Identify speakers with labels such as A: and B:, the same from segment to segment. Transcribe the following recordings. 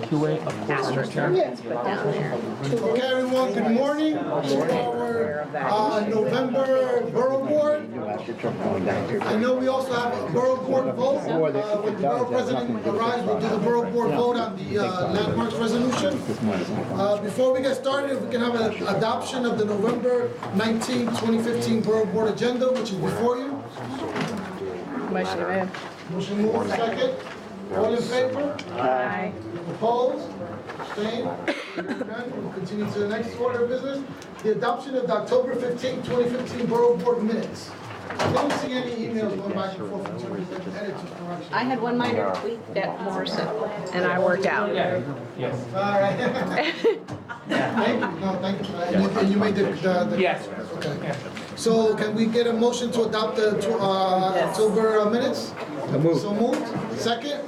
A: asterisk put down there.
B: Okay, everyone, good morning to our November Borough Board. I know we also have a Borough Board vote. When the Borough President arrives, we'll do the Borough Board vote on the landmarks resolution. Before we get started, if we can have an adoption of the November 19, 2015 Borough Board agenda, which is before you.
A: Motion made.
B: Motion moved, second. All in favor?
A: Aye.
B: Opposed? Abstained? None. We'll continue to the next order of business. The adoption of the October 15, 2015 Borough Board minutes. I don't see any emails going back and forth in terms of edits or corrections.
A: I had one minor tweak that Morrison, and I worked out.
C: Yes.
B: All right. Thank you. No, thank you. And you made the
C: Yes.
B: Okay. So can we get a motion to adopt the October minutes? So moved. Second?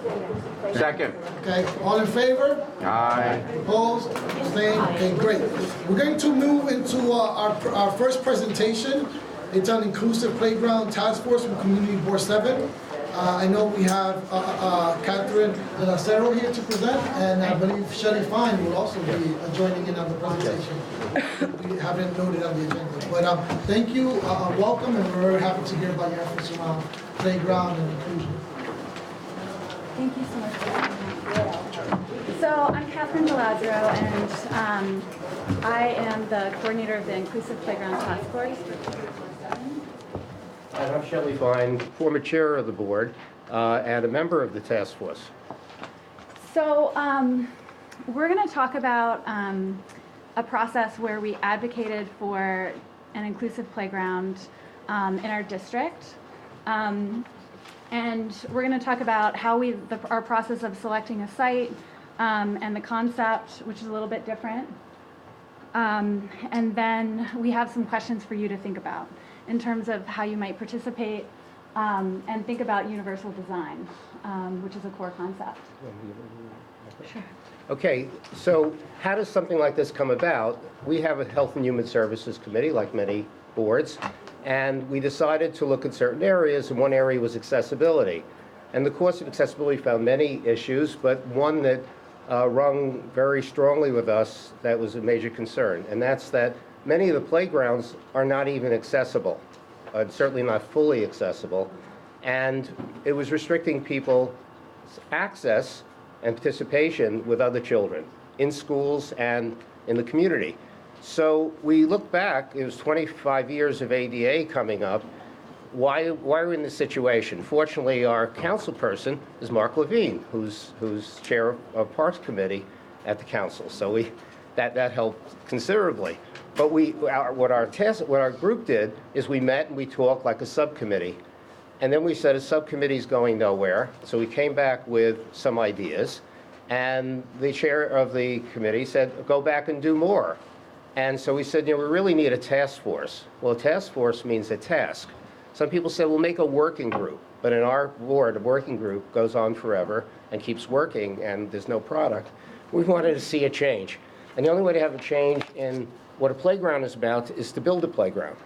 D: Second.
B: Okay. All in favor?
D: Aye.
B: Opposed? Abstained? Okay, great. We're going to move into our first presentation. It's on Inclusive Playground Task Force from Community Board 7. I know we have Catherine Cerro here to present, and I believe Shelley Fine will also be joining in on the presentation. We haven't noted on the agenda. But thank you, welcome, and we're very happy to hear about your efforts around playground and inclusion.
E: Thank you so much for having me. So I'm Catherine DeLazaro, and I am the coordinator of the Inclusive Playground Task Force.
D: And I'm Shelley Fine, former chair of the board and a member of the task force.
E: So we're going to talk about a process where we advocated for an inclusive playground in our district. And we're going to talk about how our process of selecting a site and the concept, which is a little bit different. And then we have some questions for you to think about in terms of how you might participate and think about universal design, which is a core concept. Sure.
D: Okay, so how does something like this come about? We have a Health and Human Services Committee, like many boards, and we decided to look at certain areas, and one area was accessibility. And the course of accessibility found many issues, but one that rung very strongly with us that was a major concern, and that's that many of the playgrounds are not even accessible, certainly not fully accessible, and it was restricting people's access and participation with other children in schools and in the community. So we look back, it was 25 years of ADA coming up. Why are we in this situation? Fortunately, our council person is Mark Levine, who's chair of Parks Committee at the council. So that helped considerably. But what our group did is we met and we talked like a subcommittee. And then we said a subcommittee is going nowhere. So we came back with some ideas. And the chair of the committee said, go back and do more. And so we said, we really need a task force. Well, a task force means a task. Some people said, we'll make a working group. But in our board, a working group goes on forever and keeps working, and there's no product. We wanted to see a change. And the only way to have a change in what a playground is about is to build a playground.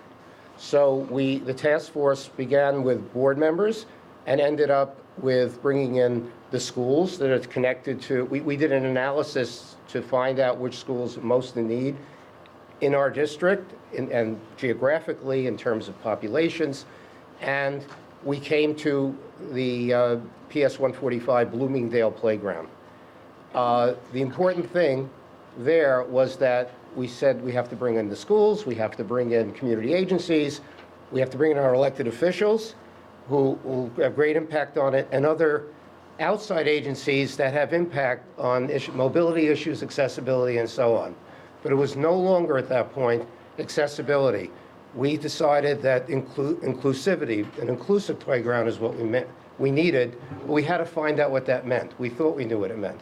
D: So the task force began with board members and ended up with bringing in the schools that are connected to, we did an analysis to find out which schools most in need in our district and geographically in terms of populations. And we came to the PS 145 Bloomingdale playground. The important thing there was that we said we have to bring in the schools, we have to bring in community agencies, we have to bring in our elected officials who will have great impact on it, and other outside agencies that have impact on mobility issues, accessibility, and so on. But it was no longer at that point accessibility. We decided that inclusivity, an inclusive playground is what we needed, but we had to find out what that meant. We thought we knew what it meant.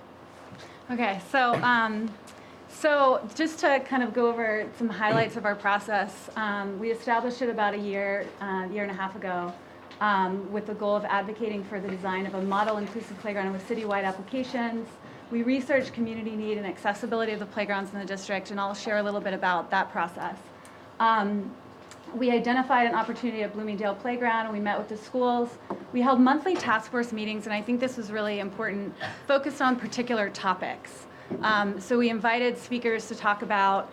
E: Okay, so just to kind of go over some highlights of our process, we established it about a year and a half ago with the goal of advocating for the design of a model inclusive playground with citywide applications. We researched community need and accessibility of the playgrounds in the district, and I'll share a little bit about that process. We identified an opportunity at Bloomingdale Playground, and we met with the schools. we held monthly task force meetings, and I think this was really important, focused on particular topics. So we invited speakers to talk about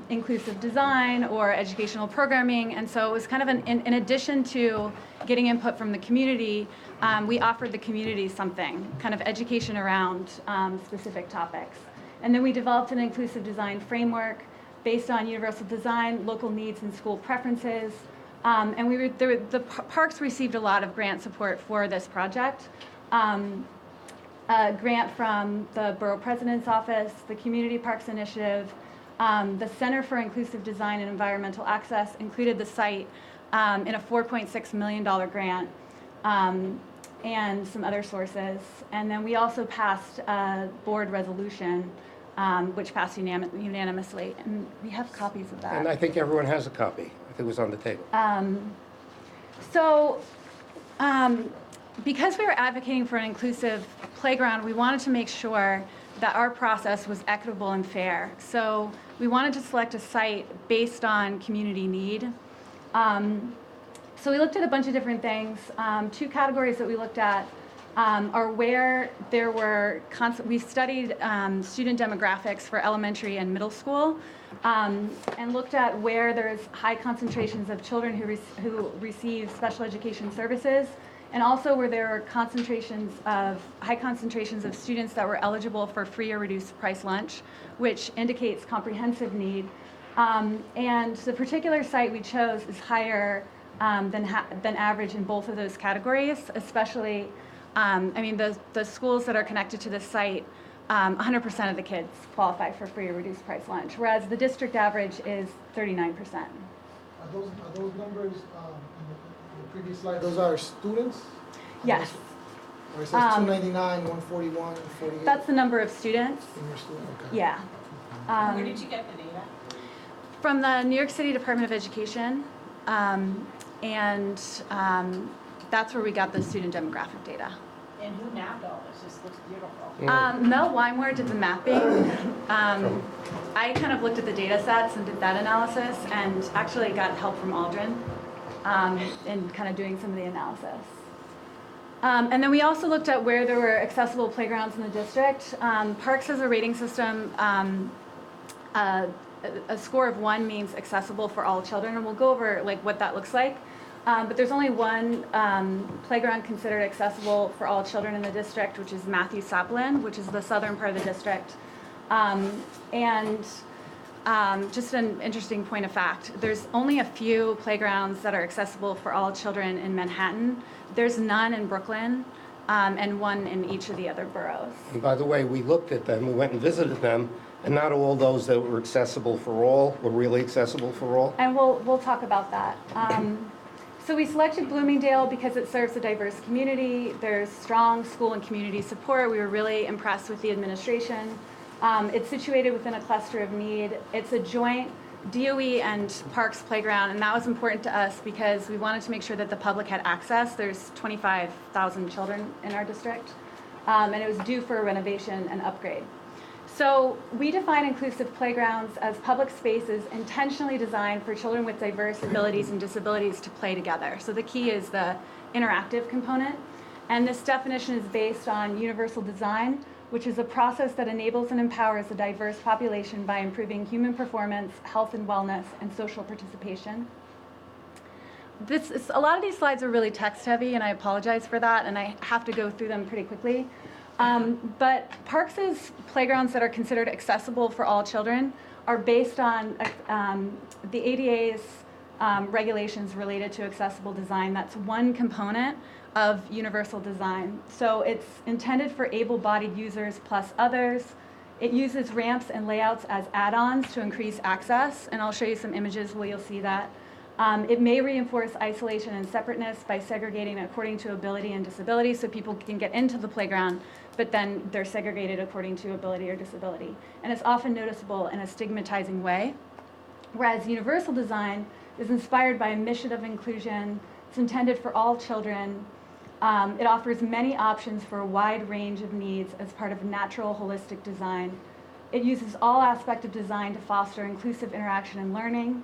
E: inclusive design or educational programming, and so it was kind of in addition to getting input from the community, we offered the community something, kind of education around specific topics. And then we developed an inclusive design framework based on universal design, local needs, and school preferences. And the parks received a lot of grant support for this project. A grant from the Borough President's Office, the Community Parks Initiative, the Center for Inclusive Design and Environmental Access included the site in a $4.6 million grant, and some other sources. And then we also passed a board resolution, which passed unanimously, and we have copies of that.
D: And I think everyone has a copy. I think it was on the table.
E: Because we were advocating for an inclusive playground, we wanted to make sure that our process was equitable and fair. So we wanted to select a site based on community need. So we looked at a bunch of different things. Two categories that we looked at are where there were we studied student demographics for elementary and middle school, and looked at where there's high concentrations of children who receive special education services, and also where there are high concentrations of students that were eligible for free or reduced price lunch, which indicates comprehensive need. And the particular site we chose is higher than average in both of those categories, especially, the schools that are connected to this site, 100% of the kids qualify for free or reduced price lunch, whereas the district average is 39%.
B: Are those numbers in the previous slide, those are students?
E: Yes.
B: Or it says 299, 141, 48?
E: That's the number of students.
B: In your student, okay.
E: Yeah.
C: Where did you get the data?
E: From the New York City Department of Education, that's where we got the student demographic data.
C: And who mapped all this? This looks beautiful.
E: Mel Weimar did the mapping. I kind of looked at the data sets and did that analysis, and actually got help from Aldrin in kind of doing some of the analysis. And then we also looked at where there were accessible playgrounds in the district. Parks has a rating system. A score of 1 means accessible for all children, and we'll go over what that looks like. But there's only one playground considered accessible for all children in the district, which is Matthew Saplin, which is the southern part of the district. Just an interesting point of fact, there's only a few playgrounds that are accessible for all children in Manhattan. There's none in Brooklyn, and one in each of the other boroughs.
D: And by the way, we looked at them, we went and visited them, and not all those that were accessible for all were really accessible for all.
E: And we'll talk about that. So we selected Bloomingdale because it serves a diverse community. There's strong school and community support. We were really impressed with the administration. It's situated within a cluster of need. It's a joint DOE and Parks playground, and that was important to us because we wanted to make sure that the public had access. There's 25,000 children in our district, and it was due for a renovation and upgrade. So we define inclusive playgrounds as public spaces intentionally designed for children with diverse abilities and disabilities to play together. So the key is the interactive component. And this definition is based on universal design, which is a process that enables and empowers a diverse population by improving human performance, health and wellness, and social participation. A lot of these slides are really text heavy, and I apologize for that, and I have to go through them pretty quickly. But Parks' playgrounds that are considered accessible for all children are based on the ADA's regulations related to accessible design. That's one component of universal design. So it's intended for able-bodied users plus others. It uses ramps and layouts as add-ons to increase access, and I'll show you some images where you'll see that. It may reinforce isolation and separateness by segregating according to ability and disability, so people can get into the playground, but then they're segregated according to ability or disability. And it's often noticeable in a stigmatizing way. Whereas universal design is inspired by a mission of inclusion. It's intended for all children. It offers many options for a wide range of needs as part of natural holistic design. It uses all aspects of design to foster inclusive interaction and learning.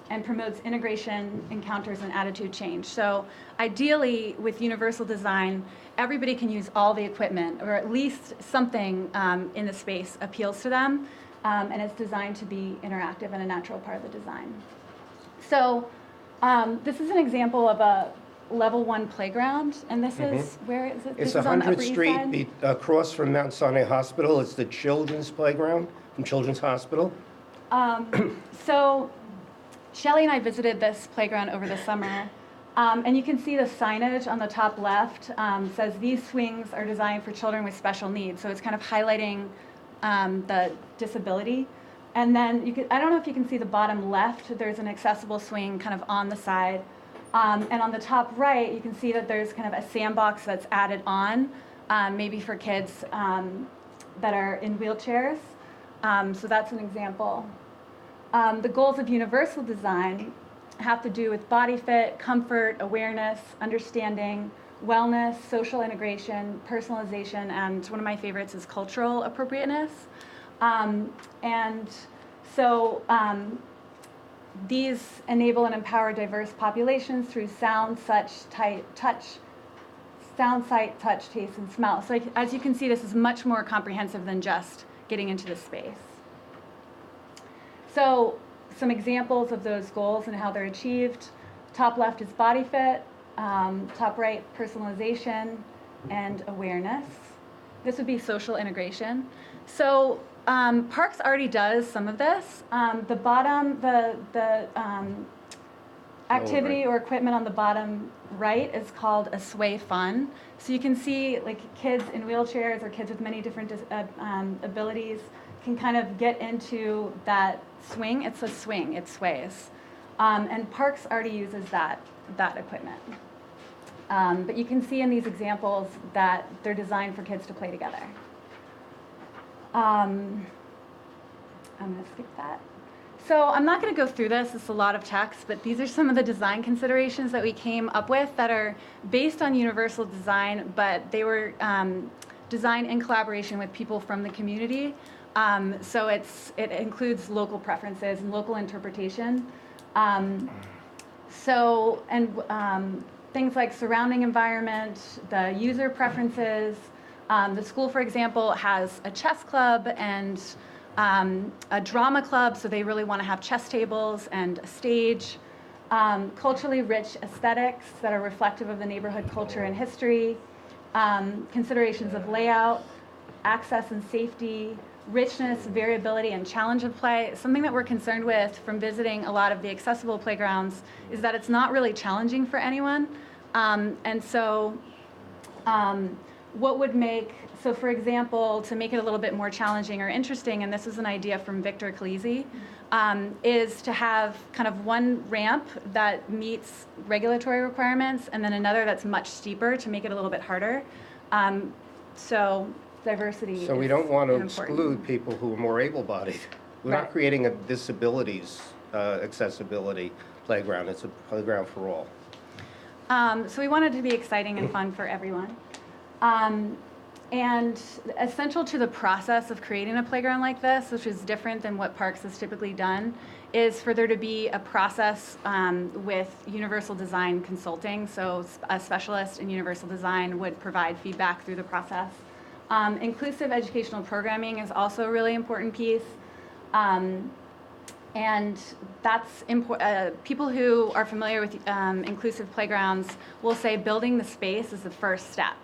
E: and promotes integration, encounters, and attitude change. So ideally, with universal design, everybody can use all the equipment, or at least something in the space appeals to them, and it's designed to be interactive and a natural part of the design. So this is an example of a level 1 playground, and this is, where is it?
D: It's
E: This is on the
D: 100th
E: Upper East
D: Street,
E: Side?
D: across from Mount Sinai Hospital. It's the children's playground from Children's Hospital.
E: So Shelley and I visited this playground over the summer, and you can see the signage on the top left says these swings are designed for children with special needs. So it's kind of highlighting the disability. And then I don't know if you can see the bottom left, there's an accessible swing kind of on the side. And on the top right, you can see that there's kind of a sandbox that's added on, maybe for kids that are in wheelchairs. So that's an example. The goals of universal design have to do with body fit, comfort, awareness, understanding, wellness, social integration, personalization, and one of my favorites is cultural appropriateness. And so these enable and empower diverse populations through sound, sight, touch, taste, and smell. So as you can see, this is much more comprehensive than just getting into the space. So some examples of those goals and how they're achieved. Top left is body fit, top right, personalization and awareness. This would be social integration. So Parks already does some of this. The bottom, the activity or equipment on the bottom right is called a sway fun. So you can see like kids in wheelchairs or kids with many different abilities can kind of get into that swing. It's a swing, it sways. And Parks already uses that equipment. But you can see in these examples that they're designed for kids to play together. I'm going to skip that. So I'm not going to go through this. It's a lot of text, but these are some of the design considerations that we came up with that are based on universal design, but they were designed in collaboration with people from the community. So it includes local preferences and local interpretation. Things like surrounding environment, the user preferences. The school, for example, has a chess club and a drama club, so they really want to have chess tables and a stage. Culturally rich aesthetics that are reflective of the neighborhood culture and history. Considerations of layout, access and safety, richness, variability, and challenge of play. Something that we're concerned with from visiting a lot of the accessible playgrounds is that it's not really challenging for anyone. What would make, so for example, to make it a little bit more challenging or interesting, and this is an idea from Victor Calisi, is to have kind of one ramp that meets regulatory requirements and then another that's much steeper to make it a little bit harder. So diversity.
D: So we don't want to exclude people who are more able-bodied. We're not creating a disabilities accessibility playground. It's a playground for all.
E: So we want it to be exciting and fun for everyone. And essential to the process of creating a playground like this, which is different than what Parks has typically done, is for there to be a process with universal design consulting. So a specialist in universal design would provide feedback through the process. Inclusive educational programming is also a really important piece. And that's important. People who are familiar with inclusive playgrounds will say building the space is the first step.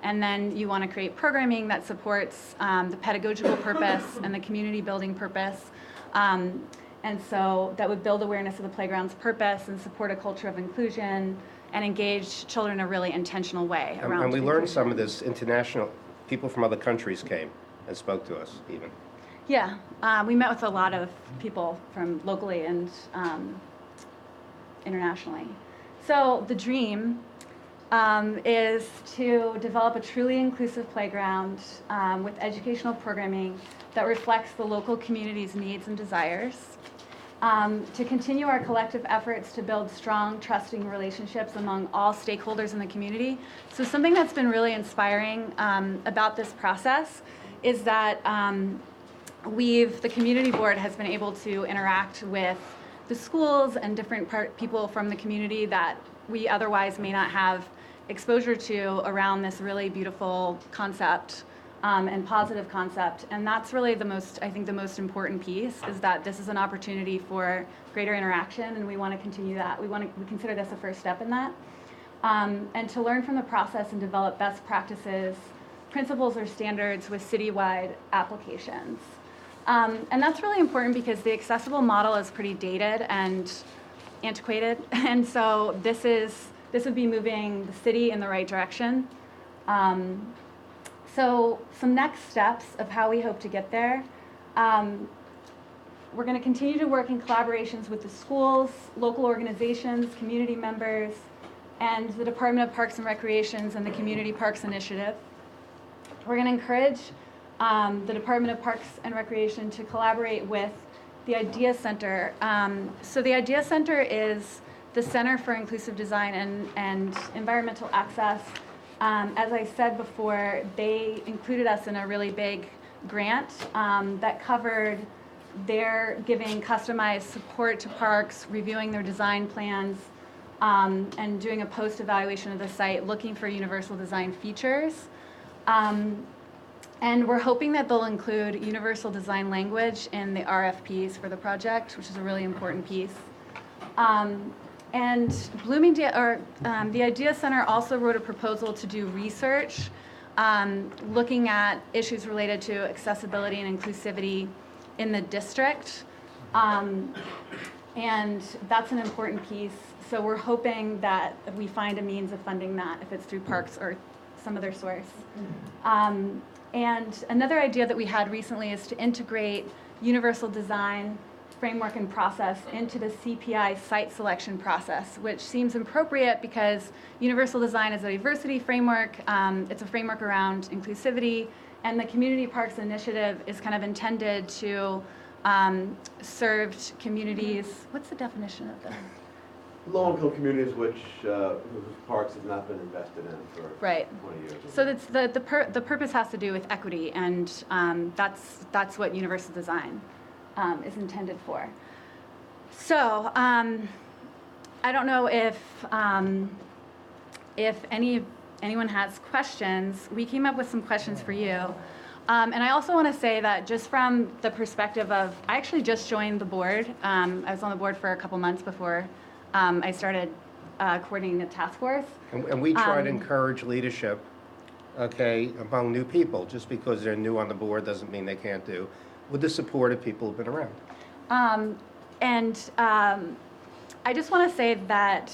E: And then you want to create programming that supports the pedagogical purpose and the community building purpose. And so that would build awareness of the playground's purpose and support a culture of inclusion and engage children in a really intentional way around
D: And we learned
E: inclusion.
D: some of this international, people from other countries came and spoke to us even.
E: Yeah, we met with a lot of people from locally and internationally. So the dream is to develop a truly inclusive playground with educational programming that reflects the local community's needs and desires. To continue our collective efforts to build strong, trusting relationships among all stakeholders in the community. So something that's been really inspiring about this process is that the community board has been able to interact with the schools and different people from the community that we otherwise may not have exposure to around this really beautiful concept and positive concept. And that's really I think the most important piece is that this is an opportunity for greater interaction, and we want to continue that. We consider this a first step in that. And to learn from the process and develop best practices, principles, or standards with citywide applications. And that's really important because the accessible model is pretty dated and antiquated, and so this would be moving the city in the right direction. So some next steps of how we hope to get there. We're going to continue to work in collaborations with the schools, local organizations, community members, and the Department of Parks and Recreations and the Community Parks Initiative. We're going to encourage the Department of Parks and Recreation to collaborate with the Idea Center. So the Idea Center is the Center for Inclusive Design and Environmental Access. As I said before, they included us in a really big grant that covered their giving customized support to parks, reviewing their design plans, and doing a post-evaluation of the site, looking for universal design features. And we're hoping that they'll include universal design language in the RFPs for the project, which is a really important piece. And Bloomingdale, the Idea Center also wrote a proposal to do research looking at issues related to accessibility and inclusivity in the district. And that's an important piece. So we're hoping that we find a means of funding that, if it's through parks or some other source. And another idea that we had recently is to integrate universal design framework and process into the CPI site selection process, which seems appropriate because universal design is a diversity framework. It's a framework around inclusivity, and the Community Parks Initiative is kind of intended to serve communities. What's the definition of that?
F: Low-income communities whose parks have not been invested in for
E: Right.
F: 20 years.
E: So that's the purpose has to do with equity, and that's what universal design is intended for. So I don't know if anyone has questions. We came up with some questions for you. And I also want to say that just from the perspective of, I actually just joined the board. I was on the board for a couple months before I started coordinating the task force.
D: And we try to encourage leadership, okay, among new people. Just because they're new on the board doesn't mean they can't do, with the support of people who've been around.
E: I just want to say that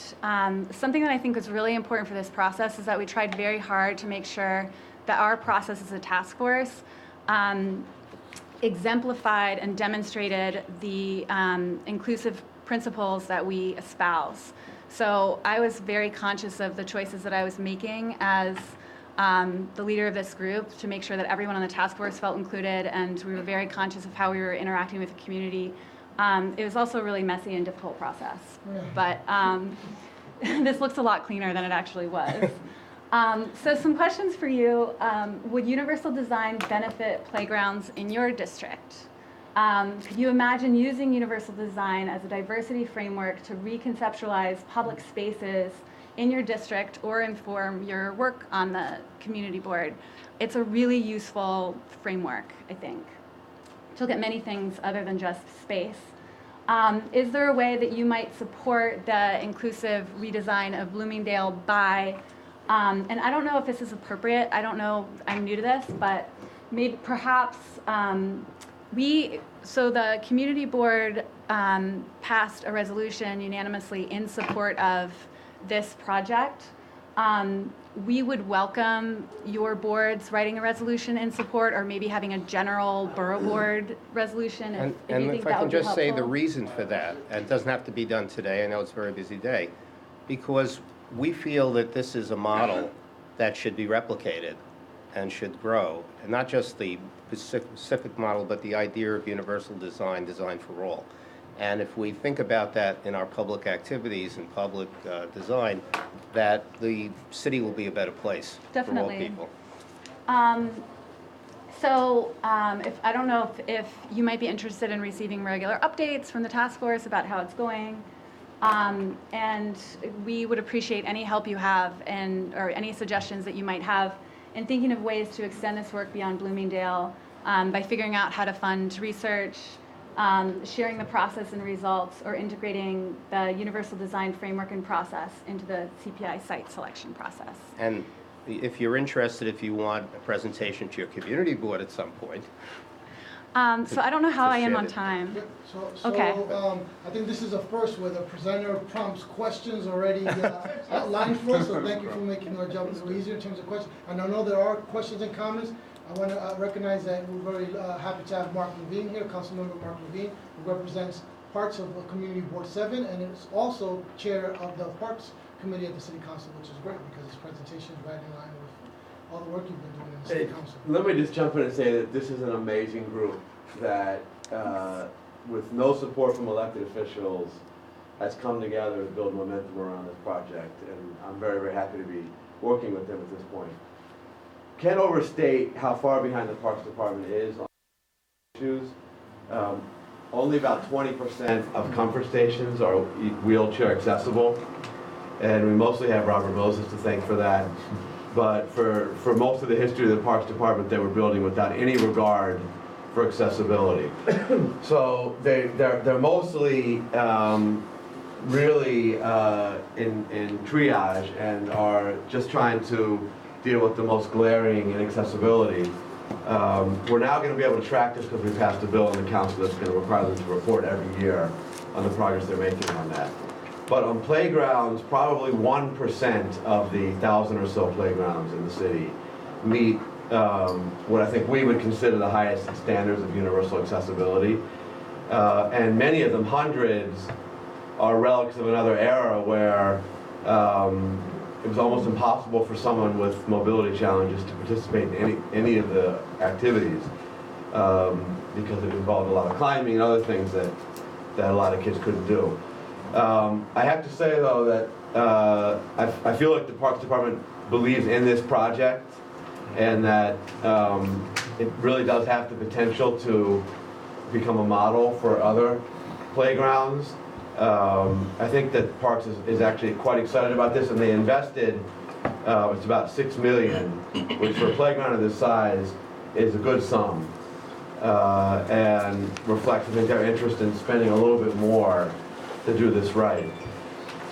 E: something that I think was really important for this process is that we tried very hard to make sure that our process as a task force exemplified and demonstrated the inclusive principles that we espouse. So I was very conscious of the choices that I was making as the leader of this group to make sure that everyone on the task force felt included, and we were very conscious of how we were interacting with the community. It was also a really messy and difficult process, but this looks a lot cleaner than it actually was. So some questions for you. Would universal design benefit playgrounds in your district? Could you imagine using universal design as a diversity framework to reconceptualize public spaces in your district or inform your work on the community board? It's a really useful framework, I think, to look at many things other than just space. Is there a way that you might support the inclusive redesign of Bloomingdale by, and I don't know if this is appropriate, I don't know, I'm new to this, but maybe perhaps so the community board passed a resolution unanimously in support of this project. We would welcome your boards writing a resolution in support, or maybe having a general borough board resolution if you think
D: If
E: that
D: I can
E: would be
D: just say the
E: helpful.
D: reason for that, and it doesn't have to be done today, I know it's a very busy day, because we feel that this is a model that should be replicated and should grow, and not just the specific model, but the idea of universal design, design for all. And if we think about that in our public activities and public design, that the city will be a better place for all
E: Definitely.
D: people.
E: So I don't know if you might be interested in receiving regular updates from the task force about how it's going. And we would appreciate any help you have or any suggestions that you might have in thinking of ways to extend this work beyond Bloomingdale by figuring out how to fund research, sharing the process and results, or integrating the universal design framework and process into the CPI site selection process.
D: And if you're interested, if you want a presentation to your community board at some point.
E: So I don't know how I am on
D: Appreciate it.
E: time.
B: So,
E: Okay.
B: I think this is a first where the presenter prompts questions already outlined for us, so thank you for making our job a little easier in terms of questions. And I know there are questions and comments. I want to recognize that we're very happy to have Mark Levine here, Councilmember Mark Levine, who represents parts of Community Board 7, and is also chair of the Parks Committee at the City Council, which is great because his presentation is right in line with all the work you've been doing in the City Council.
F: Let me just jump in and say that this is an amazing group that, with no support from elected officials, has come together to build momentum around this project, and I'm very, very happy to be working with them at this point. Can't overstate how far behind the Parks Department is on issues. Only about 20% of comfort stations are wheelchair accessible, and we mostly have Robert Moses to thank for that. But for most of the history of the Parks Department, they were building without any regard for accessibility. So they're mostly really in triage and are just trying to deal with the most glaring inaccessibility. We're now going to be able to track this because we passed a bill in the council that's going to require them to report every year on the progress they're making on that. But on playgrounds, probably 1% of the 1,000 or so playgrounds in the city meet what I think we would consider the highest standards of universal accessibility. And many of them, hundreds, are relics of another era where it was almost impossible for someone with mobility challenges to participate in any of the activities because it involved a lot of climbing and other things that a lot of kids couldn't do. I have to say, though, that I feel like the Parks Department believes in this project and that it really does have the potential to become a model for other playgrounds. I think that Parks is actually quite excited about this, and they invested, it's about $6 million, which for a playground of this size is a good sum, and reflects, I think, their interest in spending a little bit more to do this right.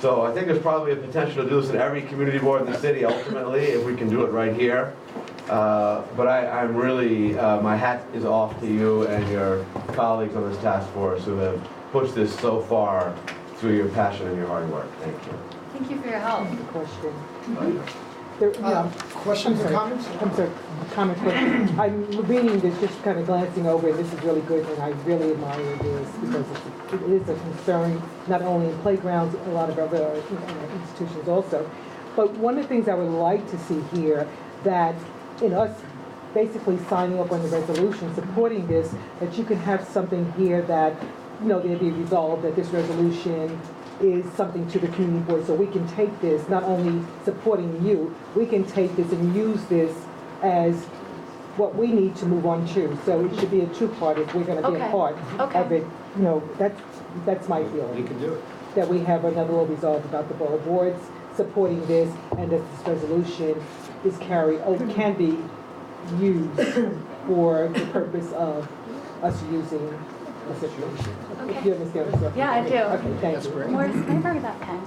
F: So I think there's probably a potential to do this in every community board in the city ultimately, if we can do it right here. But I'm really, my hat is off to you and your colleagues on this task force who have pushed this so far through your passion and your hard work. Thank you.
E: Thank you for your help.
G: Question.
B: Questions or comments?
G: I'm sorry, comments, but I'm reading this, just kind of glancing over, and this is really good, and I really admire this because it is a concern, not only in playgrounds, a lot of other institutions also. But one of the things I would like to see here, that in us basically signing up on the resolution, supporting this, that you can have something here that, you know, there be resolved that this resolution is something to the community board, so we can take this, not only supporting you, we can take this and use this as what we need to move on to. So it should be a two-part if we're gonna be a
E: Okay.
G: part of it. You know, that's my feeling.
D: We can do it.
G: That we have another law resolved about the borough boards supporting this, and that this resolution is carried, can be used for the purpose of us using the situation.
E: Okay.
G: You understand what I'm saying?
E: Yeah, I do.
G: Okay, thank you.
E: Morris, can I borrow that pen?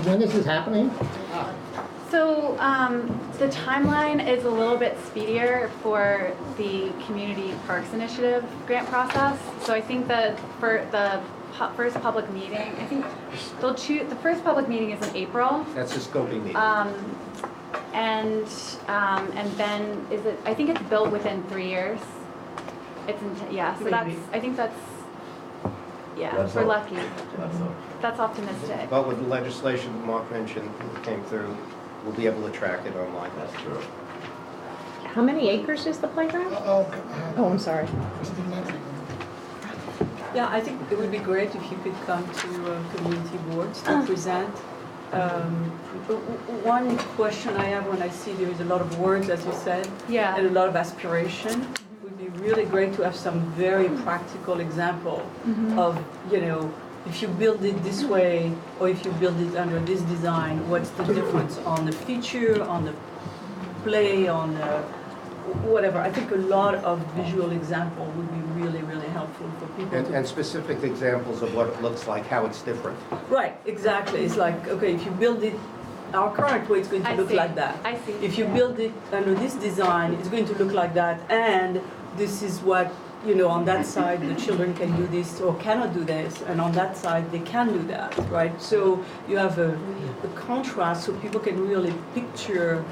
H: When is this happening?
E: So the timeline is a little bit speedier for the Community Parks Initiative grant process. So I think that for the first public meeting, I think they'll choose, the first public meeting is in April.
D: That's a scoping meeting.
E: And then is it, I think it's built within 3 years. It's, yeah, so that's, I think that's, yeah,
F: That's
E: we're
F: all.
E: lucky.
F: That's all.
E: That's optimistic.
D: But with the legislation that Mark mentioned that came through, we'll be able to track it online.
F: That's true.
A: How many acres is the playground?
B: Oh,
A: I'm sorry.
B: Christine Nancy.
I: Yeah, I think it would be great if you could come to community boards to present One question I have when I see there is a lot of words, as you said,
E: Yeah.
I: and a lot of aspiration, it would be really great to have some very practical example of, you know, if you build it this way, or if you build it under this design, what's the difference on the feature, on the play, on the whatever. I think a lot of visual example would be really, really helpful for people to...
D: And specific examples of what it looks like, how it's different.
I: Right, exactly. It's like, okay, if you build it our current way, it's going to
E: I
I: look
E: see.
I: like that.
E: I see.
I: If you build it under this design, it's going to look like that, and this is what, you know, on that side, the children can do this or cannot do this, and on that side, they can do that, right? So you have a contrast so people can really picture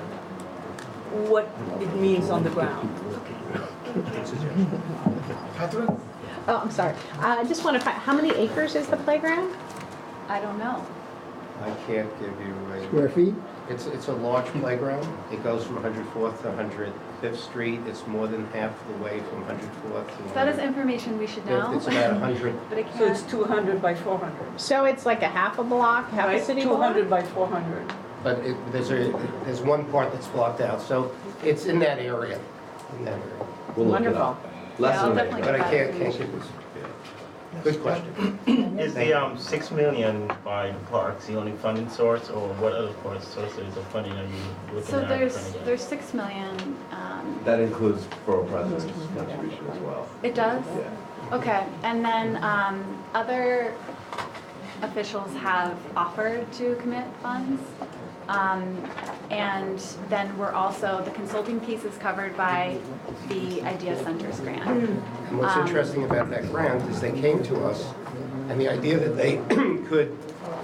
I: what it means on the ground.
B: Catherine?
A: Oh, I'm sorry. I just want to find, how many acres is the playground?
E: I don't know.
D: I can't give you
H: Square feet?
D: It's a large playground. It goes from 104th to 105th Street. It's more than half the way from 104th to...
E: That is information we should know.
D: It's about 100.
E: But I can't.
I: So it's 200 by 400,
A: So it's like a half a block, half
I: right?
A: a city block?
I: 200 by 400.
D: But there's one part that's blocked out, so it's in that area. In that area.
F: We'll look it
A: Wonderful.
F: up. Less
E: Yeah, I'll
F: than an
E: definitely
F: acre.
D: But I
E: get that
D: can't give you... Good question.
J: Is the 6 million by the parks the only funding source, or what other sources of funding are you looking
E: So
J: at?
E: there's 6 million.
F: That includes Borough President's contribution as well.
E: It does?
F: Yeah.
E: Okay, and then other officials have offered to commit funds. And then we're also, the consulting piece is covered by the Idea Centers grant.
D: And what's interesting about that grant is they came to us, and the idea that they could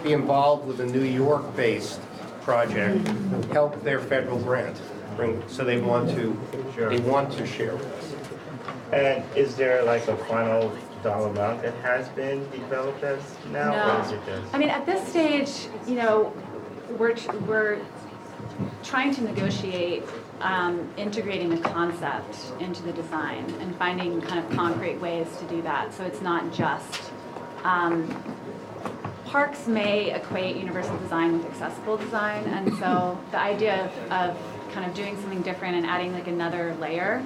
D: be involved with a New York-based project helped their federal grant. So they want to share with us.
J: And is there like a final dollar amount that has been developed as now, or is it just?
E: I mean, at this stage, you know, we're trying to negotiate integrating the concept into the design and finding kind of concrete ways to do that. So it's not just parks may equate universal design with accessible design, and so the idea of kind of doing something different and adding like another layer.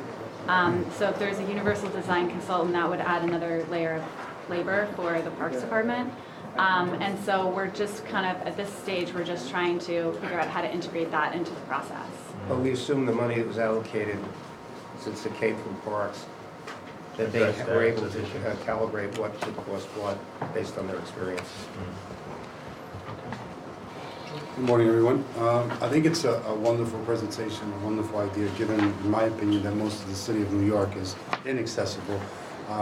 E: So if there's a universal design consultant, that would add another layer of labor for the Parks Department. And so we're just kind of, at this stage, we're just trying to figure out how to integrate that into the process.
D: But we assume the money that was allocated, since it came from parks, that they were able to calibrate what should cost what based on their experience.
K: Good morning, everyone. I think it's a wonderful presentation, a wonderful idea, given, in my opinion, that most of the city of New York is inaccessible.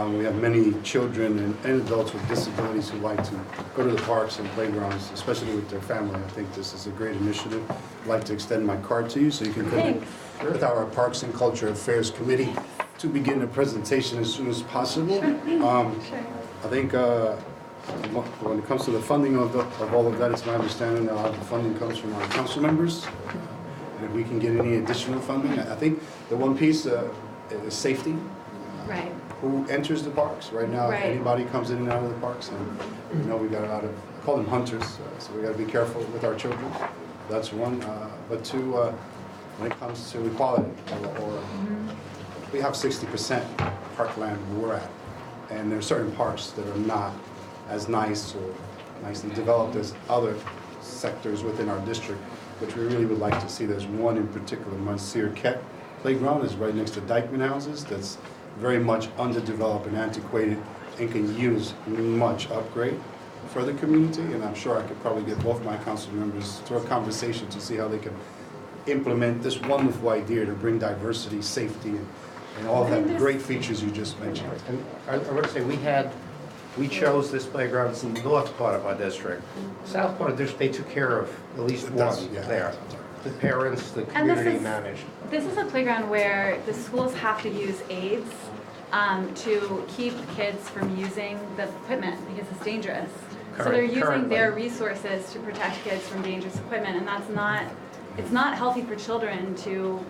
K: We have many children and adults with disabilities who like to go to the parks and playgrounds, especially with their family. I think this is a great initiative. I'd like to extend my card to you so you can connect with our Parks and Culture Affairs Committee to begin the presentation as soon as possible. I think when it comes to the funding of all of that, it's my understanding that a lot of the funding comes from our council members. And if we can get any additional funding, I think the one piece is safety.
E: Right.
K: Who enters the parks. Right now,
E: Right.
K: anybody comes in and out of the parks, and you know, we got a lot of, I call them hunters, so we got to be careful with our children. That's one. But two, when it comes to equality, or we have 60% parkland where we're at, and there are certain parks that are not as nice or nicely developed as other sectors within our district, which we really would like to see. There's one in particular, Monsieur Kett Playground, is right next to Dykeman Houses. That's very much underdeveloped and antiquated and can use much upgrade for the community. And I'm sure I could probably get both my council members to a conversation to see how they can implement this wonderful idea to bring diversity, safety, and all that great features you just mentioned.
D: And I want to say we chose this playground. It's in the north part of our district. South part of the district, they took care of at least one there. The parents, the community managed.
E: This is a playground where the schools have to use aids to keep kids from using the equipment because it's dangerous. So they're using their resources to protect kids from dangerous equipment, and that's not, it's not healthy for children to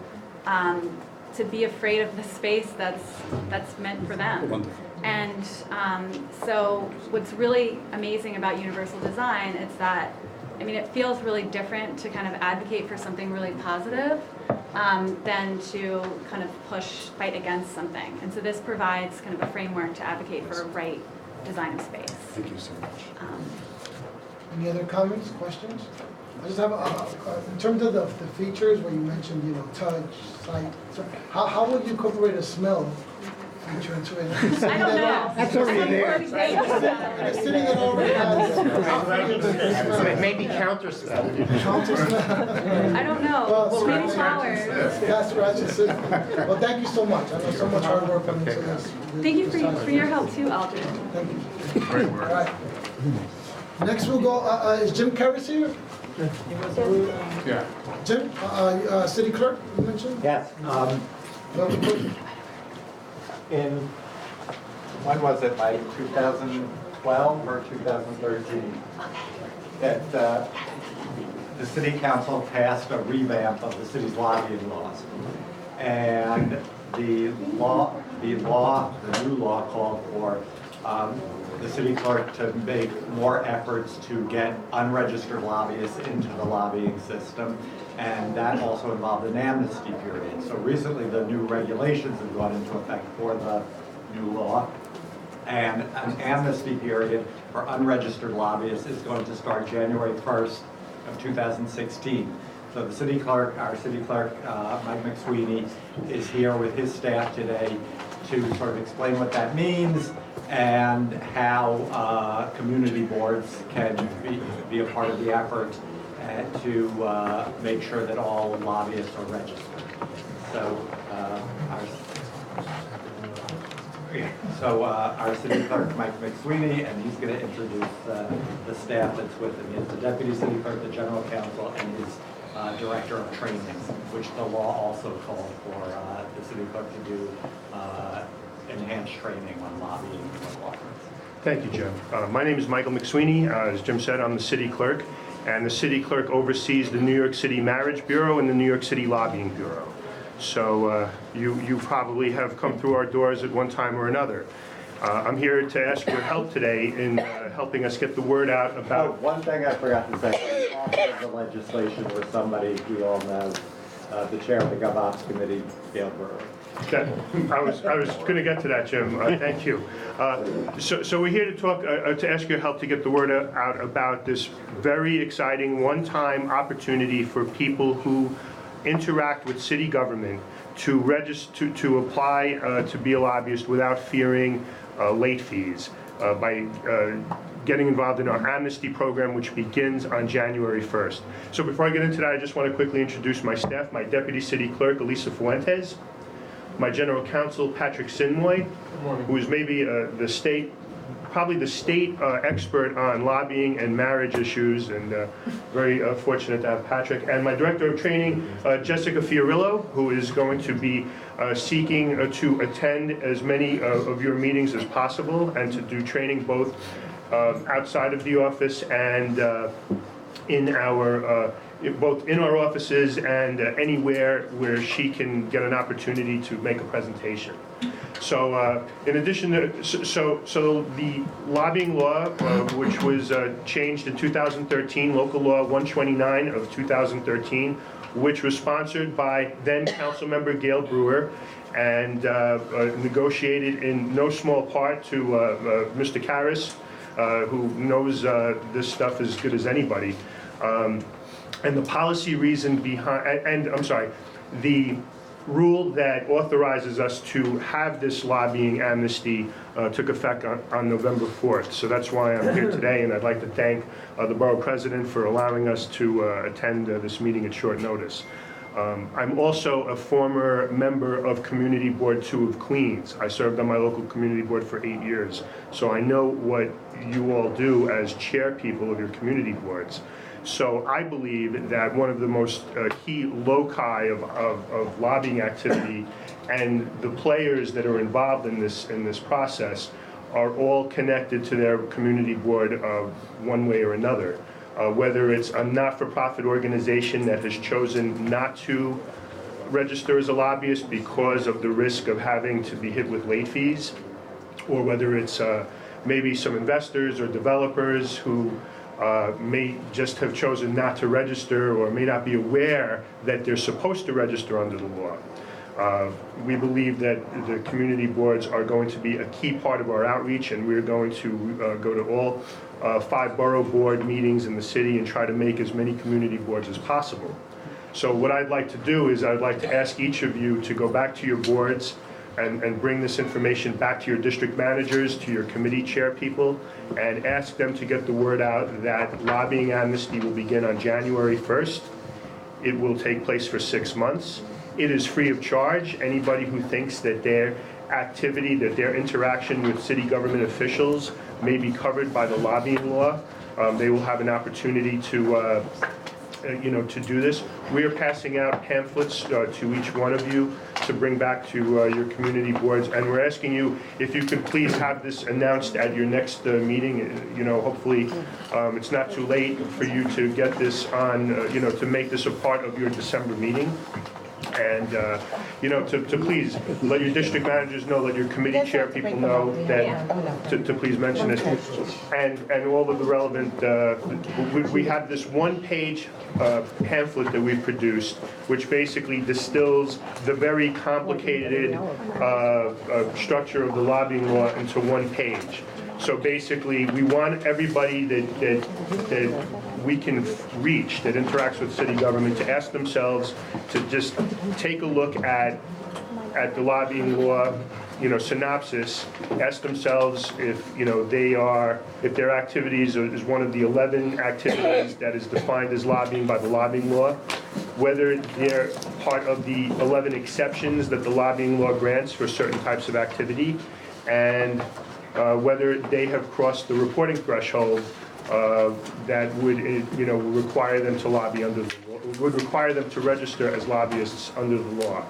E: be afraid of the space that's meant for them.
K: Wonderful.
E: And so what's really amazing about universal design is that I mean, it feels really different to kind of advocate for something really positive than to kind of fight against something. And so this provides kind of a framework to advocate for right design of space.
K: Thank you so much.
B: Any other comments, questions? I just have, in terms of the features where you mentioned, you know, touch, sight, so how would you incorporate a smell feature into it?
E: I don't know.
H: That's already there.
B: In a city that already has.
D: Maybe counter spell.
B: Counter smell.
E: I don't know. Maybe flowers.
B: Gas scratching system. Well, thank you so much. I know so much hard work went into this.
E: Thank you for your help too, Aldrin.
B: Thank you. Great work. All right. Next we'll go, is Jim Karras here?
K: Yeah.
B: Jim, city clerk, you mentioned?
L: Yes. When was it, like 2012 or 2013? That the city council passed a revamp of the city's lobbying laws. And the new law called for the city clerk to make more efforts to get unregistered lobbyists into the lobbying system, and that also involved an amnesty period. So recently the new regulations have gone into effect for the new law, and an amnesty period for unregistered lobbyists is going to start January 1st of 2016. So the city clerk, our city clerk, Mike McSweeney, is here with his staff today to sort of explain what that means and how community boards can be a part of the effort to make sure that all lobbyists are registered. So our city clerk, Mike McSweeney, and he's going to introduce the staff that's with him. He has the deputy city clerk, the general counsel, and his director of training, which the law also called for the city clerk to do enhanced training on lobbying and law firms.
M: Thank you, Jim. My name is Michael McSweeney. As Jim said, I'm the city clerk, and the city clerk oversees the New York City Marriage Bureau and the New York City Lobbying Bureau. So you probably have come through our doors at one time or another. I'm here to ask your help today in helping us get the word out about...
L: Oh, one thing I forgot to say, the author of the legislation was somebody we all know, the chair of the GovOps committee, Gail Borough.
M: I was going to get to that, Jim. Thank you. So we're here to talk, to ask your help to get the word out about this very exciting one-time opportunity for people who interact with city government to register, to apply to be a lobbyist without fearing late fees by getting involved in our amnesty program, which begins on January 1st. So before I get into that, I just want to quickly introduce my staff, my deputy city clerk, Elisa Fuentes, my general counsel, Patrick Sinmoy, who is maybe probably the state expert on lobbying and marriage issues, and very fortunate to have Patrick, and my director of training, Jessica Fiorillo, who is going to be seeking to attend as many of your meetings as possible and to do training both outside of the office and in our both in our offices and anywhere where she can get an opportunity to make a presentation. So in addition to, so the lobbying law, which was changed in 2013, Local Law 129 of 2013, which was sponsored by then council member Gail Brewer and negotiated in no small part to Mr. Karras, who knows this stuff as good as anybody. And the policy reason behind, the rule that authorizes us to have this lobbying amnesty took effect on November 4th. So that's why I'm here today, and I'd like to thank the borough president for allowing us to attend this meeting at short notice. I'm also a former member of Community Board 2 of Queens. I served on my local community board for 8 years. So I know what you all do as chair people of your community boards. So I believe that one of the most key loci of lobbying activity and the players that are involved in this process are all connected to their community board one way or another. Whether it's a not-for-profit organization that has chosen not to register as a lobbyist because of the risk of having to be hit with late fees, or whether it's maybe some investors or developers who may just have chosen not to register or may not be aware that they're supposed to register under the law. We believe that the community boards are going to be a key part of our outreach, and we're going to go to all 5 borough board meetings in the city and try to make as many community boards as possible. So what I'd like to do is I'd like to ask each of you to go back to your boards and bring this information back to your district managers, to your committee chair people, and ask them to get the word out that lobbying amnesty will begin on January 1st. It will take place for 6 months. It is free of charge. Anybody who thinks that their activity, that their interaction with city government officials may be covered by the lobbying law, they will have an opportunity to to do this. We are passing out pamphlets to each one of you to bring back to your community boards, and we're asking you if you could please have this announced at your next meeting. Hopefully it's not too late for you to get this on, to make this a part of your December meeting. And, to please let your district managers know, let your committee chair people know that, to please mention it. And all of the relevant, we have this one-page pamphlet that we've produced, which basically distills the very complicated structure of the lobbying law into one page. So basically, we want everybody that we can reach, that interacts with city government, to ask themselves to just take a look at the lobbying law, synopsis, ask themselves if, if their activities is one of the 11 activities that is defined as lobbying by the lobbying law, whether they're part of the 11 exceptions that the lobbying law grants for certain types of activity, and whether they have crossed the reporting threshold that would, require them to lobby under the law, would require them to register as lobbyists under the law.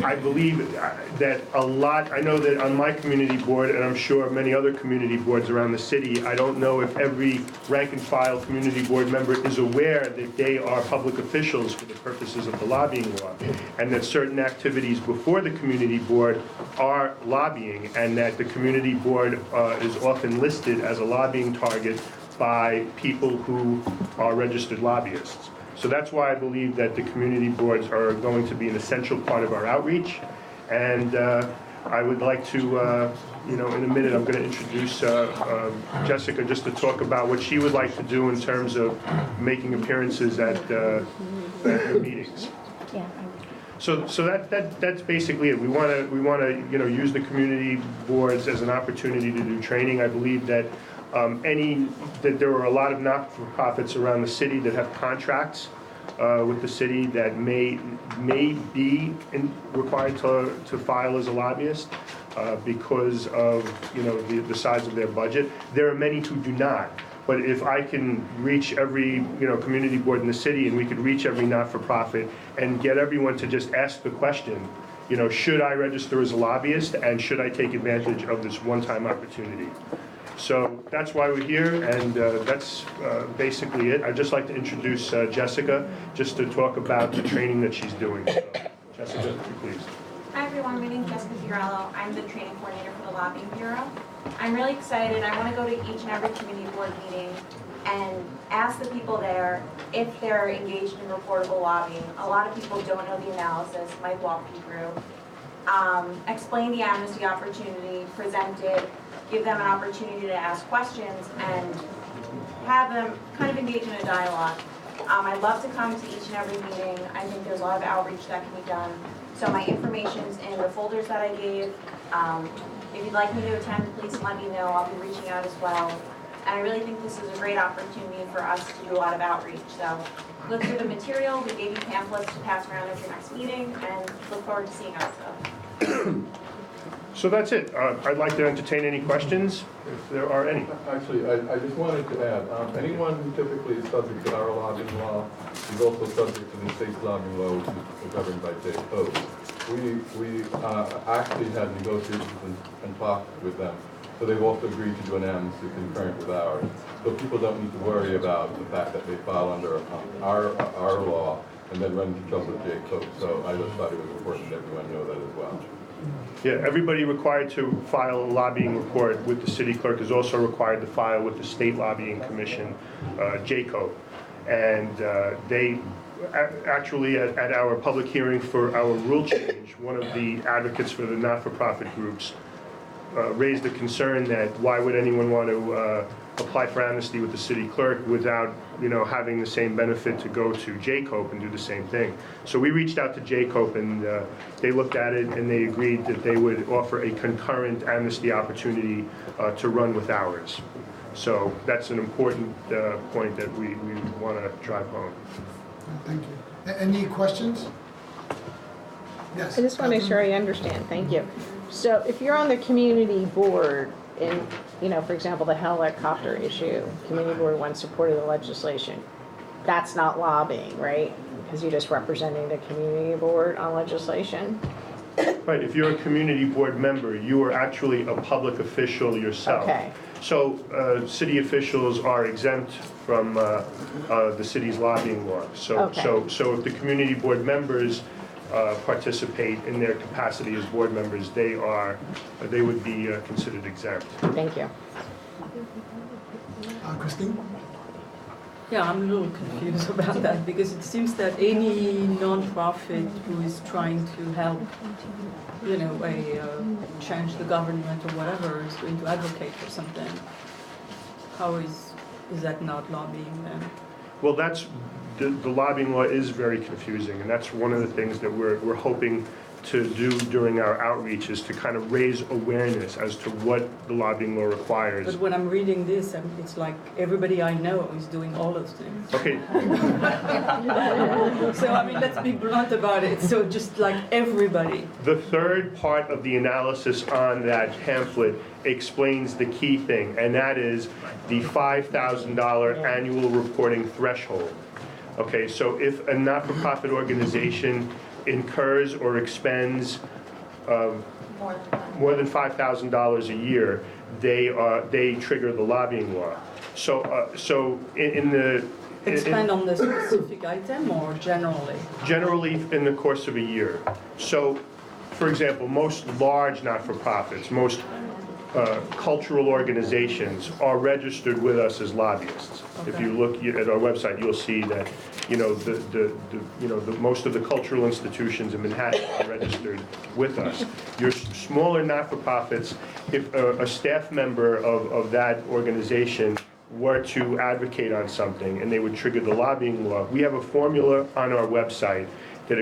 M: I believe that I know that on my community board, and I'm sure many other community boards around the city, I don't know if every rank and file community board member is aware that they are public officials for the purposes of the lobbying law, and that certain activities before the community board are lobbying, and that the community board is often listed as a lobbying target by people who are registered lobbyists. So that's why I believe that the community boards are going to be an essential part of our outreach. And I would like to, in a minute, I'm going to introduce Jessica just to talk about what she would like to do in terms of making appearances at the meetings. So that's basically it. We want to use the community boards as an opportunity to do training. I believe that that there are a lot of not-for-profits around the city that have contracts with the city that may be required to file as a lobbyist because of the size of their budget. There are many who do not. But if I can reach every community board in the city, and we could reach every not-for-profit and get everyone to just ask the question, should I register as a lobbyist, and should I take advantage of this one-time opportunity? So that's why we're here, and that's basically it. I'd just like to introduce Jessica, just to talk about the training that she's doing. So, Jessica, please.
N: Hi everyone, my name is Jessica Fiorello. I'm the training coordinator for the Lobbying Bureau. I'm really excited. I want to go to each and every community board meeting and ask the people there if they're engaged in reportable lobbying. A lot of people don't know the analysis. Might walk you through. Explain the amnesty opportunity, present it, give them an opportunity to ask questions, and have them kind of engage in a dialogue. I'd love to come to each and every meeting. I think there's a lot of outreach that can be done. So my information's in the folders that I gave. If you'd like me to attend, please let me know. I'll be reaching out as well. And I really think this is a great opportunity for us to do a lot of outreach. So look through the material. We gave you pamphlets to pass around at your next meeting, and look forward to seeing us.
M: So that's it. I'd like to entertain any questions, if there are any.
O: Actually, I just wanted to add, anyone who typically is subject to our lobbying law is also subject to the state's lobbying law, which is governed by state code. We actually had negotiations and talked with them, so they've also agreed to do an amnesty concurrent with ours. So people don't need to worry about the fact that they fall under our law and then run into trouble with state code. So I just thought it was important that everyone know that as well.
M: Yeah, everybody required to file a lobbying report with the city clerk is also required to file with the State Lobbying Commission, JCO. And they, actually, at our public hearing for our rule change, one of the advocates for the not-for-profit groups raised the concern that why would anyone want to apply for amnesty with the city clerk without, having the same benefit to go to JCOPE and do the same thing. So we reached out to JCOPE and they looked at it and they agreed that they would offer a concurrent amnesty opportunity to run with ours. So that's an important point that we want to drive home.
B: Thank you. Any questions? Yes.
A: I just want to make sure I understand. Thank you. So if you're on the community board in, for example, the helicopter issue, community board once supported the legislation, that's not lobbying, right? Because you're just representing the community board on legislation?
M: Right, if you're a community board member, you are actually a public official yourself.
A: Okay.
M: So city officials are exempt from the city's lobbying law. So if the community board members participate in their capacity as board members, they would be considered exempt.
A: Thank you.
B: Christine?
I: Yeah, I'm a little confused about that because it seems that any nonprofit who is trying to help, change the government or whatever is going to advocate for something. How is that not lobbying then?
M: Well, the lobbying law is very confusing, and that's one of the things that we're hoping to do during our outreach is to kind of raise awareness as to what the lobbying law requires.
I: But when I'm reading this, it's like everybody I know is doing all those things.
M: Okay.
I: So, let's be blunt about it. So just like everybody.
M: The third part of the analysis on that pamphlet explains the key thing, and that is the $5,000 annual reporting threshold. Okay, so if a not-for-profit organization incurs or expends more than $5,000 a year, they trigger the lobbying law. So
I: Expand on the specific item or generally?
M: Generally in the course of a year. So, for example, most large not-for-profits, most cultural organizations are registered with us as lobbyists.
I: Okay.
M: If you look at our website, you'll see that most of the cultural institutions in Manhattan are registered with us. Your smaller not-for-profits, if a staff member of that organization were to advocate on something and they would trigger the lobbying law, we have a formula on our website that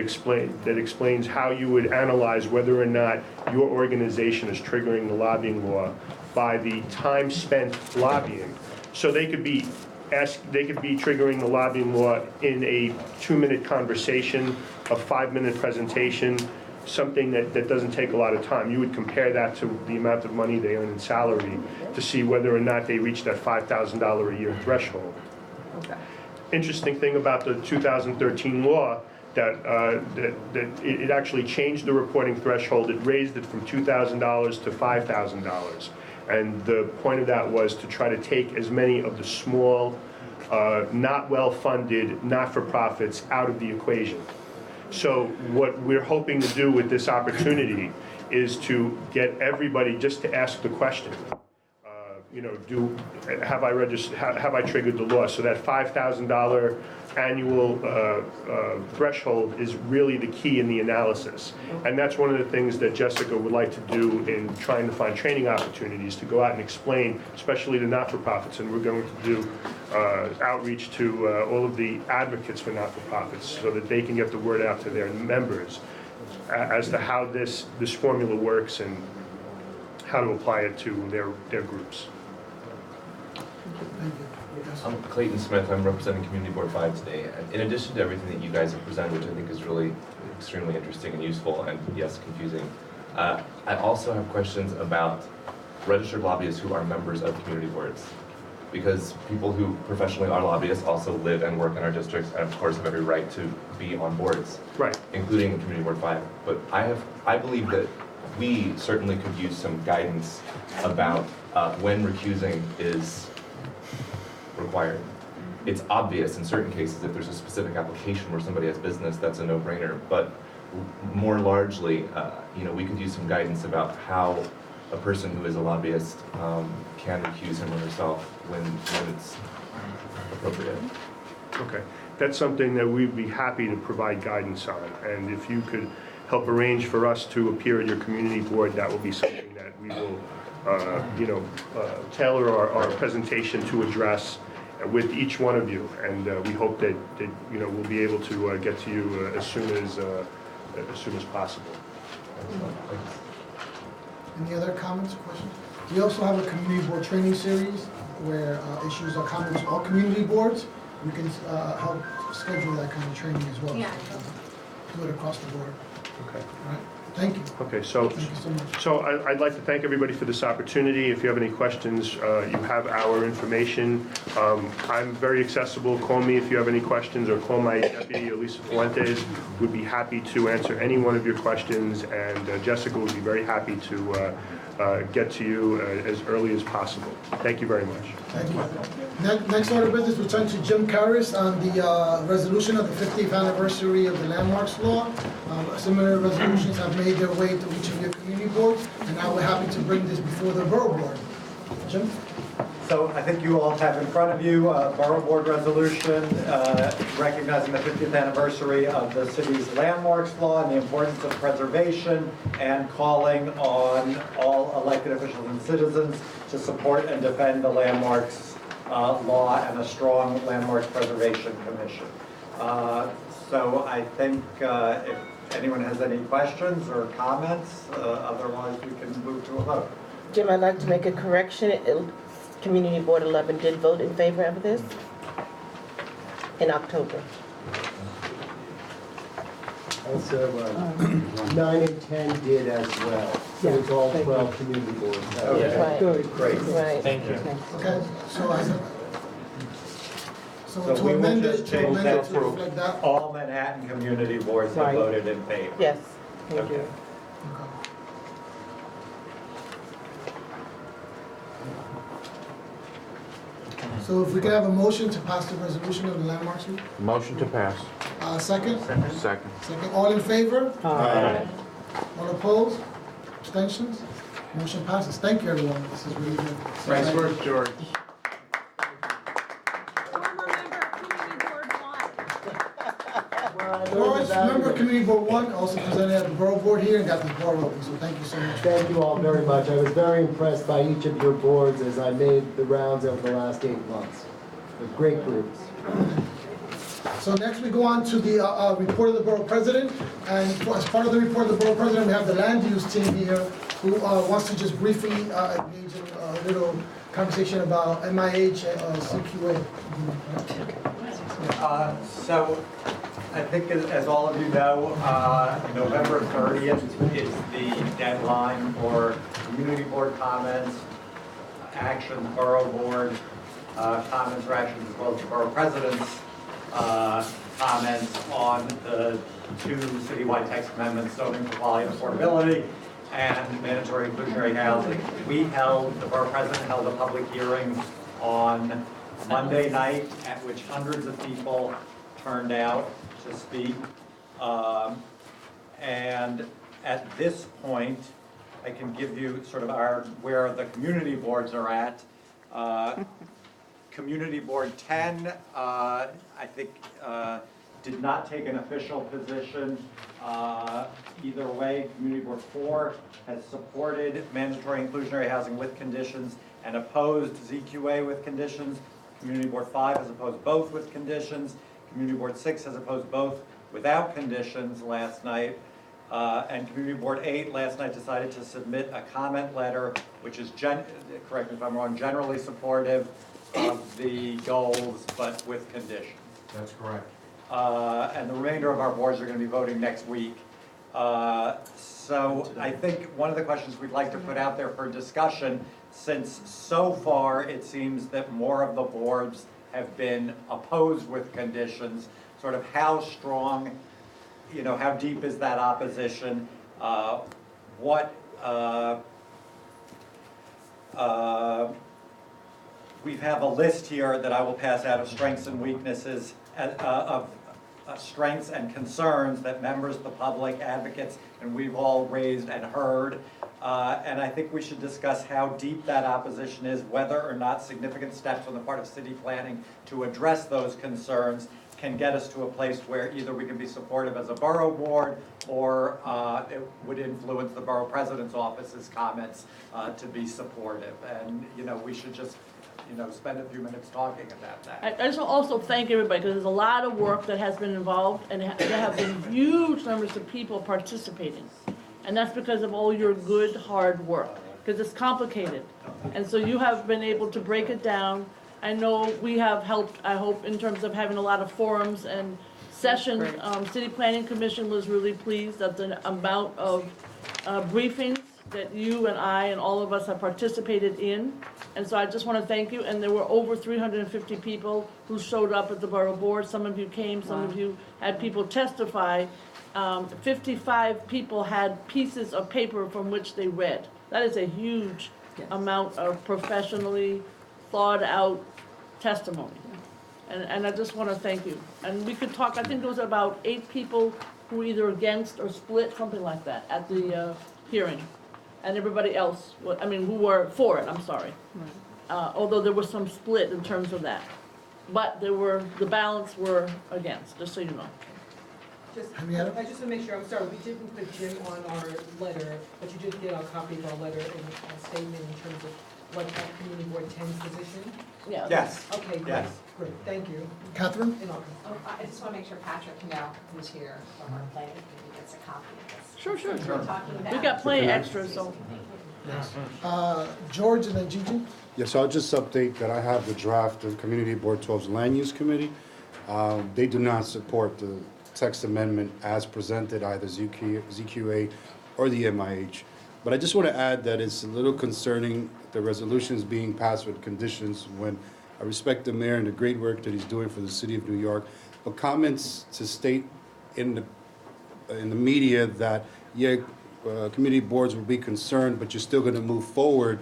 M: explains how you would analyze whether or not your organization is triggering the lobbying law by the time spent lobbying. So they could be triggering the lobbying law in a 2-minute conversation, a 5-minute presentation, something that doesn't take a lot of time. You would compare that to the amount of money they earn in salary to see whether or not they reach that $5,000 a year threshold.
I: Okay.
M: Interesting thing about the 2013 law that it actually changed the reporting threshold. It raised it from $2,000 to $5,000. And the point of that was to try to take as many of the small, not well-funded, not-for-profits out of the equation. So what we're hoping to do with this opportunity is to get everybody just to ask the question. Have I triggered the law? So that $5,000 annual threshold is really the key in the analysis. And that's one of the things that Jessica would like to do in trying to find training opportunities to go out and explain, especially to not-for-profits. And we're going to do outreach to all of the advocates for not-for-profits so that they can get the word out to their members as to how this formula works and how to apply it to their groups.
P: I'm Clayton Smith. I'm representing Community Board 5 today. And in addition to everything that you guys have presented, which I think is really extremely interesting and useful and, yes, confusing, I also have questions about registered lobbyists who are members of community boards. Because people who professionally are lobbyists also live and work in our districts and, of course, have every right to be on boards,
M: right,
P: including Community Board 5. But I believe that we certainly could use some guidance about when recusing is required. It's obvious in certain cases if there's a specific application where somebody has business, that's a no-brainer. But more largely, we could use some guidance about how a person who is a lobbyist can recuse him or herself when it's appropriate.
M: Okay, that's something that we'd be happy to provide guidance on, and if you could help arrange for us to appear at your community board, that will be something that we will, tailor our presentation to address with each one of you, and we hope that we'll be able to get to you as soon as possible.
B: Any other comments or questions? We also have a community board training series where issues are common to all community boards. We can help schedule that kind of training as well.
N: Yeah.
B: Do it across the board.
M: Okay.
B: All right. Thank you.
M: Okay, so
B: Thank you so much.
M: So I'd like to thank everybody for this opportunity. If you have any questions, you have our information. I'm very accessible. Call me if you have any questions, or call my deputy, Elisa Fuentes. We'd be happy to answer any one of your questions, and Jessica would be very happy to get to you as early as possible. Thank you very much.
B: Thank you. Next order of business, return to Jim Karras on the resolution of the 50th anniversary of the Landmarks Law. Similar resolutions have made their way to each of your community boards, and now we're happy to bring this before the Borough Board. Jim?
L: So I think you all have in front of you a Borough Board resolution recognizing the 50th anniversary of the city's Landmarks Law and the importance of preservation, and calling on all elected officials and citizens to support and defend the Landmarks Law and a strong Landmarks Preservation Commission. So I think if anyone has any questions or comments, otherwise we can move to a vote.
Q: Jim, I'd like to make a correction. Community Board 11 did vote in favor of this in October.
R: Also, 9 and 10 did as well. So it's all 12 community boards.
L: Okay.
Q: Right.
R: Good, great.
Q: Right.
R: Thank you.
B: Okay, so to
L: we will
B: amend
L: just
B: it,
L: change that
B: to reflect that.
L: All Manhattan community boards have
Q: Right.
L: voted in favor.
Q: Yes, thank
L: Okay.
Q: you.
B: So if we could have a motion to pass the resolution of the Landmarks Law?
S: Motion to pass.
B: Second?
S: Second.
B: Second. All in favor?
S: Aye.
B: All opposed? Abstentions? Motion passes. Thank you, everyone. This is really good.
S: Nice work, George.
B: George, member of Community Board 1, also presented at the Borough Board here and got this board open, so thank you so much.
R: Thank you all very much. I was very impressed by each of your boards as I made the rounds over the last 8 months. They're great groups.
B: So next we go on to the report of the Borough President, and as part of the report of the Borough President, we have the land use team here who wants to just briefly engage in a little conversation about MIH and CQA.
L: So I think as all of you know, November 30th is the deadline for community board comments, actions, Borough Board comments or actions, as well as the Borough President's comments on the 2 citywide text amendments, zoning for quality and affordability, and mandatory inclusionary housing. The Borough President held a public hearing on Monday night at which hundreds of people turned out to speak. And at this point, I can give you sort of where the community boards are at. Community Board 10, I think, did not take an official position either way. Community Board 4 has supported mandatory inclusionary housing with conditions and opposed ZQA with conditions. Community Board 5 has opposed both with conditions. Community Board 6 has opposed both without conditions last night. And Community Board 8 last night decided to submit a comment letter, which is, correct me if I'm wrong, generally supportive of the goals, but with conditions.
S: That's correct.
L: And the remainder of our boards are going to be voting next week. So I think one of the questions we'd like to put out there for discussion, since so far it seems that more of the boards have been opposed with conditions, sort of how strong, how deep is that opposition? We have a list here that I will pass out of strengths and weaknesses of strengths and concerns that members, the public, advocates, and we've all raised and heard. And I think we should discuss how deep that opposition is, whether or not significant steps on the part of city planning to address those concerns can get us to a place where either we can be supportive as a borough board or it would influence the borough president's office's comments to be supportive. And, we should just, spend a few minutes talking about that.
T: I just want to also thank everybody, because there's a lot of work that has been involved, and there have been huge numbers of people participating. And that's because of all your good, hard work, because it's complicated. And so you have been able to break it down. I know we have helped, I hope, in terms of having a lot of forums and sessions. City Planning Commission was really pleased at the amount of briefings that you and I and all of us have participated in. And so I just want to thank you. And there were over 350 people who showed up at the Borough Board. Some of you came, some of you had people testify. 55 people had pieces of paper from which they read. That is a huge amount of professionally thought out testimony. And I just want to thank you. And we could talk, I think there was about 8 people who were either against or split, something like that, at the hearing. And everybody else, who were for it, I'm sorry. Although there was some split in terms of that. But the balance were against, just so you know.
G: I just want to make sure, I'm sorry, we didn't put Jim on our letter, but you did get a copy of our letter and a statement in terms of what that community board 10's position?
T: Yeah.
L: Yes.
G: Okay, great,
L: Yes.
G: great, thank you.
B: Catherine?
C: I just want to make sure Patrick Canal, who's here from our planning committee, gets a copy of this.
T: Sure.
C: We're talking about.
T: We got plenty extras, so.
B: George and then Gigi?
K: Yes, I'll just update that I have the draft of Community Board 12's Land Use Committee. They do not support the text amendment as presented, either ZQA or the MIH. But I just want to add that it's a little concerning, the resolutions being passed with conditions, when I respect the mayor and the great work that he's doing for the city of New York, but comments to state in the media that, community boards will be concerned, but you're still going to move forward,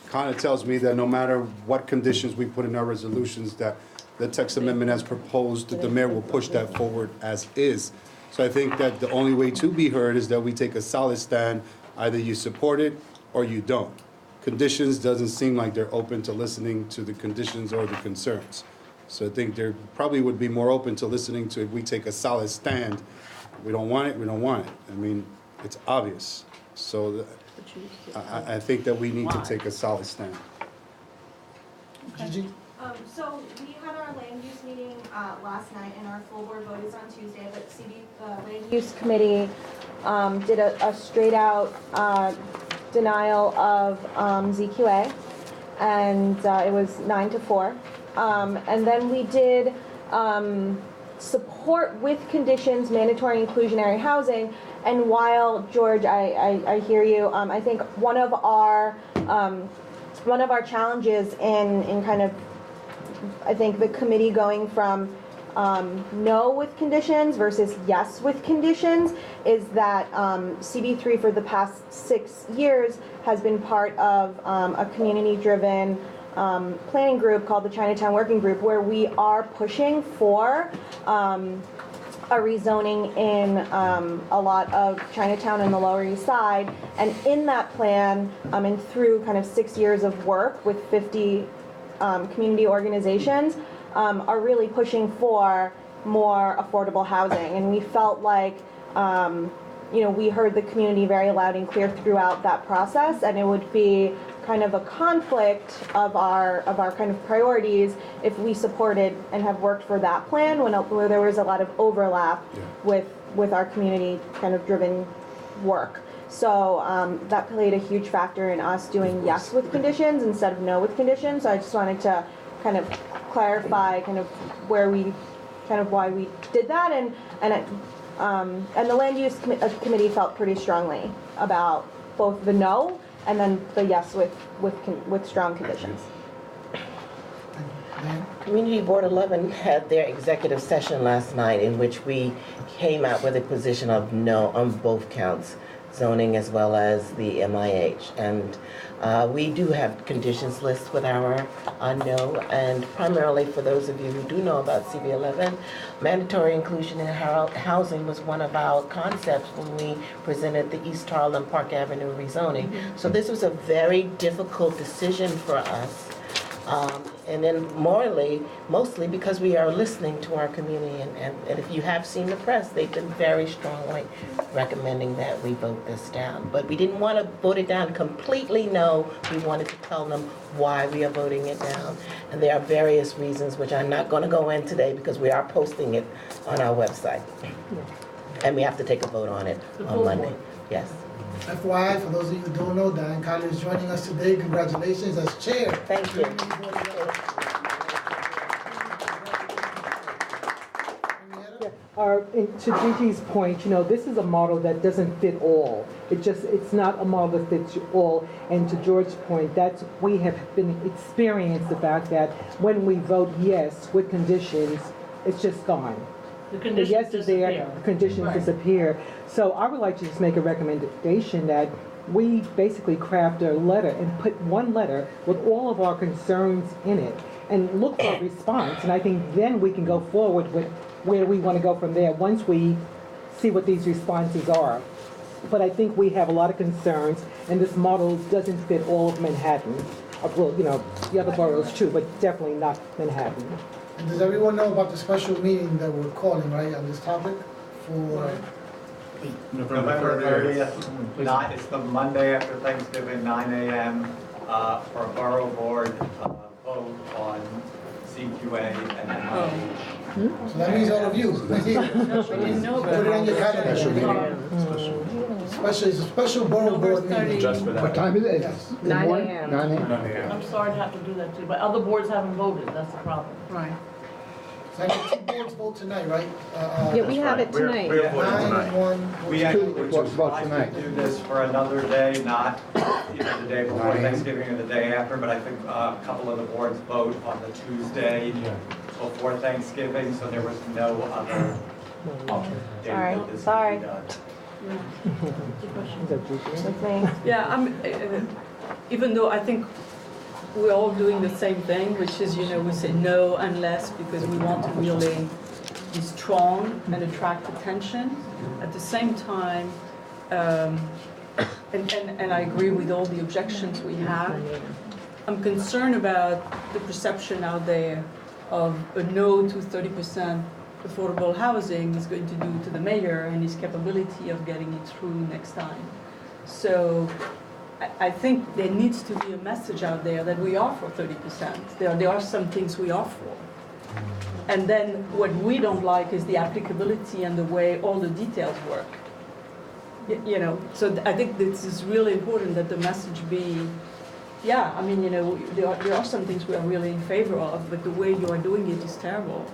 K: kind of tells me that no matter what conditions we put in our resolutions, that the text amendment as proposed, that the mayor will push that forward as is. So I think that the only way to be heard is that we take a solid stand. Either you support it or you don't. Conditions doesn't seem like they're open to listening to the conditions or the concerns. So I think they probably would be more open to listening to if we take a solid stand. We don't want it, we don't want it. I mean, it's obvious. So I think that we need to take a solid stand.
B: Gigi?
N: So we had our land use meeting last night, and our full board vote is on Tuesday, but Land Use Committee did a straight out denial of ZQA, and it was 9-4. And then we did support with conditions mandatory inclusionary housing. And while, George, I hear you, I think one of our challenges in kind of, I think the committee going from no with conditions versus yes with conditions is that CB3 for the past 6 years has been part of a community-driven planning group called the Chinatown Working Group, where we are pushing for a rezoning in a lot of Chinatown and the Lower East Side. And in that plan, and through kind of 6 years of work with 50 community organizations, are really pushing for more affordable housing. And we felt like, we heard the community very loud and clear throughout that process, and it would be kind of a conflict of our kind of priorities if we supported and have worked for that plan where there was a lot of overlap with our community kind of driven work. So that played a huge factor in us doing yes with conditions instead of no with conditions. So I just wanted to kind of clarify kind of why we did that, and the land use committee felt pretty strongly about both the no and then the yes with strong conditions.
Q: Community Board 11 had their executive session last night in which we came out with a position of no on both counts. zoning as well as the MIH. And we do have conditions lists with our no, and primarily for those of you who do know about CB11, mandatory inclusion in housing was one of our concepts when we presented the East Harlem Park Avenue rezoning. So this was a very difficult decision for us. And then morally, mostly because we are listening to our community, and if you have seen the press, they've been very strongly recommending that we vote this down. But we didn't want to vote it down completely, no. We wanted to tell them why we are voting it down. And there are various reasons, which I'm not going to go in today because we are posting it on our website. And we have to take a vote on it on Monday. Yes.
B: FYI, for those of you who don't know, Diane Collier is joining us today. Congratulations as chair.
Q: Thank you.
G: To Gigi's point, this is a model that doesn't fit all. It's not a model that fits you all. And to George's point, we have been experienced the fact that when we vote yes with conditions, it's just gone.
T: The conditions disappear.
G: The conditions disappear. So I would like to just make a recommendation that we basically craft a letter and put one letter with all of our concerns in it and look for a response. And I think then we can go forward with where we want to go from there once we see what these responses are. But I think we have a lot of concerns, and this model doesn't fit all of Manhattan. Well, the other boroughs too, but definitely not Manhattan.
B: And does everyone know about the special meeting that we're calling, right, on this topic for
L: November 30th? It's the Monday after Thanksgiving, 9 a.m. For a borough board vote on CQA and MIH.
B: So that means all of you. Put it on your calendar. It's a special borough board meeting.
H: Just for that. What time is it?
B: Yes.
A: 9 a.m.
H: 9 a.m.
T: I'm sorry to have to do that too, but other boards haven't voted, that's the problem.
I: Right.
B: So I think two boards vote tonight, right?
A: Yeah, we have it tonight.
L: We're voting
B: 9
L: tonight.
B: and 1.
L: We actually
H: What's about
L: tried
H: tonight?
L: to do this for another day, not the day before
H: 9 a.m.
L: Thanksgiving or the day after, but I think a couple of the boards vote on the Tuesday before Thanksgiving, so there was no other date that this could be done.
I: Yeah, even though I think we're all doing the same thing, which is, we say no unless because we want to really be strong and attract attention. At the same time, and I agree with all the objections we have, I'm concerned about the perception out there of a no to 30% affordable housing is going to do to the mayor and his capability of getting it through next time. So I think there needs to be a message out there that we are for 30%. There are some things we are for. And then what we don't like is the applicability and the way all the details work. So I think this is really important that the message be, there are some things we are really in favor of, but the way you are doing it is terrible.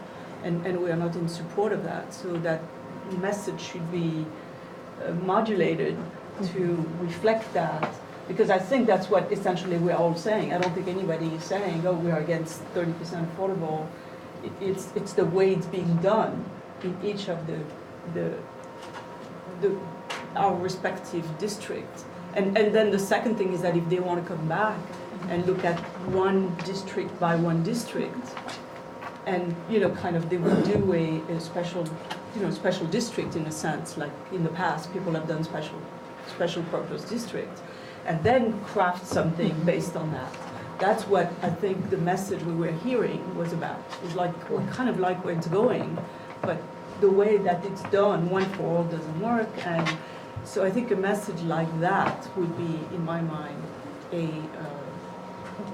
I: And we are not in support of that. So that message should be modulated to reflect that. Because I think that's what essentially we're all saying. I don't think anybody is saying, oh, we are against 30% affordable. It's the way it's being done in each of our respective districts. And then the second thing is that if they want to come back and look at one district by one district, and they would do a special district in a sense, like in the past people have done special purpose districts, and then craft something based on that. That's what I think the message we were hearing was about. It's like we kind of like where it's going, but the way that it's done, one for all, doesn't work. And so I think a message like that would be, in my mind, a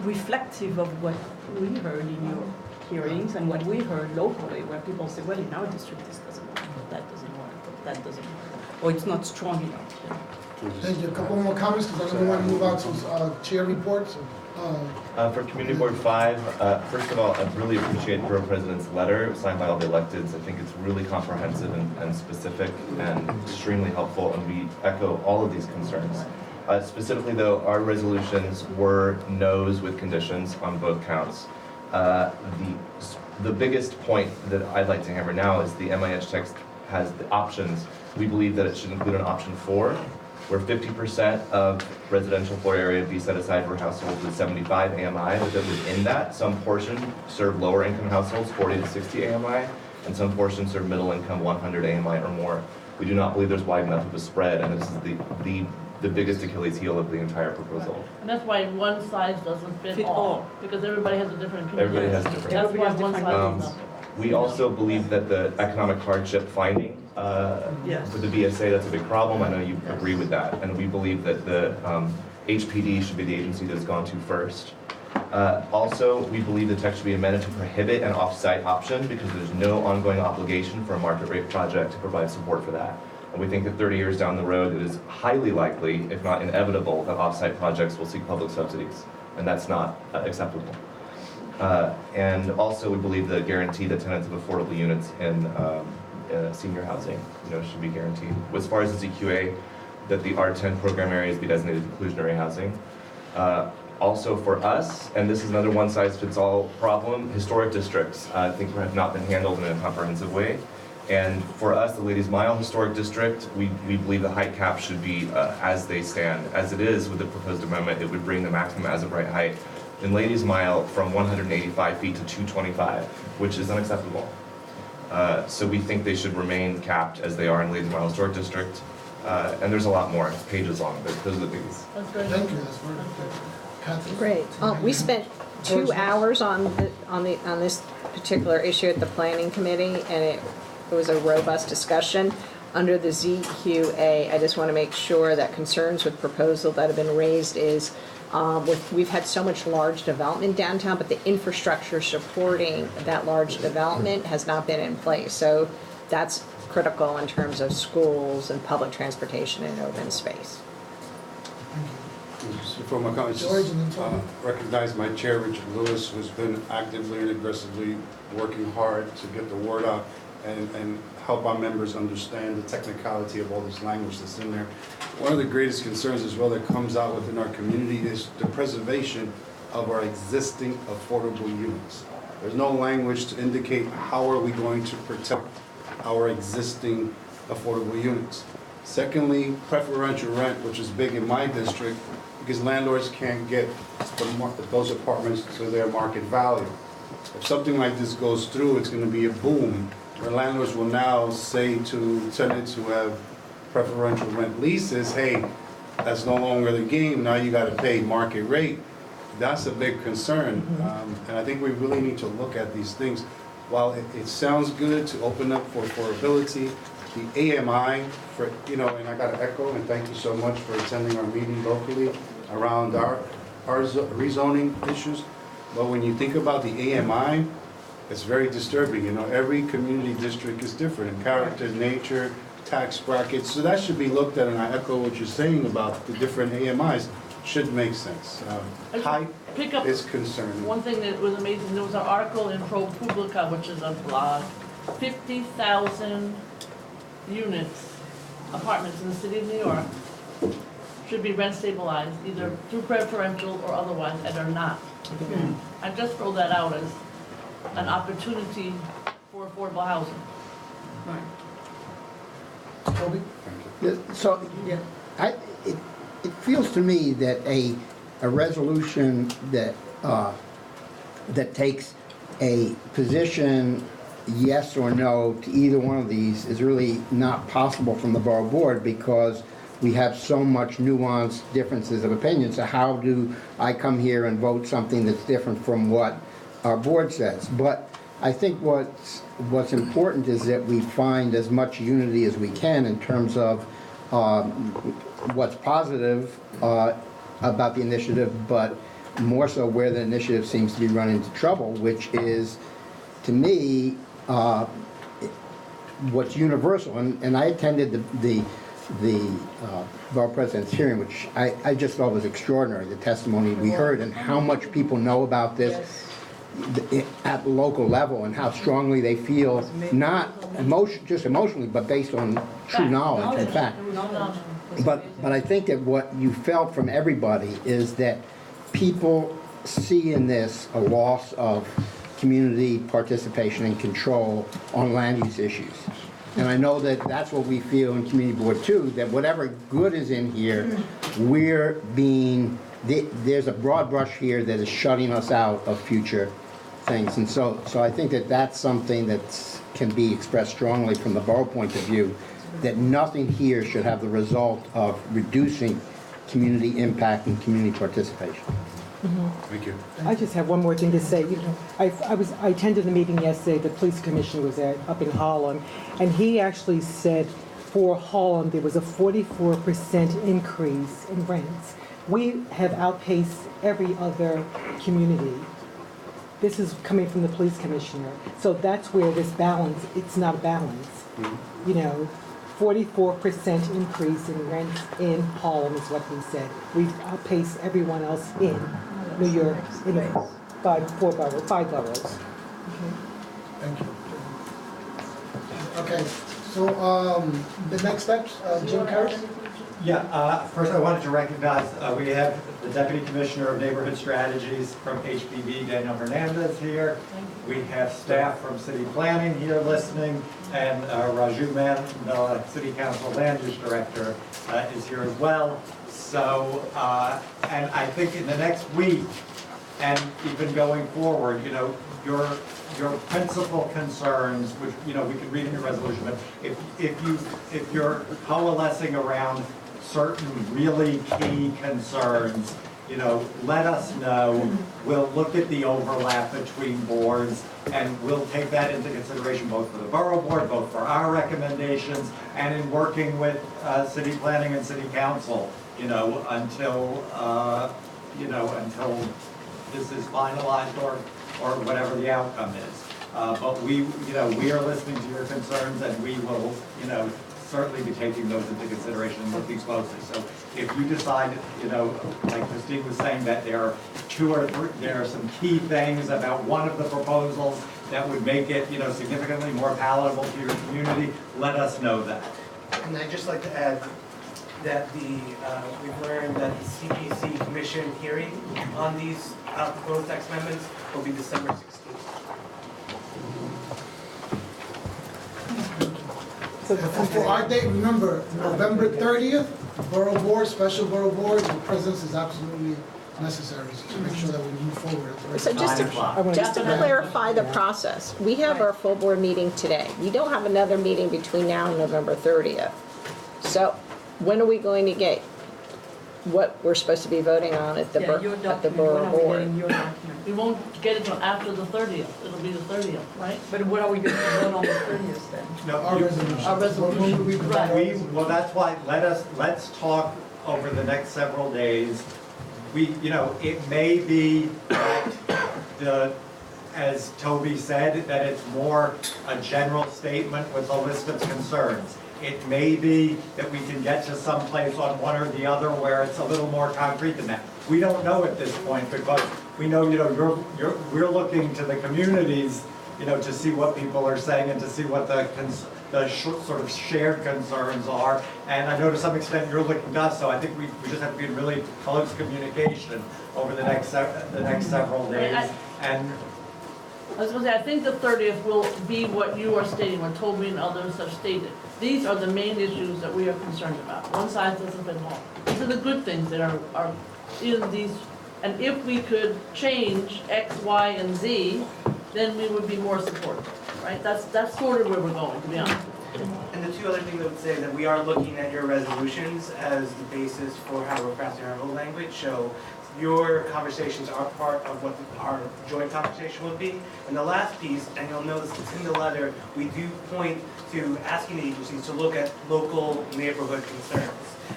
I: reflective of what we heard in your hearings and what we heard locally, where people say, well, in our district this doesn't work, that doesn't work, that doesn't work, or it's not strong enough.
B: Thank you. A couple more comments, because I know we want to move on to chair reports.
P: For Community Board 5, first of all, I really appreciate the Borough President's letter signed by all the electeds. I think it's really comprehensive and specific and extremely helpful, and we echo all of these concerns. Specifically, though, our resolutions were no's with conditions on both counts. The biggest point that I'd like to hammer now is the MIH text has the options. We believe that it should include an option 4, where 50% of residential floor area be set aside for households with 75 AMI, but then within that, some portion serve lower income households, 40 to 60 AMI, and some portions serve middle income, 100 AMI or more. We do not believe there's wide enough of a spread, and this is the biggest Achilles heel of the entire proposal.
T: And that's why one size doesn't fit all, because everybody has a different opinion.
P: Everybody has different.
T: That's why one size doesn't fit.
P: We also believe that the economic hardship finding for the BSA, that's a big problem. I know you agree with that. And we believe that the HPD should be the agency that's gone to first. Also, we believe the text should be amended to prohibit an off-site option because there's no ongoing obligation for a market rate project to provide support for that. And we think that 30 years down the road, it is highly likely, if not inevitable, that off-site projects will seek public subsidies. And that's not acceptable. And also, we believe the guarantee that tenants of affordable units in senior housing, should be guaranteed. As far as the ZQA, that the R10 program areas be designated inclusionary housing. Also for us, and this is another one-size-fits-all problem, historic districts, I think have not been handled in a comprehensive way. And for us, the Ladies Mile Historic District, we believe the height cap should be as they stand. As it is with the proposed amendment, it would bring the maximum as of right height in Ladies Mile from 185 feet to 225, which is unacceptable. So we think they should remain capped as they are in Ladies Mile Historic District. And there's a lot more, it's pages long, but those are the biggies.
B: Thank you, that's very good. Kathy?
A: Great. We spent 2 hours on this particular issue at the planning committee, and it was a robust discussion. Under the ZQA, I just want to make sure that concerns with proposal that have been raised is we've had so much large development downtown, but the infrastructure supporting that large development has not been in place. So that's critical in terms of schools and public transportation and open space.
K: For my comments, recognize my chair, Richard Lewis, who's been actively and aggressively working hard to get the word out and help our members understand the technicality of all this language that's in there. One of the greatest concerns as well that comes out within our community is the preservation of our existing affordable units. There's no language to indicate how are we going to protect our existing affordable units. Secondly, preferential rent, which is big in my district, because landlords can't get those apartments to their market value. If something like this goes through, it's going to be a boom, where landlords will now say to tenants who have preferential rent leases, hey, that's no longer the game, now you got to pay market rate. That's a big concern, and I think we really need to look at these things. While it sounds good to open up for affordability, the AMI, and I got to echo, and thank you so much for attending our meeting locally around our rezoning issues. But when you think about the AMI, it's very disturbing. Every community district is different in character, nature, tax brackets. So that should be looked at, and I echo what you're saying about the different AMIs. Should make sense. Height is concerning.
T: One thing that was amazing, there was an article in ProPublica, which is a blog, 50,000 units, apartments in the city of New York should be rent stabilized, either through preferential or otherwise, and are not. I just throw that out as an opportunity for affordable housing.
B: Toby?
H: So, it feels to me that a resolution that takes a position, yes or no, to either one of these is really not possible from the Borough Board because we have so much nuanced differences of opinion. So how do I come here and vote something that's different from what our board says? But I think what's important is that we find as much unity as we can in terms of what's positive about the initiative, but more so where the initiative seems to be running into trouble, which is, to me, what's universal. And I attended the Borough President's hearing, which I just thought was extraordinary, the testimony we heard and how much people know about this at the local level and how strongly they feel, not just emotionally, but based on true knowledge and fact. But I think that what you felt from everybody is that people see in this a loss of community participation and control on land use issues. And I know that that's what we feel in Community Board too, that whatever good is in here, we're being, there's a broad brush here that is shutting us out of future things. And so I think that that's something that can be expressed strongly from the borough point of view, that nothing here should have the result of reducing community impact and community participation.
K: Thank you.
G: I just have one more thing to say. You know, I attended a meeting yesterday, the police commissioner was up in Harlem, and he actually said for Harlem there was a 44% increase in rents. We have outpaced every other community. This is coming from the police commissioner. So that's where this balance, it's not a balance. You know, 44% increase in rents in Harlem is what he said. We've outpaced everyone else in New York, in five boroughs.
B: Thank you. Okay, so the next steps, Jim Carroll?
L: Yeah, first I wanted to recognize, we have the Deputy Commissioner of Neighborhood Strategies from HPB, Daniel Hernandez here. We have staff from City Planning here listening, and Raju Man, City Council Land Use Director, is here as well. So, and I think in the next week, and even going forward, you know, your principal concerns, which, you know, we can read in your resolution, but if you're coalescing around certain really key concerns, you know, let us know. We'll look at the overlap between boards, and we'll take that into consideration both for the borough board, both for our recommendations, and in working with city planning and city council, you know, until this is finalized or whatever the outcome is. But we are listening to your concerns, and we will, you know, certainly be taking those into consideration and looking closely. So if you decide, you know, like Christine was saying, that there are some key things about one of the proposals that would make it, you know, significantly more palatable to your community, let us know that.
U: And I'd just like to add that we've learned that the CPC Commission hearing on these proposed tax amendments will be December 16th.
B: So for our date, remember, November 30th, Borough Board, Special Borough Board, the presence is absolutely necessary to make sure that we move forward.
A: So just to clarify the process, we have our full board meeting today. We don't have another meeting between now and November 30th. So when are we going to get what we're supposed to be voting on at the borough board?
T: We won't get it until after the 30th. It'll be the 30th, right?
I: But what are we going to vote on the 30th then?
L: No,
B: Our resolution.
T: Our resolution.
L: Right. Well, that's why, let's talk over the next several days. You know, it may be that as Toby said, that it's more a general statement with a list of concerns. It may be that we can get to some place on one or the other where it's a little more concrete than that. We don't know at this point, because we know, you know, we're looking to the communities, you know, to see what people are saying and to see what the sort of shared concerns are. And I know to some extent you're looking to us, so I think we just have to be in really close communication over the next several days. And
T: I was going to say, I think the 30th will be what you are stating, what Toby and others have stated. These are the main issues that we are concerned about. One size doesn't fit all. These are the good things that are in these, and if we could change X, Y, and Z, then we would be more supportive, right? That's sort of where we're going, to be honest.
U: And the two other things I would say that we are looking at your resolutions as the basis for how we're crafting our whole language. So your conversations are part of what our joint conversation would be. And the last piece, and you'll notice it's in the letter, we do point to asking the agencies to look at local neighborhood concerns.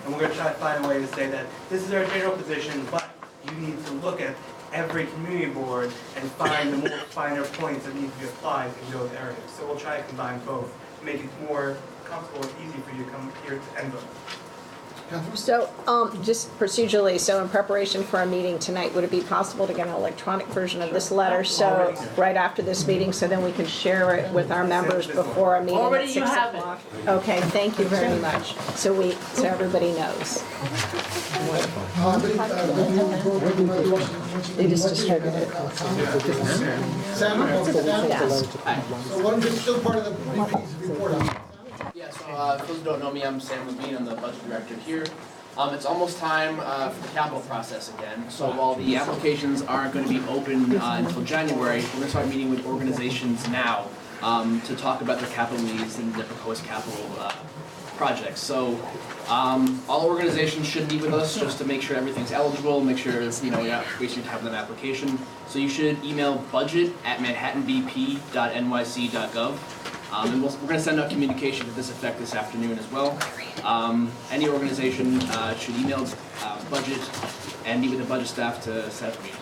U: And we're going to try to find a way to say that this is our general position, but you need to look at every community board and find the more finer points that need to be applied in those areas. So we'll try to combine both to make it more comfortable and easy for you to come here and vote.
A: So, just procedurally, so in preparation for our meeting tonight, would it be possible to get an electronic version of this letter, so right after this meeting, so then we can share it with our members before our meeting at 6 o'clock? Okay, thank you very much. So everybody knows. They just distributed it.
B: Sam, so one is still part of the BP's report.
F: For those who don't know me, I'm Sam Levine. I'm the budget director here. It's almost time for the capital process again. So while the applications aren't going to be open until January, we're going to start meeting with organizations now to talk about their capital needs and their proposed capital projects. So all organizations should meet with us just to make sure everything's eligible, make sure it's, you're not wasting time with an application. So you should email budget@manhattanbp.nyc.gov. And we're going to send out communication to this effect this afternoon as well. Any organization should email budget and meet with the budget staff to set up a meeting.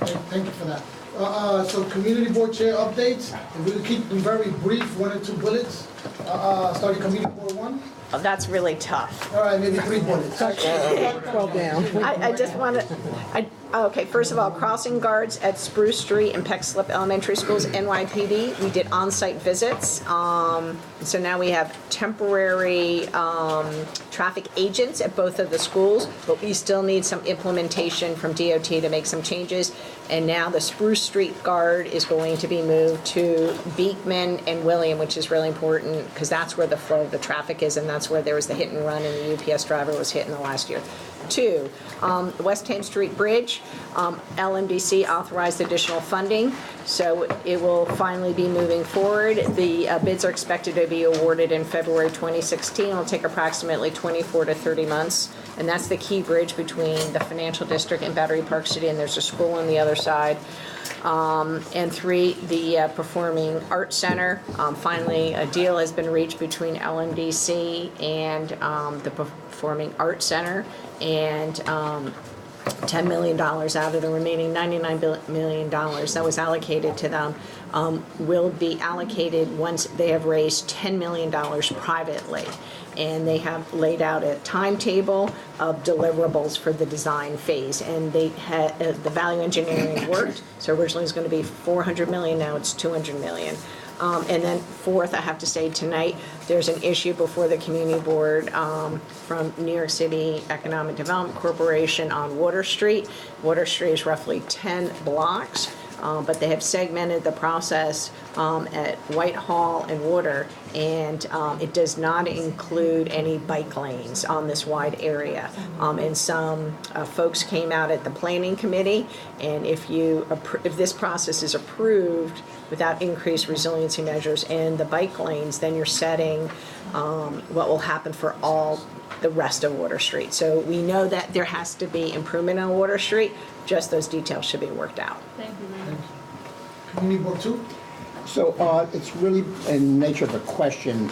B: Okay, thank you for that. So community board chair updates, and we'll keep them very brief, 1 or 2 bullets. Starting community board 1.
A: Oh, that's really tough.
B: All right, maybe 3 bullets.
G: 12 down.
A: I just want to, okay, first of all, crossing guards at Spruce Street and Peck Slip Elementary Schools, NYPD. We did on-site visits. So now we have temporary traffic agents at both of the schools, but we still need some implementation from DOT to make some changes. And now the Spruce Street Guard is going to be moved to Beekman and William, which is really important because that's where the flow of the traffic is, and that's where there was the hit and run and the UPS driver was hit in the last year. 2, the West Thames Street Bridge, LMDC authorized additional funding, so it will finally be moving forward. The bids are expected to be awarded in February 2016. It'll take approximately 24 to 30 months, and that's the key bridge between the financial district and Battery Park City, and there's a school on the other side. And 3, the Performing Arts Center. Finally, a deal has been reached between LMDC and the Performing Arts Center, and $10 million out of the remaining $99 million that was allocated to them will be allocated once they have raised $10 million privately. And they have laid out a timetable of deliverables for the design phase. And they had the value engineering worked. So originally it was going to be $400 million, now it's $200 million. And then 4th, I have to say tonight, there's an issue before the community board from New York City Economic Development Corporation on Water Street. Water Street is roughly 10 blocks, but they have segmented the process at Whitehall and Water, and it does not include any bike lanes on this wide area. And some folks came out at the planning committee, and if this process is approved without increased resiliency measures and the bike lanes, then you're setting what will happen for all the rest of Water Street. So we know that there has to be improvement on Water Street, just those details should be worked out.
T: Thank you very much.
B: Community board 2.
H: So it's really in nature of a question.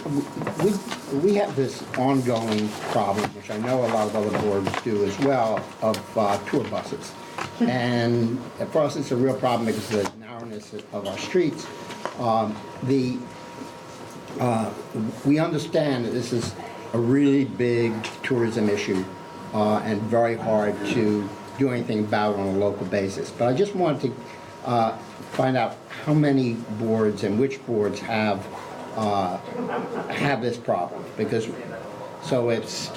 H: We have this ongoing problem, which I know a lot of other boards do as well, of tour buses. And for us, it's a real problem because of the narrowness of our streets. We understand that this is a really big tourism issue and very hard to do anything about on a local basis. But I just wanted to find out how many boards and which boards have this problem, because so it's,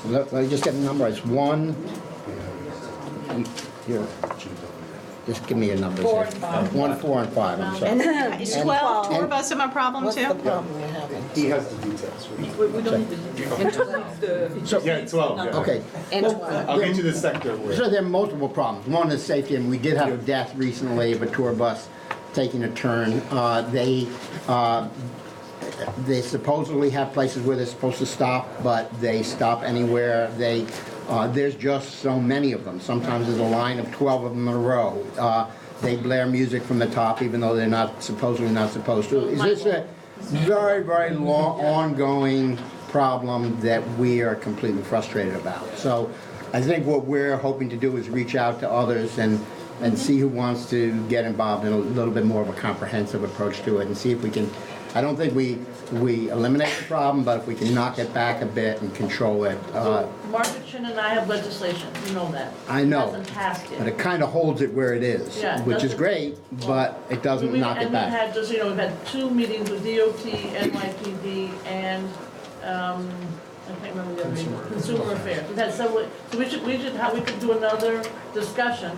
H: let me just get a number. It's 1. Here, just give me a number.
A: 4 and 5.
H: 1, 4, and 5. I'm sorry.
A: And is 12 tour bus a problem too?
Q: What's the problem you're having?
K: He has the details.
I: We don't need the details.
K: Yeah, 12. Yeah.
H: Okay.
A: And 12.
K: I'll get you the sector.
H: So there are multiple problems. One is safety, and we did have a death recently of a tour bus taking a turn. They supposedly have places where they're supposed to stop, but they stop anywhere. There's just so many of them. Sometimes there's a line of 12 of them in a row. They blare music from the top, even though they're supposedly not supposed to. Is this a very, very long, ongoing problem that we are completely frustrated about? So I think what we're hoping to do is reach out to others and see who wants to get involved in a little bit more of a comprehensive approach to it, and see if we can. I don't think we eliminate the problem, but if we can knock it back a bit and control it.
T: Margaret Chin and I have legislation, you know that.
H: I know,
T: It hasn't passed yet.
H: but it kind of holds it where it is,
T: Yeah,
H: which is
T: doesn't-
H: great, but it doesn't knock it back.
T: And we've had just, we've had 2 meetings with DOT, NYPD, and, I can't remember the other name, Consumer Affairs. We've had several, so we could do another discussion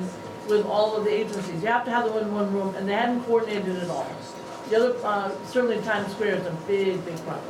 T: with all of the agencies. You have to have them in one room, and they hadn't coordinated it all. The other, certainly Times Square is a big, big problem.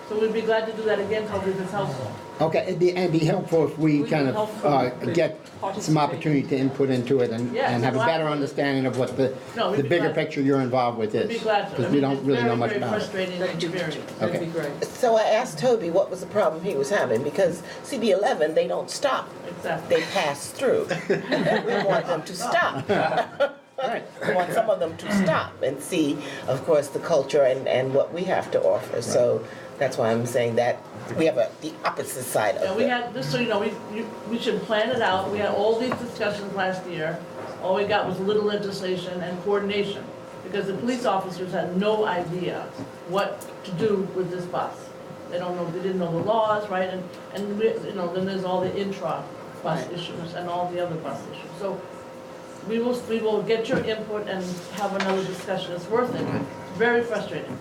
T: So we'd be glad to do that again, because it's helpful.
H: Okay, it'd be helpful if we kind of
T: helpful.
H: get some opportunity to input into it and
T: Yes,
H: have a better
T: absolutely.
H: understanding of what
T: No, we'd
H: the
T: be
H: bigger
T: glad-
H: picture you're involved with
T: We'd be
H: is.
T: glad to.
H: Because we don't really know much about
T: It's
H: it.
T: very, very frustrating experience.
H: Okay.
T: great.
Q: So I asked Toby what was the problem he was having, because CB11, they don't stop.
T: Exactly.
Q: They pass through. We want them to stop. We want some of them to stop and see, of course, the culture and what we have to offer. So that's why I'm saying that we have the opposite side
T: Yeah,
Q: of
T: we
Q: it.
T: had, just so you know, we should plan it out. We had all these discussions last year. All we got was little legislation and coordination, because the police officers had no idea what to do with this bus. They don't know, they didn't know the laws, right? And we, you know, then there's all the intra-bus issues and all the other bus issues. So we will get your input and have another discussion. It's worth it. Very frustrating.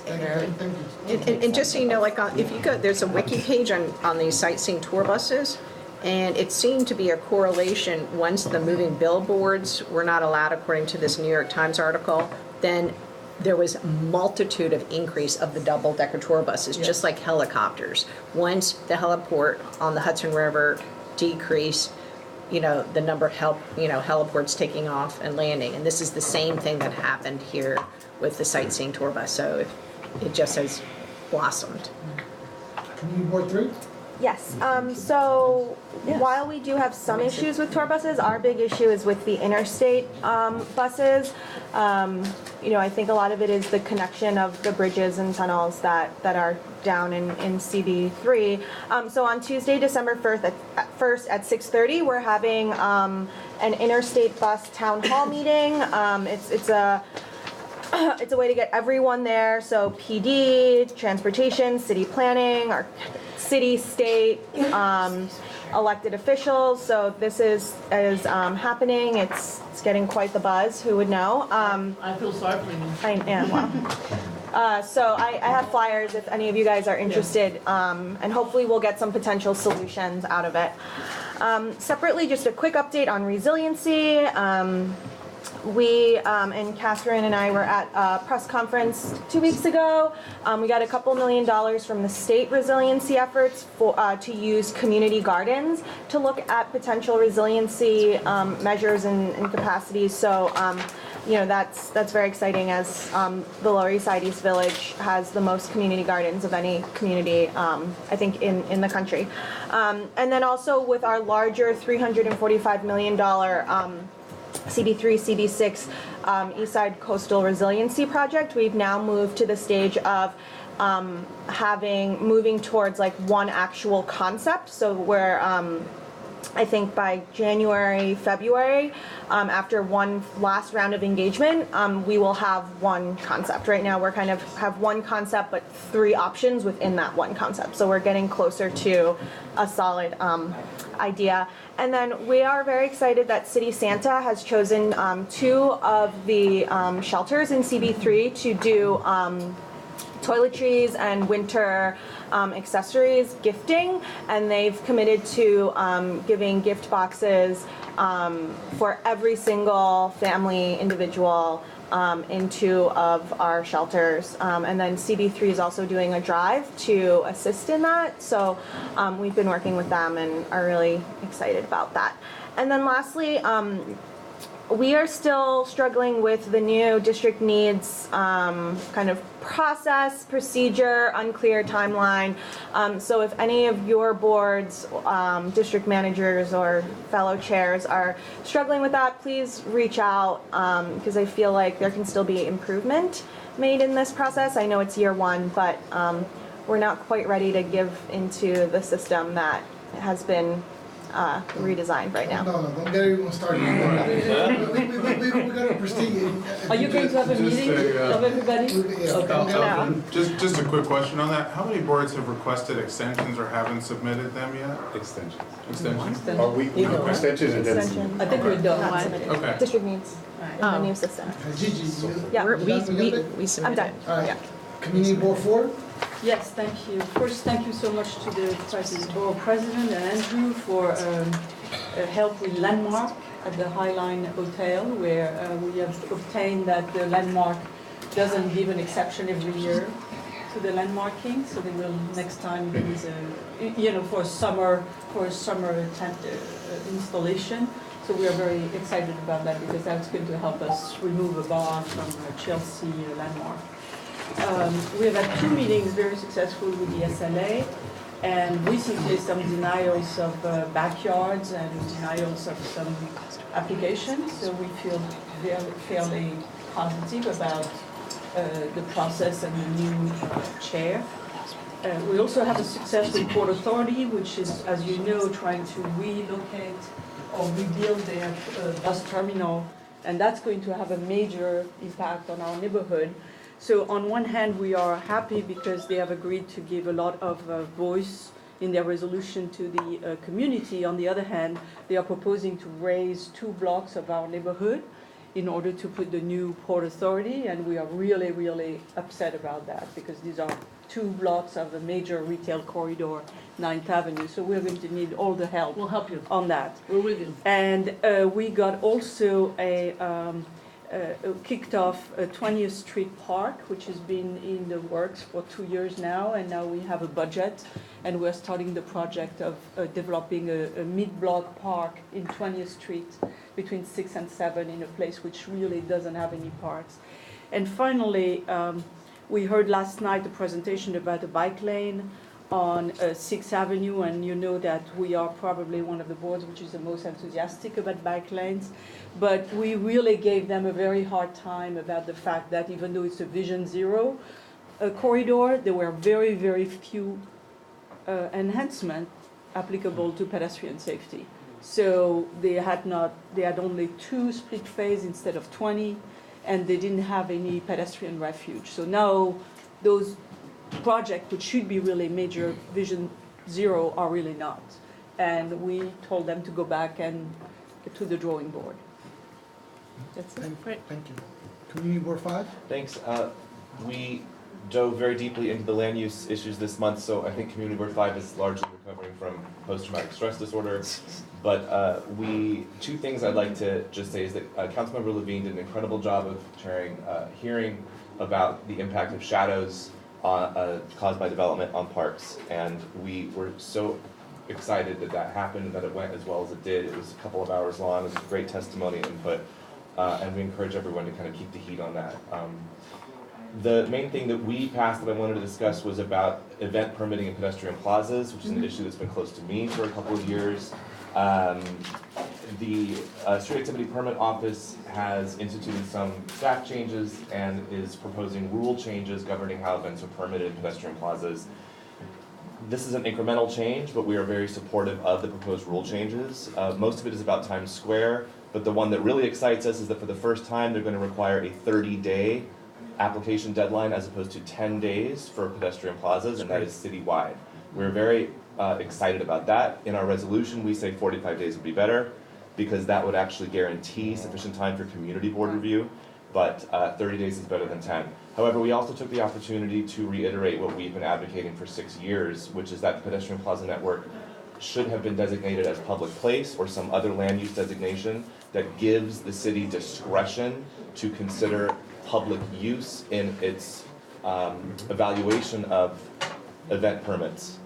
A: And just so you know, like, if you go, there's a wiki page on these sightseeing tour buses, and it seemed to be a correlation. Once the moving billboards were not allowed, according to this New York Times article, then there was a multitude of increase of the double-decker tour buses, just like helicopters. Once the heliport on the Hudson River decreased, you know, the number of heliports taking off and landing. And this is the same thing that happened here with the sightseeing tour bus. So it just has blossomed.
B: Community Board 3?
J: Yes, so while we do have some issues with tour buses, our big issue is with the interstate buses. You know, I think a lot of it is the connection of the bridges and tunnels that are down in CB3. So on Tuesday, December 1st at 6:30, we're having an interstate bus town hall meeting. It's a way to get everyone there, so PD, transportation, city planning, our city, state, elected officials. So this is happening. It's getting quite the buzz. Who would know?
T: I feel sorry for you.
J: I am. Well. So I have flyers if any of you guys are interested, and hopefully we'll get some potential solutions out of it. Separately, just a quick update on resiliency. We and Catherine and I were at a press conference 2 weeks ago. We got a couple $1 million from the state resiliency efforts to use community gardens to look at potential resiliency measures and capacities. So, you know, that's very exciting, as the Lower East Side East Village has the most community gardens of any community, I think, in the country. And then also with our larger $345 million CB3, CB6 East Side Coastal Resiliency Project, we've now moved to the stage of moving towards like one actual concept. So we're, I think by January, February, after one last round of engagement, we will have one concept. Right now we're kind of have one concept, but 3 options within that one concept. So we're getting closer to a solid idea. And then we are very excited that City Santa has chosen 2 of the shelters in CB3 to do toiletries and winter accessories gifting, and they've committed to giving gift boxes for every single family individual in 2 of our shelters. And then CB3 is also doing a drive to assist in that. So we've been working with them and are really excited about that. And then lastly, we are still struggling with the new district needs kind of process, procedure, unclear timeline. So if any of your boards, district managers, or fellow chairs are struggling with that, please reach out, because I feel like there can still be improvement made in this process. I know it's year 1, but we're not quite ready to give into the system that has been redesigned right now.
B: No, don't get everyone started. We're going to proceed.
I: Are you going to have a meeting of everybody?
B: Okay.
V: Just a quick question on that. How many boards have requested extensions or haven't submitted them yet?
K: Extensions.
V: Extensions?
K: Are we, extensions and
I: I think we're done.
J: Not submitted.
V: Okay.
J: District needs in the new system.
B: Gigi,
J: Yeah,
A: We
J: I'm
A: submitted.
J: done.
B: all right.
J: Yeah.
B: Community Board 4?
I: Yes, thank you. First, thank you so much to the Borough President and Andrew for help with Landmark. at the Highline Hotel, where we have obtained that the landmark doesn't give an exception every year to the landmarking, so they will next time there is a, for a summer tent installation. So we are very excited about that because that's going to help us remove a bar from Chelsea landmark. We have had 2 meetings very successful with the SLA, and recently some denials of backyards and denials of some applications. So we feel fairly positive about the process and the new chair. We also have a success with Port Authority, which is, as you know, trying to relocate or rebuild their bus terminal, and that's going to have a major impact on our neighborhood. So on one hand, we are happy because they have agreed to give a lot of voice in their resolution to the community. On the other hand, they are proposing to raise 2 blocks of our neighborhood in order to put the new Port Authority, and we are really, really upset about that because these are 2 blocks of a major retail corridor, 9th Avenue. So we're going to need all the help.
T: We'll help you.
I: On that.
T: We're with you.
I: And we got also kicked off a 20th Street Park, which has been in the works for 2 years now, and now we have a budget, and we're starting the project of developing a mid-block park in 20th Street between 6 and 7 in a place which really doesn't have any parks. And finally, we heard last night a presentation about a bike lane on 6th Avenue, and you know that we are probably one of the boards which is the most enthusiastic about bike lanes. But we really gave them a very hard time about the fact that even though it's a Vision Zero corridor, there were very, very few enhancements applicable to pedestrian safety. So they had only 2 split phase instead of 20, and they didn't have any pedestrian refuge. So now those projects, which should be really major Vision Zero, are really not. And we told them to go back and to the drawing board. That's it.
B: Thank you. Community Board 5?
P: Thanks. We dove very deeply into the land use issues this month, so I think Community Board 5 is largely recovering from post-traumatic stress disorder. But 2 things I'd like to just say is that Councilmember Levine did an incredible job of chairing a hearing about the impact of shadows caused by development on parks, and we were so excited that that happened and that it went as well as it did. It was a couple of hours long. It was great testimony and input, and we encourage everyone to kind of keep the heat on that. The main thing that we passed that I wanted to discuss was about event permitting in pedestrian plazas, which is an issue that's been close to me for a couple of years. The Street Activity Permit Office has instituted some staff changes and is proposing rule changes governing how events are permitted in pedestrian plazas. This is an incremental change, but we are very supportive of the proposed rule changes. Most of it is about Times Square, but the one that really excites us is that for the first time they're going to require a 30-day application deadline as opposed to 10 days for pedestrian plazas, and that is citywide. We're very excited about that. In our resolution, we say 45 days would be better because that would actually guarantee sufficient time for community board review, but 30 days is better than 10. However, we also took the opportunity to reiterate what we've been advocating for 6 years, which is that the pedestrian plaza network should have been designated as public place or some other land use designation that gives the city discretion to consider public use in its evaluation of event permits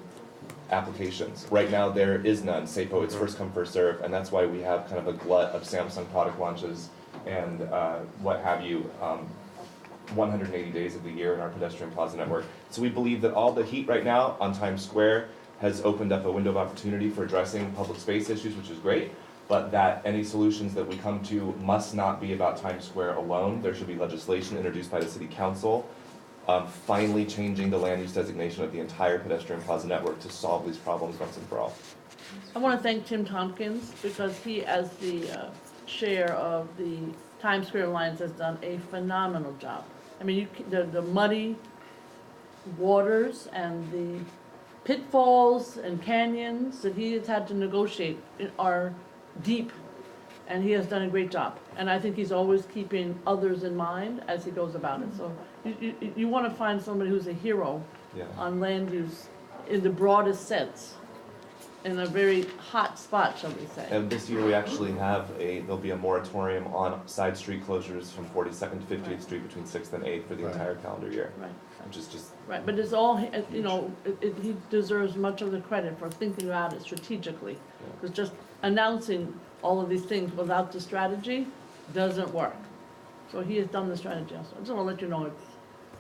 P: applications. Right now, there is none. SAPO, it's first come, first serve, and that's why we have kind of a glut of Samsung product launches and what have you, 180 days of the year in our pedestrian plaza network. So we believe that all the heat right now on Times Square has opened up a window of opportunity for addressing public space issues, which is great, but that any solutions that we come to must not be about Times Square alone. There should be legislation introduced by the City Council finally changing the land use designation of the entire pedestrian plaza network to solve these problems once and for all.
T: I want to thank Tim Tompkins because he, as the chair of the Times Square Alliance, has done a phenomenal job. I mean, the muddy waters and the pitfalls and canyons that he has had to negotiate are deep, and he has done a great job. And I think he's always keeping others in mind as he goes about it. So you want to find somebody who's a hero on land use in the broadest sense. in a very hot spot, shall we say.
P: And this year, we actually have there'll be a moratorium on side street closures from 42nd to 50th Street between 6th and 8th for the entire calendar year.
T: Right.
P: Which is just.
T: Right, but it's all, you know, he deserves much of the credit for thinking about it strategically. Because just announcing all of these things without the strategy doesn't work. So he has done the strategy also. I just want to let you know,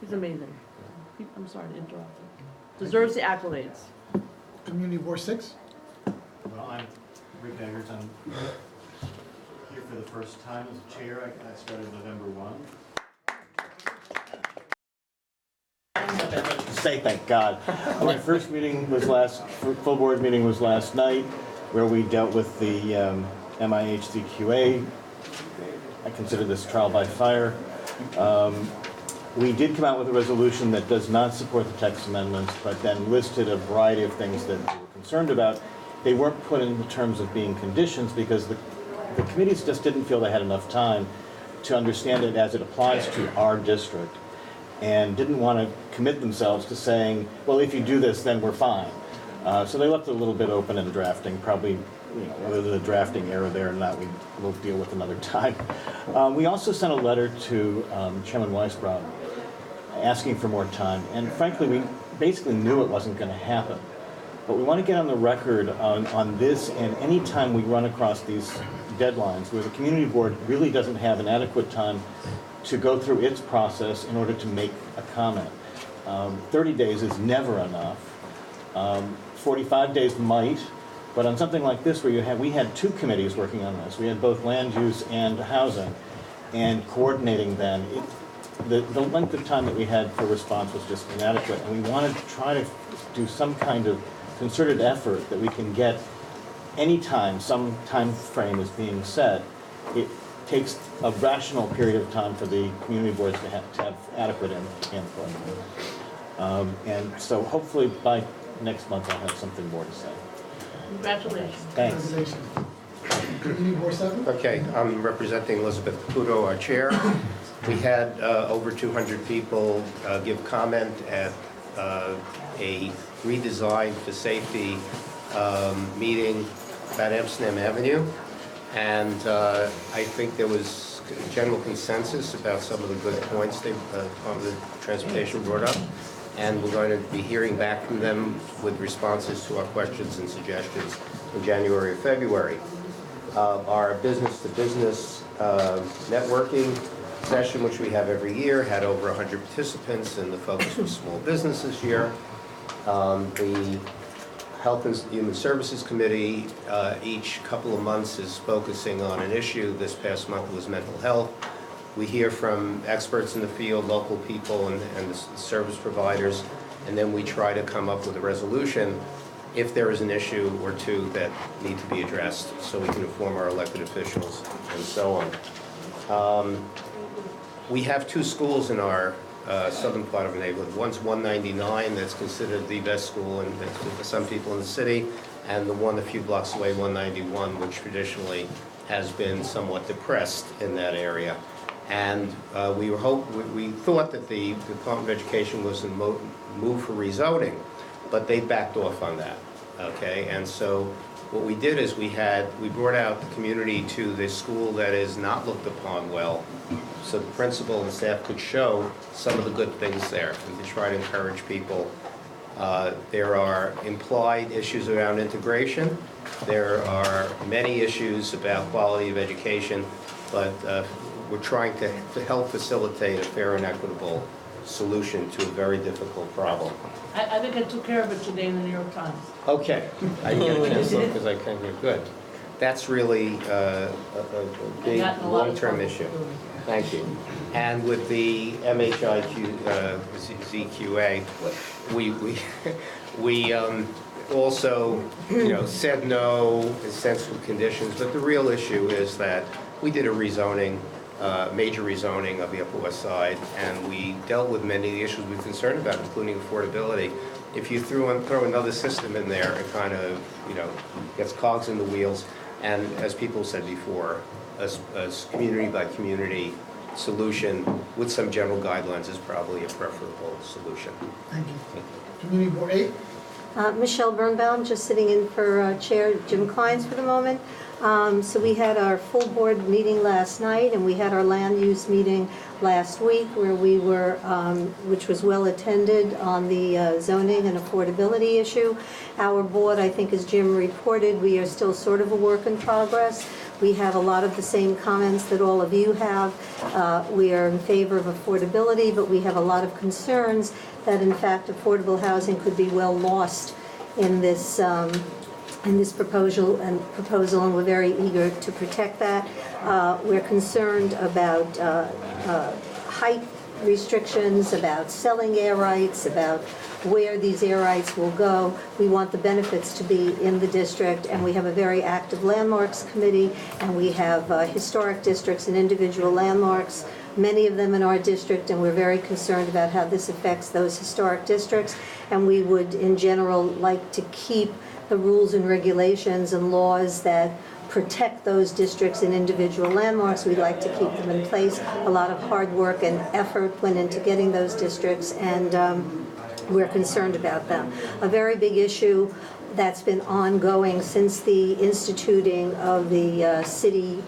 T: he's amazing. I'm sorry to interrupt him. Deserves the accolades.
B: Community Board 6?
D: Well, I'm Rick Eggers. I'm here for the first time as chair. I started November 1. Say thank God. My first meeting was full board meeting was last night, where we dealt with the MIHCQA. I consider this trial by fire. We did come out with a resolution that does not support the text amendments, but then listed a variety of things that we were concerned about. They weren't put in terms of being conditions because the committees just didn't feel they had enough time to understand it as it applies to our district, and didn't want to commit themselves to saying, well, if you do this, then we're fine. So they left it a little bit open in drafting, probably, you know, whether there's a drafting error there or not, we'll deal with another time. We also sent a letter to Chairman Weisbrod asking for more time, and frankly, we basically knew it wasn't going to happen. But we want to get on the record on this, and any time we run across these deadlines where the community board really doesn't have an adequate time to go through its process in order to make a comment. 30 days is never enough. 45 days might, but on something like this where we had two committees working on this. We had both land use and housing, and coordinating them. The length of time that we had for response was just inadequate, and we wanted to try to do some kind of concerted effort that we can get any time some time frame is being set. It takes a rational period of time for the community boards to have adequate input. And so hopefully by next month I'll have something more to say.
T: Congratulations.
D: Thanks.
B: Community Board 7?
E: Okay, I'm representing Elizabeth Caputo, our chair. We had over 200 people give comment at a redesign for safety meeting about Amsterdam Avenue. And I think there was general consensus about some of the good points the Department of Transportation brought up. And we're going to be hearing back from them with responses to our questions and suggestions in January or February. Our business-to-business networking session, which we have every year, had over 100 participants, and the focus was small business this year. The Health and Human Services Committee, each couple of months, is focusing on an issue. This past month was mental health. We hear from experts in the field, local people, and the service providers, and then we try to come up with a resolution if there is an issue or two that need to be addressed, so we can inform our elected officials and so on. We have two schools in our southern part of the neighborhood. One's 199, that's considered the best school for some people in the city, and the one a few blocks away, 191, which traditionally has been somewhat depressed in that area. And we thought that the Department of Education was in move for rezoning, but they backed off on that. Okay, and so what we did is we brought out the community to the school that is not looked upon well, so the principal and staff could show some of the good things there and to try to encourage people. There are implied issues around integration. There are many issues about quality of education, but we're trying to help facilitate a fair and equitable solution to a very difficult problem.
T: I think I took care of it today in the New York Times.
E: Okay, I didn't get a chance to look because I can't get good. That's really a big long-term issue. Thank you. And with the MHIQ-ZQA, we also, said no in sensible conditions, but the real issue is that we did a rezoning, major rezoning of the Upper West Side, and we dealt with many of the issues we're concerned about, including affordability. If you throw another system in there, it kind of, gets cogs in the wheels. And as people said before, a community by community solution with some general guidelines is probably a preferable solution.
B: Thank you. Community Board 8?
M: Michelle Birnbaum, just sitting in for Chair Jim Kleins for the moment. So we had our full board meeting last night, and we had our land use meeting last week, where we were, which was well attended on the zoning and affordability issue. Our board, I think as Jim reported, we are still sort of a work in progress. We have a lot of the same comments that all of you have. We are in favor of affordability, but we have a lot of concerns that in fact affordable housing could be well lost in this proposal, and we're very eager to protect that. We're concerned about height restrictions, about selling air rights, about where these air rights will go. We want the benefits to be in the district, and we have a very active landmarks committee, and we have historic districts and individual landmarks, many of them in our district, and we're very concerned about how this affects those historic districts. And we would, in general, like to keep the rules and regulations and laws that protect those districts and individual landmarks. We'd like to keep them in place. A lot of hard work and effort went into getting those districts, and we're concerned about them. A very big issue that's been ongoing since the instituting of the city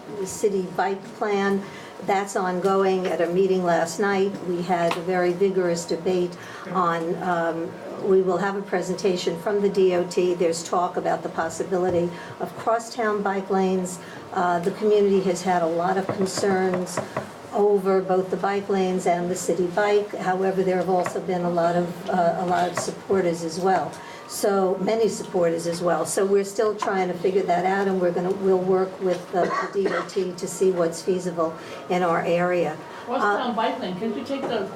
M: bike plan. That's ongoing. At a meeting last night, we had a very vigorous debate on, we will have a presentation from the DOT. There's talk about the possibility of crosstown bike lanes. The community has had a lot of concerns over both the bike lanes and the city bike. However, there have also been a lot of supporters as well. So many supporters as well. So we're still trying to figure that out, and we'll work with the DOT to see what's feasible in our area.
T: Crosstown bike lane, can't you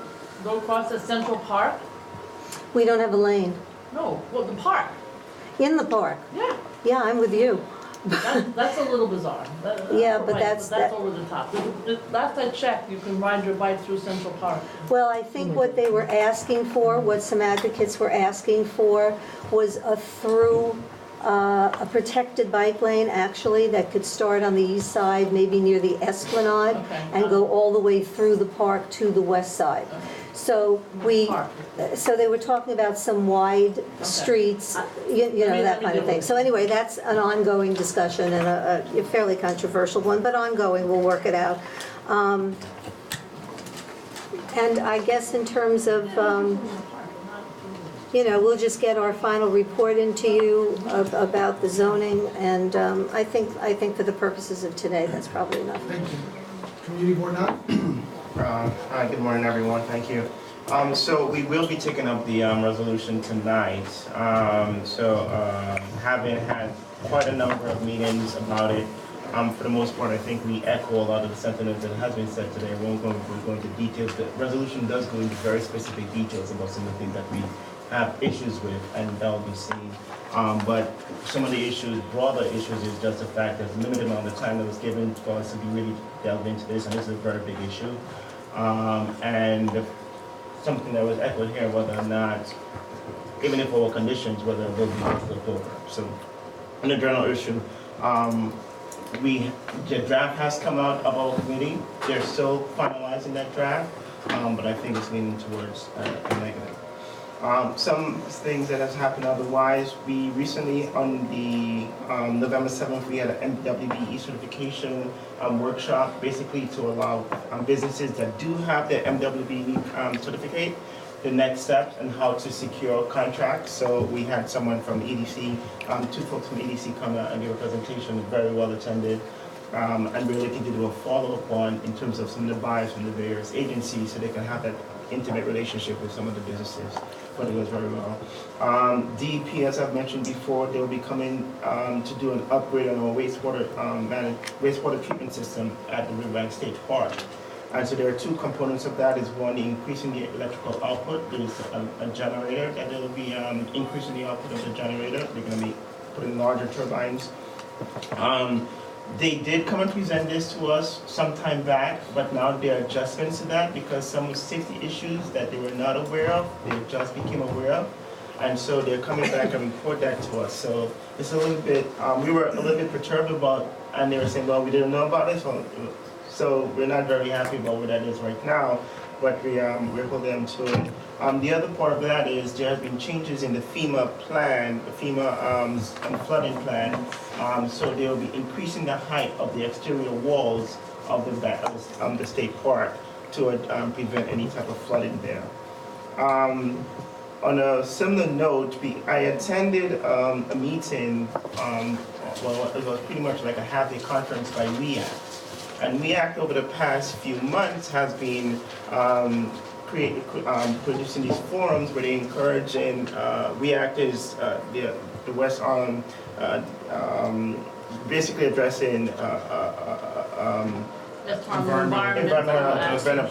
T: go across the Central Park?
M: We don't have a lane.
T: No, well, the park.
M: In the park?
T: Yeah.
M: Yeah, I'm with you.
T: That's a little bizarre.
M: Yeah, but
T: Right,
M: that's
T: over the top. Last I checked, you can ride your bike through Central Park.
M: Well, I think what they were asking for, what some advocates were asking for, was a protected bike lane, actually, that could start on the east side, maybe near the Esplanade, and go all the way through the park to the west side. So they were talking about some wide streets, you know, that kind of thing. So anyway, that's an ongoing discussion, and a fairly controversial one, but ongoing. We'll work it out. And I guess in terms of, you know, we'll just get our final report into you about the zoning, and I think for the purposes of today, that's probably enough.
B: Thank you. Community Board now?
O: Hi, good morning, everyone. Thank you. So we will be taking up the resolution tonight. Having had quite a number of meetings about it, for the most part, I think we echo a lot of the sentiments that has been said today. We won't go into details. The resolution does go into very specific details about some of the things that we have issues with, and that will be seen. But some of the issues, broader issues, is just the fact that the limited amount of time that was given for us to be really delved into this, and this is a very big issue. Something that was echoed here, whether or not, even if there were conditions, whether it will be looked over. So, on the general issue, the draft has come out of our committee. They're still finalizing that draft, but I think it's leaning towards a negative. Some things that has happened otherwise, we recently on the November 7th, we had an MWBE certification workshop, basically to allow businesses that do have their MWBE certificate, the next steps and how to secure contracts. So we had someone from EDC, 2 folks from EDC come out and give a presentation, very well attended. And we're looking to do a follow-up on in terms of some of the buyers from the various agencies so they can have that intimate relationship with some of the businesses. But it goes very well. DEP, as I've mentioned before, they'll be coming to do an upgrade on our wastewater treatment system at the Riverbank State Park. And so there are 2 components of that. Is one, increasing the electrical output. There is a generator that will be increasing the output of the generator. They're going to be putting larger turbines. They did come and present this to us some time back, but now there are adjustments to that because some safety issues that they were not aware of, they just became aware of. And so they're coming back and report that to us. So it's a little bit, we were a little bit perturbed about, and they were saying, well, we didn't know about this one. So we're not very happy about where that is right now, but we're holding them to it. The other part of that is there have been changes in the FEMA plan, the FEMA flooding plan. So they'll be increasing the height of the exterior walls of the state park to prevent any type of flooding there. On a similar note, I attended a meeting, well, it was pretty much like a half-day conference by REACT. And REACT over the past few months has been producing these forums where they encourage, and REACT is the West Arm, basically addressing environmental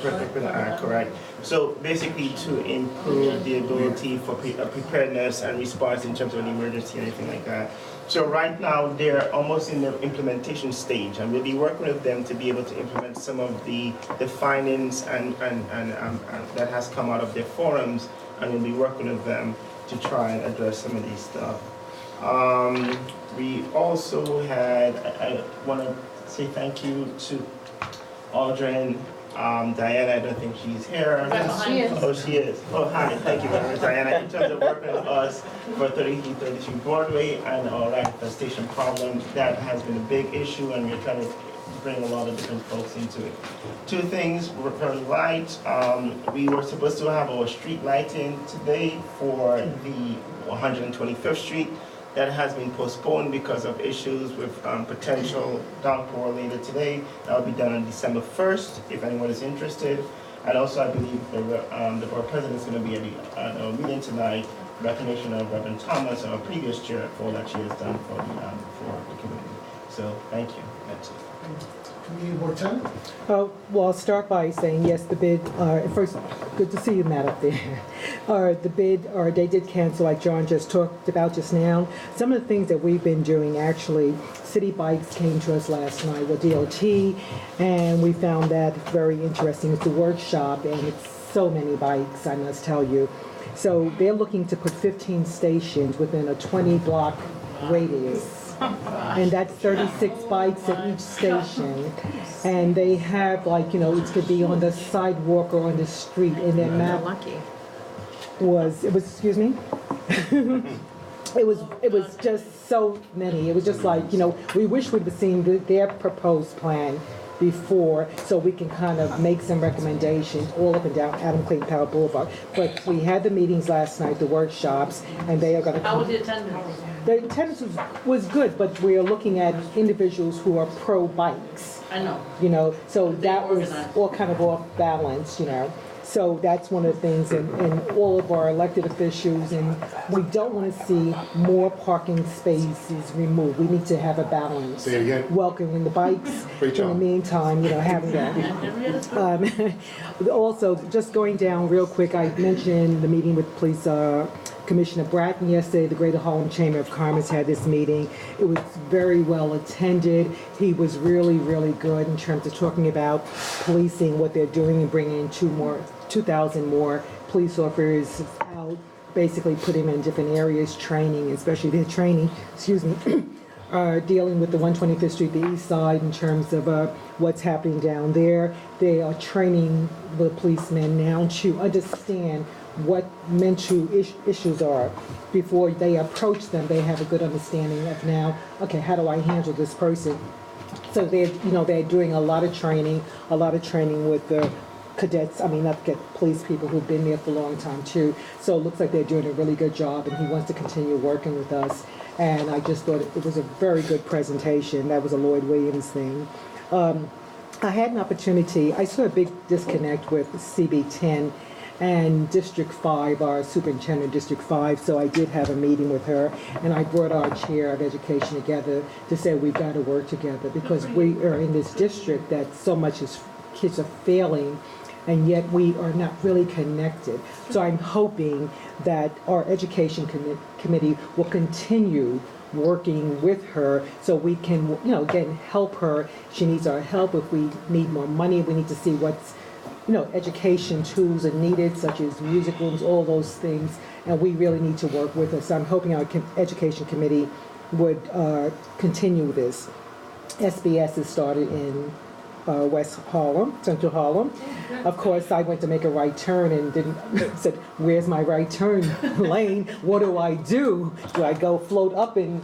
O: protection act, correct? So basically to improve the ability for preparedness and response in terms of an emergency and anything like that. So right now they're almost in the implementation stage, and we'll be working with them to be able to implement some of the findings and that has come out of their forums, and we'll be working with them to try and address some of these stuff. We also had, I want to say thank you to Aldrin, Diana, I don't think she's here.
A: She is.
O: Oh, she is. Oh, hi, thank you very much, Diana, in terms of working with us for 3333 Broadway and our manifestation problem. That has been a big issue, and we're trying to bring a lot of different folks into it. Two things were very light. We were supposed to have our street lighting today for the 125th Street. That has been postponed because of issues with potential downpour later today. That will be done on December 1st, if anyone is interested. And also, I believe the Borough President is going to be at a meeting tonight, recognition of Reverend Thomas, our previous chair, for all that she has done for the community. So, thank you. That's it.
B: Community Board 10?
G: Well, I'll start by saying yes, the bid, first, good to see you, Matt, up there. The bid, they did cancel, like John just talked about just now. Some of the things that we've been doing, actually, City Bikes came to us last night with DOT, and we found that very interesting. It's a workshop, and it's so many bikes, I must tell you. So they're looking to put 15 stations within a 20-block radius. And that's 36 bikes at each station. And they have, like, it could be on the sidewalk or on the street. And their map excuse me? It was just so many. It was just like, we wish we'd seen their proposed plan before, so we can kind of make some recommendations all up and down Adam Clayton Powell Boulevard. But we had the meetings last night, the workshops, and they are going to
T: How was the attendance?
G: The attendance was good, but we are looking at individuals who are pro-bikes.
T: I know.
G: So that was all kind of off balance, So that's one of the things, and all of our elected officials, and we don't want to see more parking spaces removed. We need to have a balance.
K: Say it again.
G: Welcoming the bikes,
K: Great
G: in the
K: job.
G: meantime, having that. Also, just going down real quick, I mentioned the meeting with Police Commissioner Bratton yesterday. The Greater Harlem Chamber of Commerce had this meeting. It was very well attended. He was really, really good in terms of talking about policing, what they're doing, and bringing in 2,000 more police officers out, basically putting them in different areas, training, especially their training, dealing with the 125th Street, the east side, in terms of what's happening down there. They are training the policemen now to understand what mental issues are. Before they approach them, they have a good understanding of now, okay, how do I handle this person? So they're doing a lot of training with the cadets, not police people who've been there for a long time too. So it looks like they're doing a really good job, and he wants to continue working with us. And I just thought it was a very good presentation. That was a Lloyd Williams thing. I had an opportunity, I saw a big disconnect with CB10 and District 5, our superintendent, District 5, so I did have a meeting with her, and I brought our chair of education together to say we've got to work together, because we are in this district that so much kids are failing, and yet we are not really connected. So I'm hoping that our education committee will continue working with her so we can, again, help her. She needs our help. If we need more money, we need to see what's education tools are needed, such as music rooms, all those things, and we really need to work with us. So I'm hoping our education committee would continue this. SBS has started in West Harlem, Central Harlem. Of course, I went to make a right turn and didn't, said, where's my right turn lane? What do I do? Do I go float up and,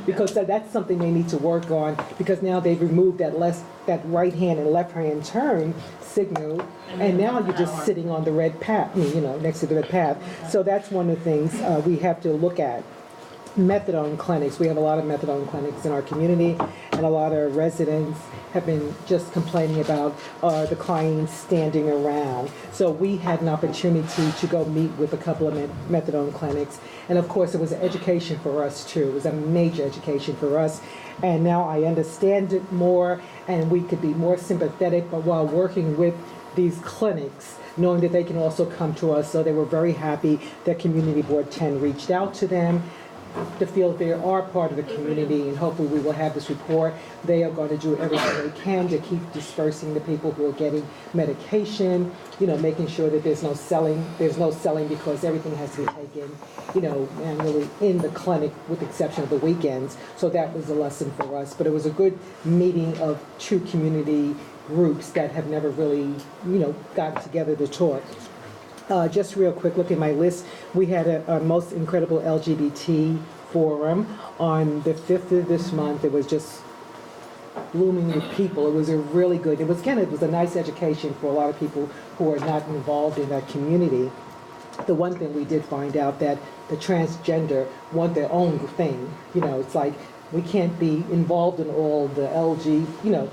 G: because that's something they need to work on, because now they've removed that right hand and left hand turn signal, and now you're just sitting on the red path, next to the red path. So that's one of the things we have to look at. Methadone clinics. We have a lot of methadone clinics in our community, and a lot of residents have been just complaining about the clients standing around. So we had an opportunity to go meet with a couple of methadone clinics, and of course it was an education for us too. It was a major education for us, and now I understand it more, and we could be more sympathetic, but while working with these clinics, knowing that they can also come to us. So they were very happy that Community Board 10 reached out to them to feel they are part of the community, and hopefully we will have this report. They are going to do everything they can to keep dispersing the people who are getting medication, making sure that there's no selling because everything has to be taken, manually in the clinic with the exception of the weekends. So that was a lesson for us. But it was a good meeting of two community groups that have never really, gotten together to talk. Just real quick, look at my list. We had a most incredible LGBT forum on the 5th of this month. It was just blooming with people. It was a really good, it was a nice education for a lot of people who are not involved in that community. The one thing we did find out that the transgender want their own thing. It's like we can't be involved in all the LG,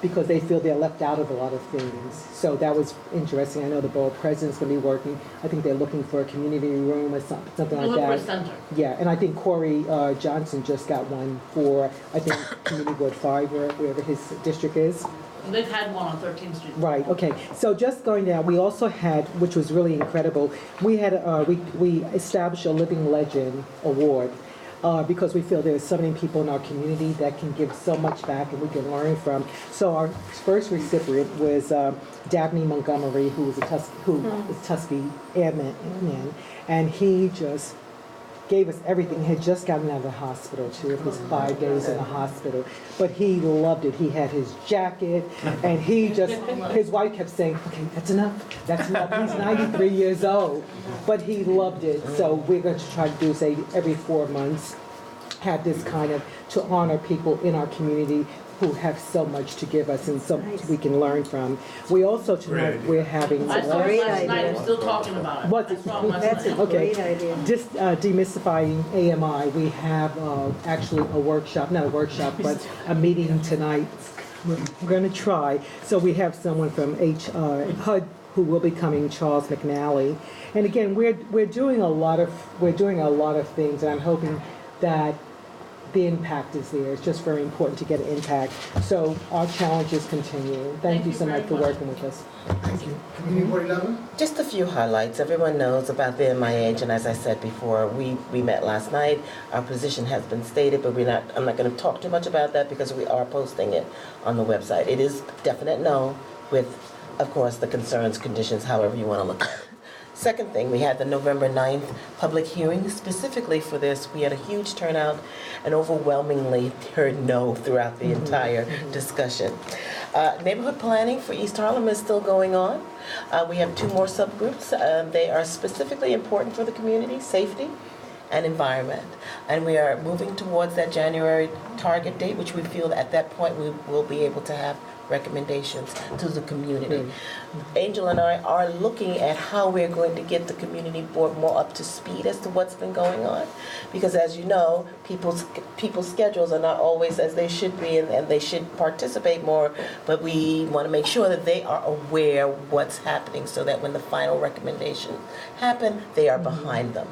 G: because they feel they're left out of a lot of things. So that was interesting. I know the borough president's going to be working. I think they're looking for a community room or something like that.
T: For a center.
G: Yeah, and I think Corey Johnson just got one for, I think, Community Board 5, wherever his district is.
T: They've had one on 13th Street.
G: Right, okay. So just going down, we also had, which was really incredible, we had we established a Living Legend Award. Because we feel there's so many people in our community that can give so much back and we can learn from. So our first recipient was Dabney Montgomery, who was Tuskegee Airman, and he just gave us everything. He had just gotten out of the hospital too. It was 5 days in the hospital, but he loved it. He had his jacket, and his wife kept saying, "Okay, that's enough. That's enough." He's 93 years old, but he loved it. So we're going to try to do, say, every 4 months, have this kind of to honor people in our community who have so much to give us and so much we can learn from. We also tonight we're having.
T: I saw it last night. I'm still talking about it.
G: What?
T: I saw it last
M: That's a
T: night.
M: great idea.
G: Just demystifying AMI, we have actually a workshop, not a workshop, but a meeting tonight. We're going to try. So we have someone from HUD who will be coming, Charles McNally. And again, we're doing a lot of things, and I'm hoping that the impact is there. It's just very important to get an impact. So our challenges continue. Thank you so much for working with us.
B: Thank you. Community Board 11?
Q: Just a few highlights. Everyone knows about the MIH, and as I said before, we met last night. Our position has been stated, but I'm not going to talk too much about that because we are posting it on the website. It is definite no, with, of course, the concerns, conditions, however you want to look at it. Second thing, we had the November 9th public hearing specifically for this. We had a huge turnout and overwhelmingly heard no throughout the entire discussion. Neighborhood planning for East Harlem is still going on. We have 2 more subgroups. They are specifically important for the community, safety and environment. And we are moving towards that January target date, which we feel at that point we will be able to have recommendations to the community. Angel and I are looking at how we're going to get the community board more up to speed as to what's been going on, because as you know, people's schedules are not always as they should be, and they should participate more, but we want to make sure that they are aware what's happening so that when the final recommendations happen, they are behind them.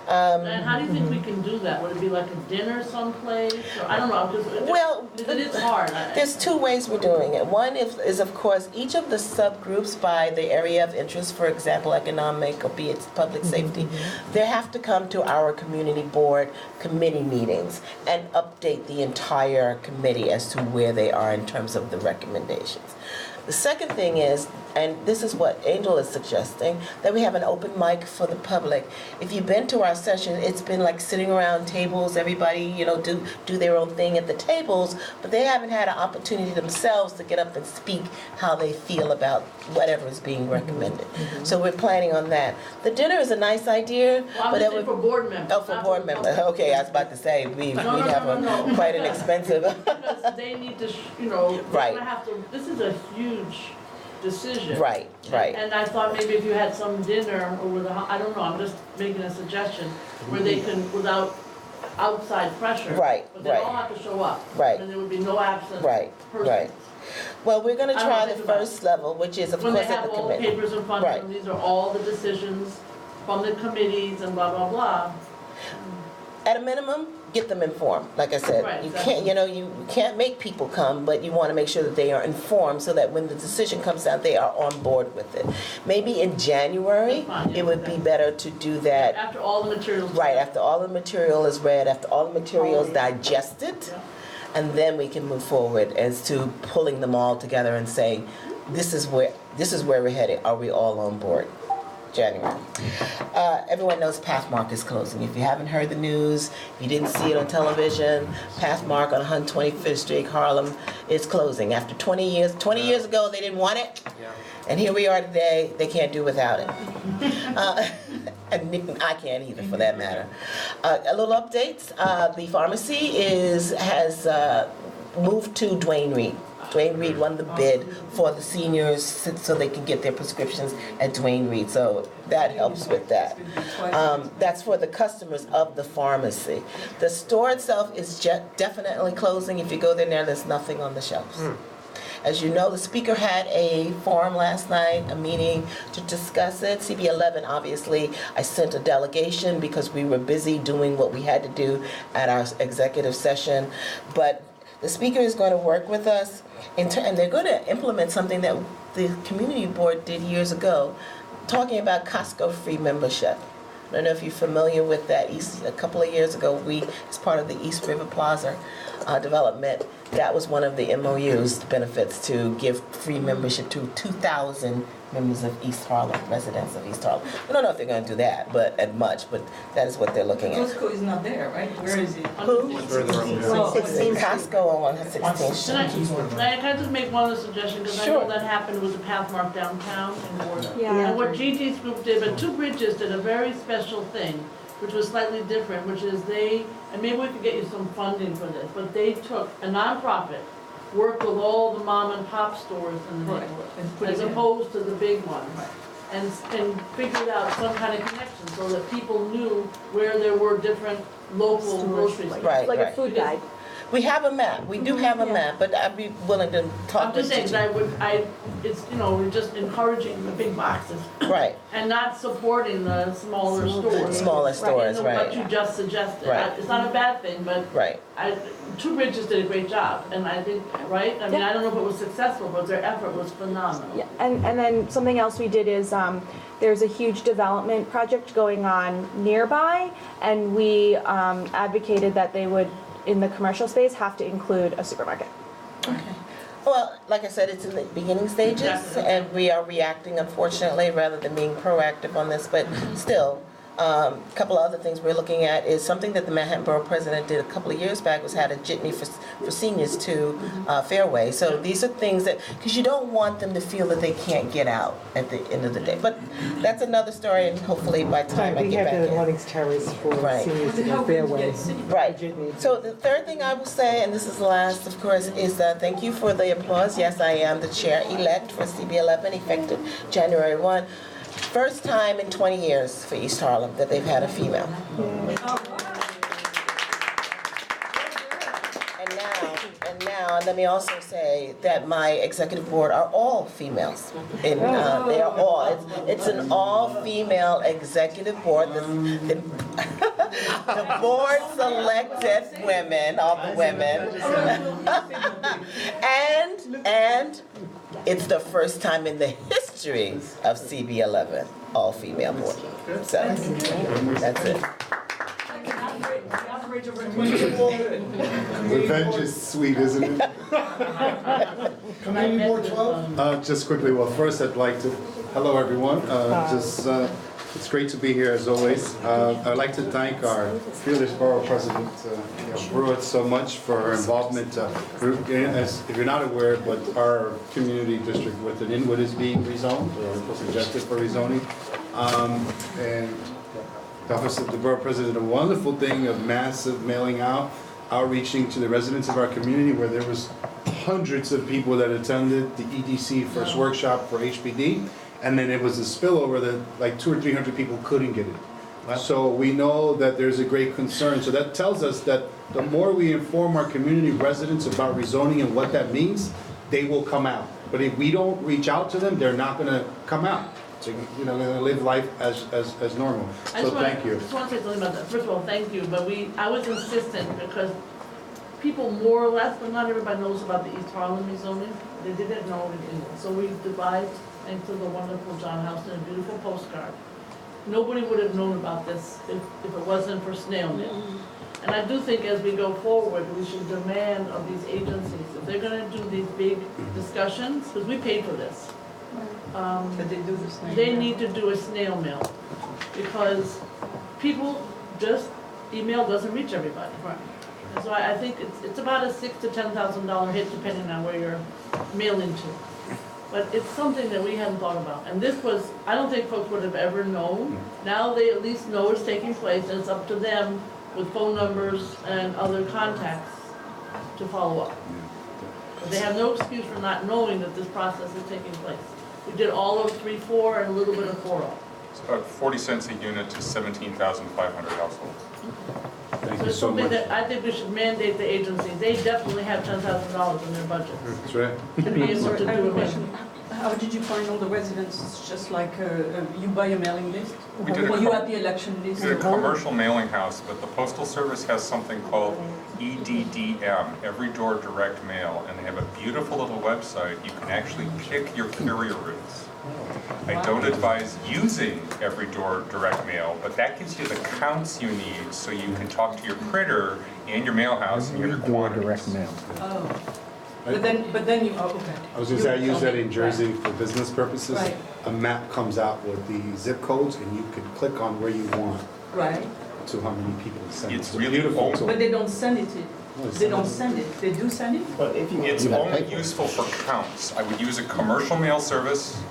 T: And how do you think we can do that? Would it be like a dinner someplace? Or, I don't know.
Q: Well,
T: it's hard.
Q: There's 2 ways we're doing it. One is, of course, each of the subgroups by the area of interest, for example, economic, or be it public safety, they have to come to our community board committee meetings and update the entire committee as to where they are in terms of the recommendations. The second thing is, and this is what Angel is suggesting, that we have an open mic for the public. If you've been to our session, it's been like sitting around tables, everybody, do their own thing at the tables, but they haven't had an opportunity themselves to get up and speak how they feel about whatever is being recommended. So we're planning on that. The dinner is a nice idea,
T: Well, I'm
Q: but
T: just
Q: it
T: saying
Q: would.
T: for board members.
Q: Oh, for board members. Okay, I was about to say, we have quite an expensive.
T: Because they need to, they're
Q: Right.
T: gonna have to, this is a huge decision.
Q: Right, right.
T: And I thought maybe if you had some dinner or with I don't know, I'm just making a suggestion, where they can, without outside pressure.
Q: Right,
T: But they
Q: right.
T: all have to show up.
Q: Right.
T: And there would be no absent
Q: Right,
T: person.
Q: right. Well, we're gonna
T: I don't
Q: try
T: think
Q: the
T: about
Q: first level, which is of
T: When
Q: course
T: they
Q: at
T: have
Q: the
T: all the
Q: committee.
T: papers in front of them, these are all the decisions from the committees and blah, blah, blah.
Q: At a minimum, get them informed. Like I said,
T: Right,
Q: you
T: exactly.
Q: can't, you can't make people come, but you want to make sure that they are informed so that when the decision comes out, they are on board with it. Maybe in January,
T: That's fine, yeah,
Q: it would be better to do that.
T: After all the materials.
Q: Right, after all the material is read, after all the material is digested, and then we can move forward as to pulling them all together and saying, this is where we're headed. Are we all on board? January. Everyone knows Pathmark is closing. If you haven't heard the news, if you didn't see it on television, Pathmark on 125th Street, Harlem, is closing. After 20 years, 20 years ago they didn't want it, and here we are today, they can't do without it. And I can't either, for that matter. A little updates, the pharmacy has moved to Dwayne Reed. Dwayne Reed won the bid for the seniors so they can get their prescriptions at Dwayne Reed. So that helps with that. That's for the customers of the pharmacy. The store itself is definitely closing. If you go there now, there's nothing on the shelves. As you know, the speaker had a forum last night, a meeting to discuss it. CB11, obviously, I sent a delegation because we were busy doing what we had to do at our executive session. But the speaker is going to work with us, and they're going to implement something that the community board did years ago, talking about Costco free membership. I don't know if you're familiar with that. A couple of years ago, as part of the East River Plaza development, that was one of the MOUs, benefits to give free membership to 2,000 members of East Harlem, residents of East Harlem. We don't know if they're going to do that, but that is what they're looking at.
I: Costco is not there, right? Where is it?
Q: Who? Costco on 116th Street.
T: Can I just make one other suggestion, because I
Q: Sure.
T: know that happened with the Pathmark downtown in Borough.
M: Yeah.
T: And what Gigi's group did, but Two Bridges did a very special thing, which was slightly different, which is and maybe we could get you some funding for this, but they took a nonprofit, worked with all the mom and pop stores in the
I: Right.
T: neighborhood, as opposed to the big ones. And figured out some kind of connection so that people knew where there were different local grocery stores.
Q: Right,
J: Like a
Q: right.
J: food guide.
Q: We have a map. We do have a map, but I'd be willing to talk
T: I'm
Q: to
T: just saying,
Q: Gigi.
T: it's, we're just encouraging the big boxes.
Q: Right.
T: And not supporting the smaller stores.
Q: Smaller stores,
T: In
Q: right.
T: what you just suggested.
Q: Right.
T: It's not a bad thing, but
Q: Right.
T: Two Bridges did a great job, and I think, right? I mean,
J: Yeah.
T: I don't know if it was successful, but their effort was phenomenal.
J: Yeah, and then something else we did is, there's a huge development project going on nearby, and we advocated that they would, in the commercial space, have to include a supermarket.
Q: Well, like I said, it's in the beginning stages, and we are reacting, unfortunately, rather than being proactive on this, but still, a couple of other things we're looking at is something that the Manhattan Borough President did a couple of years back, was had a jitney for seniors to Fairway. So these are things that, because you don't want them to feel that they can't get out at the end of the day. But that's another story, and hopefully by the time I
G: We
Q: get back
G: have the
Q: in.
G: Lenox Terrace for
Q: Right.
G: seniors in the Fairway.
Q: Right. So the third thing I will say, and this is the last, of course, is thank you for the applause. Yes, I am the chair-elect for CB11, effective January 1. First time in 20 years for East Harlem that they've had a female. And now, let me also say that my executive board are all females. And they are all, it's an all-female executive board. The board selected women, all the women. And it's the first time in the history of CB11, all-female board. So, that's it.
I: average over 20 years is good.
K: Revenge is sweet, isn't it?
B: Community Board 12?
K: Just quickly, well, first I'd like to, hello everyone. It's great to be here as always. I'd like to thank our fearless borough president, Borough, so much for her involvement. As if you're not aware, but our community district within Inwood is being rezoned or suggested for rezoning. And the office of the borough president did a wonderful thing of massive mailing out, outreaching to the residents of our community, where there was hundreds of people that attended the EDC first workshop for HPD. And then it was a spillover that like 200 or 300 people couldn't get it. So we know that there's a great concern. So that tells us that the more we inform our community residents about rezoning and what that means, they will come out. But if we don't reach out to them, they're not going to come out. So, you know, they're going to live life as normal. So thank you.
T: I just want to say something about that. First of all, thank you. But I was insistent because people more or less, but not everybody knows about the East Harlem rezoning. They didn't know it. So we devised, thanks to the wonderful John Houston, a beautiful postcard. Nobody would have known about this if it wasn't for snail mail. And I do think as we go forward, we should demand of these agencies, if they're gonna do these big discussions, because we paid for this.
I: But they do the snail
T: They
I: mail.
T: need to do a snail mail, because people just, email doesn't reach everybody.
I: Right.
T: And so I think it's about a $6,000 to $10,000 hit depending on where you're mailing to. But it's something that we hadn't thought about. And this was, I don't think folks would have ever known. Now they at least know it's taking place, and it's up to them with phone numbers and other contacts to follow up. But they have no excuse for not knowing that this process is taking place. We did all of 3-4 and a little bit of 4-0.
V: It's about 40 cents a unit to 17,500 households.
K: Thank
T: So
K: you
T: it's
K: so
T: something
K: much.
T: that I think we should mandate the agencies. They definitely have $10,000 in their budget
K: That's right.
T: to be able to
I: I have
T: do
I: a
T: it.
I: question. How did you find all the residents? It's just like you buy a mailing list?
V: We did a
I: Or you
V: co-
I: had the election list?
V: It's a commercial mailing house, but the Postal Service has something called EDDM, Every Door Direct Mail, and they have a beautiful little website. You can actually pick your carrier routes. I don't advise using Every Door Direct Mail, but that gives you the counts you need so you can talk to your printer and your mail house and your quantities.
I: Oh. But then you, oh, okay.
K: I was going to say, I use that in Jersey for business purposes.
I: Right.
K: A map comes out with the zip codes, and you can click on where you want
I: Right.
K: to how many people send it.
V: It's really beautiful.
I: But they don't send it. They don't send it. They do send it?
V: But it's only useful for counts. I would use a commercial mail service.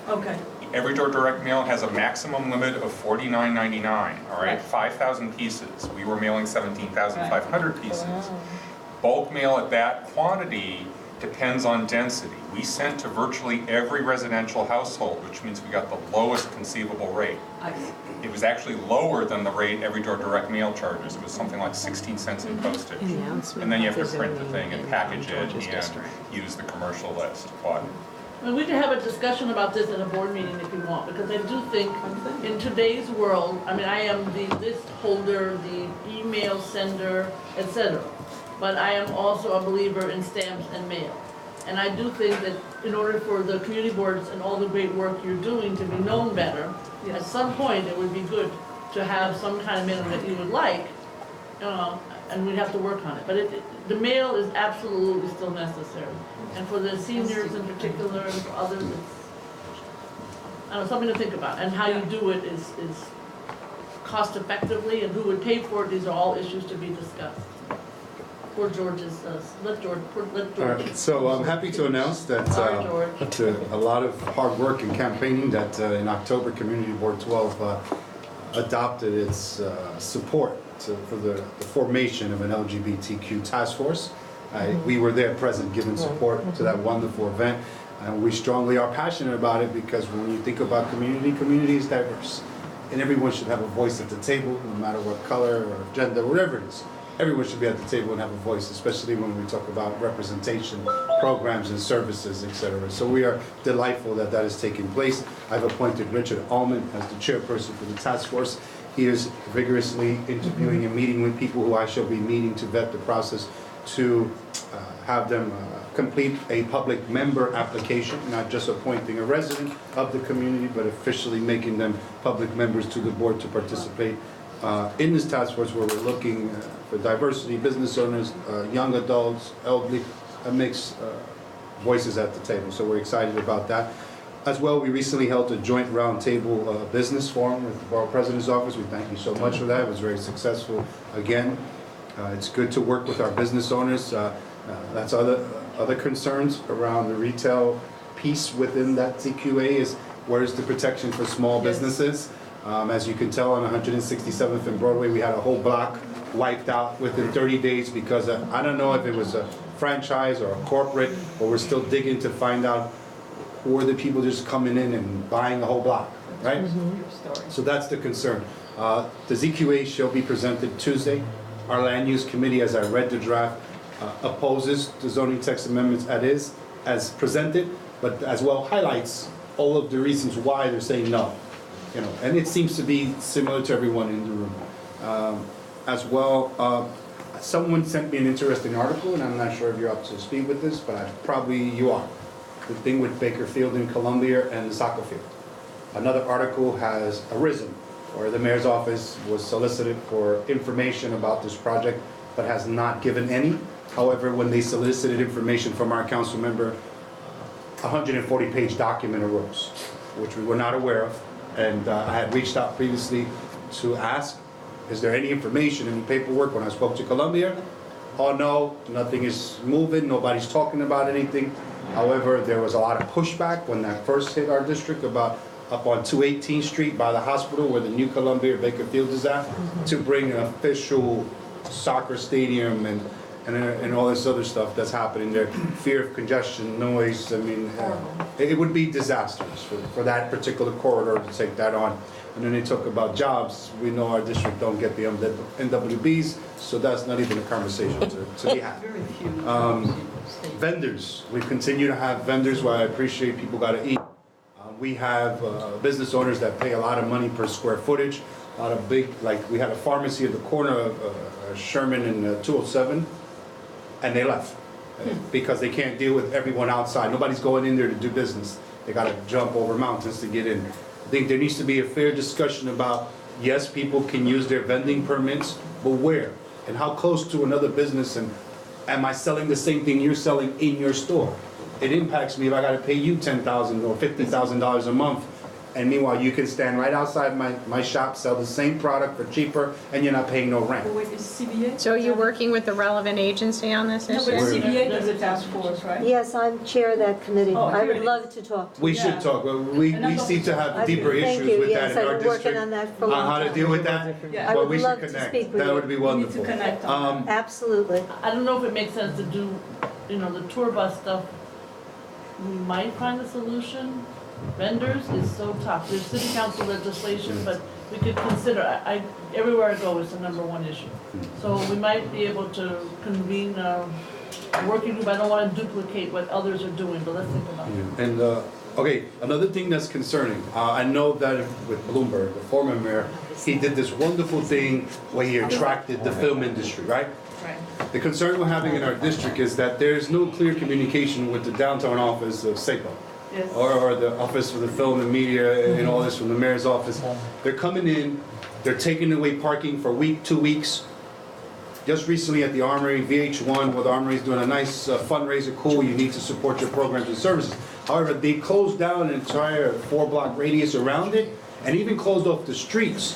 I: Okay.
V: Every Door Direct Mail has a maximum limit of $49.99, all right? 5,000 pieces. We were mailing 17,500 pieces. Bulk mail at that quantity depends on density. We sent to virtually every residential household, which means we got the lowest conceivable rate.
I: I see.
V: It was actually lower than the rate Every Door Direct Mail charges. It was something like 16 cents in postage. And then you have to print the thing and package it and use the commercial list. But
T: I mean, we could have a discussion about this in a board meeting if you want, because I do think in today's world, I mean, I am the list holder, the email sender, etc. But I am also a believer in stamps and mail. And I do think that in order for the community boards and all the great work you're doing to be known better, at some point it would be good to have some kind of mail that you would like, and we'd have to work on it. But the mail is absolutely still necessary. And for the seniors in particular and for others, it's, I don't know, something to think about. And how you do it is cost effectively, and who would pay for it, these are all issues to be discussed. Poor George is, let George.
K: All right, so I'm happy to announce that
T: Sorry, George.
K: after a lot of hard work and campaigning, that in October, Community Board 12 adopted its support for the formation of an LGBTQ task force. We were there present, giving support to that wonderful event. And we strongly are passionate about it because when you think about community is diverse. And everyone should have a voice at the table, no matter what color or gender, whatever it is. Everyone should be at the table and have a voice, especially when we talk about representation, programs and services, etc. So we are delightful that that is taking place. I've appointed Richard Allman as the chairperson for the task force. He is vigorously interviewing and meeting with people who I shall be meeting to vet the process to have them complete a public member application, not just appointing a resident of the community, but officially making them public members to the board to participate in this task force where we're looking for diversity, business owners, young adults, elderly, a mix voices at the table. So we're excited about that. As well, we recently held a joint roundtable business forum with the Borough President's Office. We thank you so much for that. It was very successful again. It's good to work with our business owners. That's other concerns around the retail piece within that CQA is where's the protection for small businesses? As you can tell, on 167th and Broadway, we had a whole block wiped out within 30 days because I don't know if it was a franchise or a corporate, but we're still digging to find out who are the people just coming in and buying the whole block, right? So that's the concern. The ZQA shall be presented Tuesday. Our land use committee, as I read the draft, opposes the zoning text amendments as presented, but as well highlights all of the reasons why they're saying no. You know, and it seems to be similar to everyone in the room. As well, someone sent me an interesting article, and I'm not sure if you're up to speed with this, but probably you are. The thing with Baker Field in Columbia and the soccer field. Another article has arisen where the mayor's office was solicited for information about this project, but has not given any. However, when they solicited information from our council member, a 140-page document arose, which we were not aware of. And I had reached out previously to ask, is there any information, any paperwork? When I spoke to Columbia, oh no, nothing is moving, nobody's talking about anything. However, there was a lot of pushback when that first hit our district about up on 218th Street by the hospital where the new Columbia Baker Field is at, to bring an official soccer stadium and all this other stuff that's happening there. Fear of congestion, noise, I mean, it would be disastrous for that particular corridor to take that on. And then they talk about jobs. We know our district don't get the NWBs, so that's not even a conversation to be had. Vendors, we continue to have vendors where I appreciate people gotta eat. We have business owners that pay a lot of money per square footage. A lot of big, like we had a pharmacy at the corner of Sherman and 207, and they left because they can't deal with everyone outside. Nobody's going in there to do business. They gotta jump over mountains to get in. I think there needs to be a fair discussion about, yes, people can use their vending permits, but where? And how close to another business, and am I selling the same thing you're selling in your store? It impacts me if I gotta pay you $10,000 or $50,000 a month, and meanwhile you can stand right outside my shop, sell the same product for cheaper, and you're not paying no rent.
A: So are you working with the relevant agency on this
I: No,
A: issue?
I: but CBA does a task force, right?
M: Yes, I'm chair of that committee.
I: Oh,
M: I
I: here
M: would
I: it
M: love to talk to you.
K: We should talk, but we seem to have deeper
M: Thank
K: issues
M: you.
K: with
M: Yes,
K: that in our
M: I've been working
K: district.
M: on that for a
K: On
M: long
K: how to
M: time.
K: deal with that,
M: I
K: but
M: would
K: we should
M: love to
K: connect.
M: speak with
K: That
M: you.
K: would be
I: We need to
K: wonderful.
I: connect on that.
M: Absolutely.
T: I don't know if it makes sense to do, the tour bus stuff. We might find a solution. Vendors is so tough. There's city council legislation, but we could consider, everywhere I go, it's the #1 issue. So we might be able to convene a working group. I don't want to duplicate what others are doing, but let's think about it.
K: And, okay, another thing that's concerning, I know that with Bloomberg, the former mayor, he did this wonderful thing where he attracted the film industry, right?
T: Right.
K: The concern we're having in our district is that there's no clear communication with the downtown office of SAPO.
T: Yes.
K: Or the office for the film and media and all this from the mayor's office. They're coming in, they're taking away parking for a week, 2 weeks. Just recently at the Armory, VH1, where the Armory is doing a nice fundraiser, cool, you need to support your programs and services. However, they closed down an entire 4-block radius around it and even closed off the streets.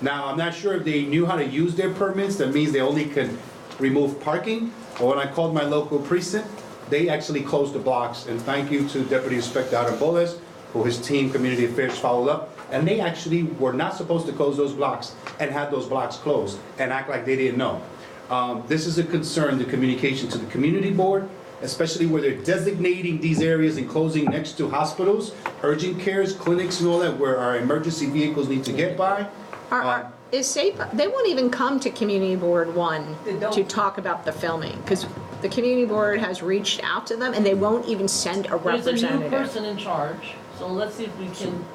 K: Now, I'm not sure if they knew how to use their permits, that means they only can remove parking. But when I called my local precinct, they actually closed the blocks, and thank you to Deputy Inspector Aramboles, who his team, Community Affairs, followed up, and they actually were not supposed to close those blocks and had those blocks closed and act like they didn't know. This is a concern, the communication to the community board, especially where they're designating these areas and closing next to hospitals, urgent cares, clinics and all that, where our emergency vehicles need to get by.
A: Is SAPO, they won't even come to Community Board 1 to talk about the filming, because the Community Board has reached out to them and they won't even send a
T: There's a new
A: representative.
T: person in charge, so let's see if we can,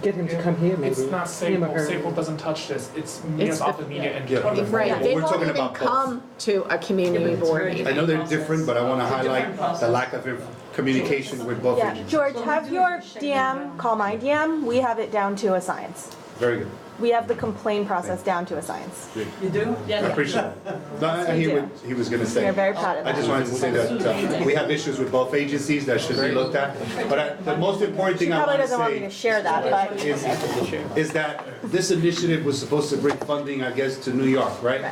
G: Get him to come here, maybe.
R: It's not
G: Him or her.
R: SAPO. SAPO doesn't touch this. It's Mia's
A: the-
R: Office Media and.
A: Right, they
K: We're
A: won't
K: talking
A: even
K: about both.
A: come to a Community Board meeting.
K: I know they're different, but I want to highlight the lack of communication with both
J: Yeah,
K: agencies.
J: George, have your DM call my DM. We have it down to a science.
K: Very good.
J: We have the complaint process down to a science.
I: You do?
K: I appreciate it. No, I hear what he was gonna say.
J: We are very proud of
K: I
J: that.
K: just wanted to say that we have issues with both agencies that should be looked at. But the most important
J: She
K: thing I
J: probably
K: want to
J: doesn't want me to
K: say
J: share that, but.
K: is that this initiative was supposed to bring funding, I guess, to New York, right?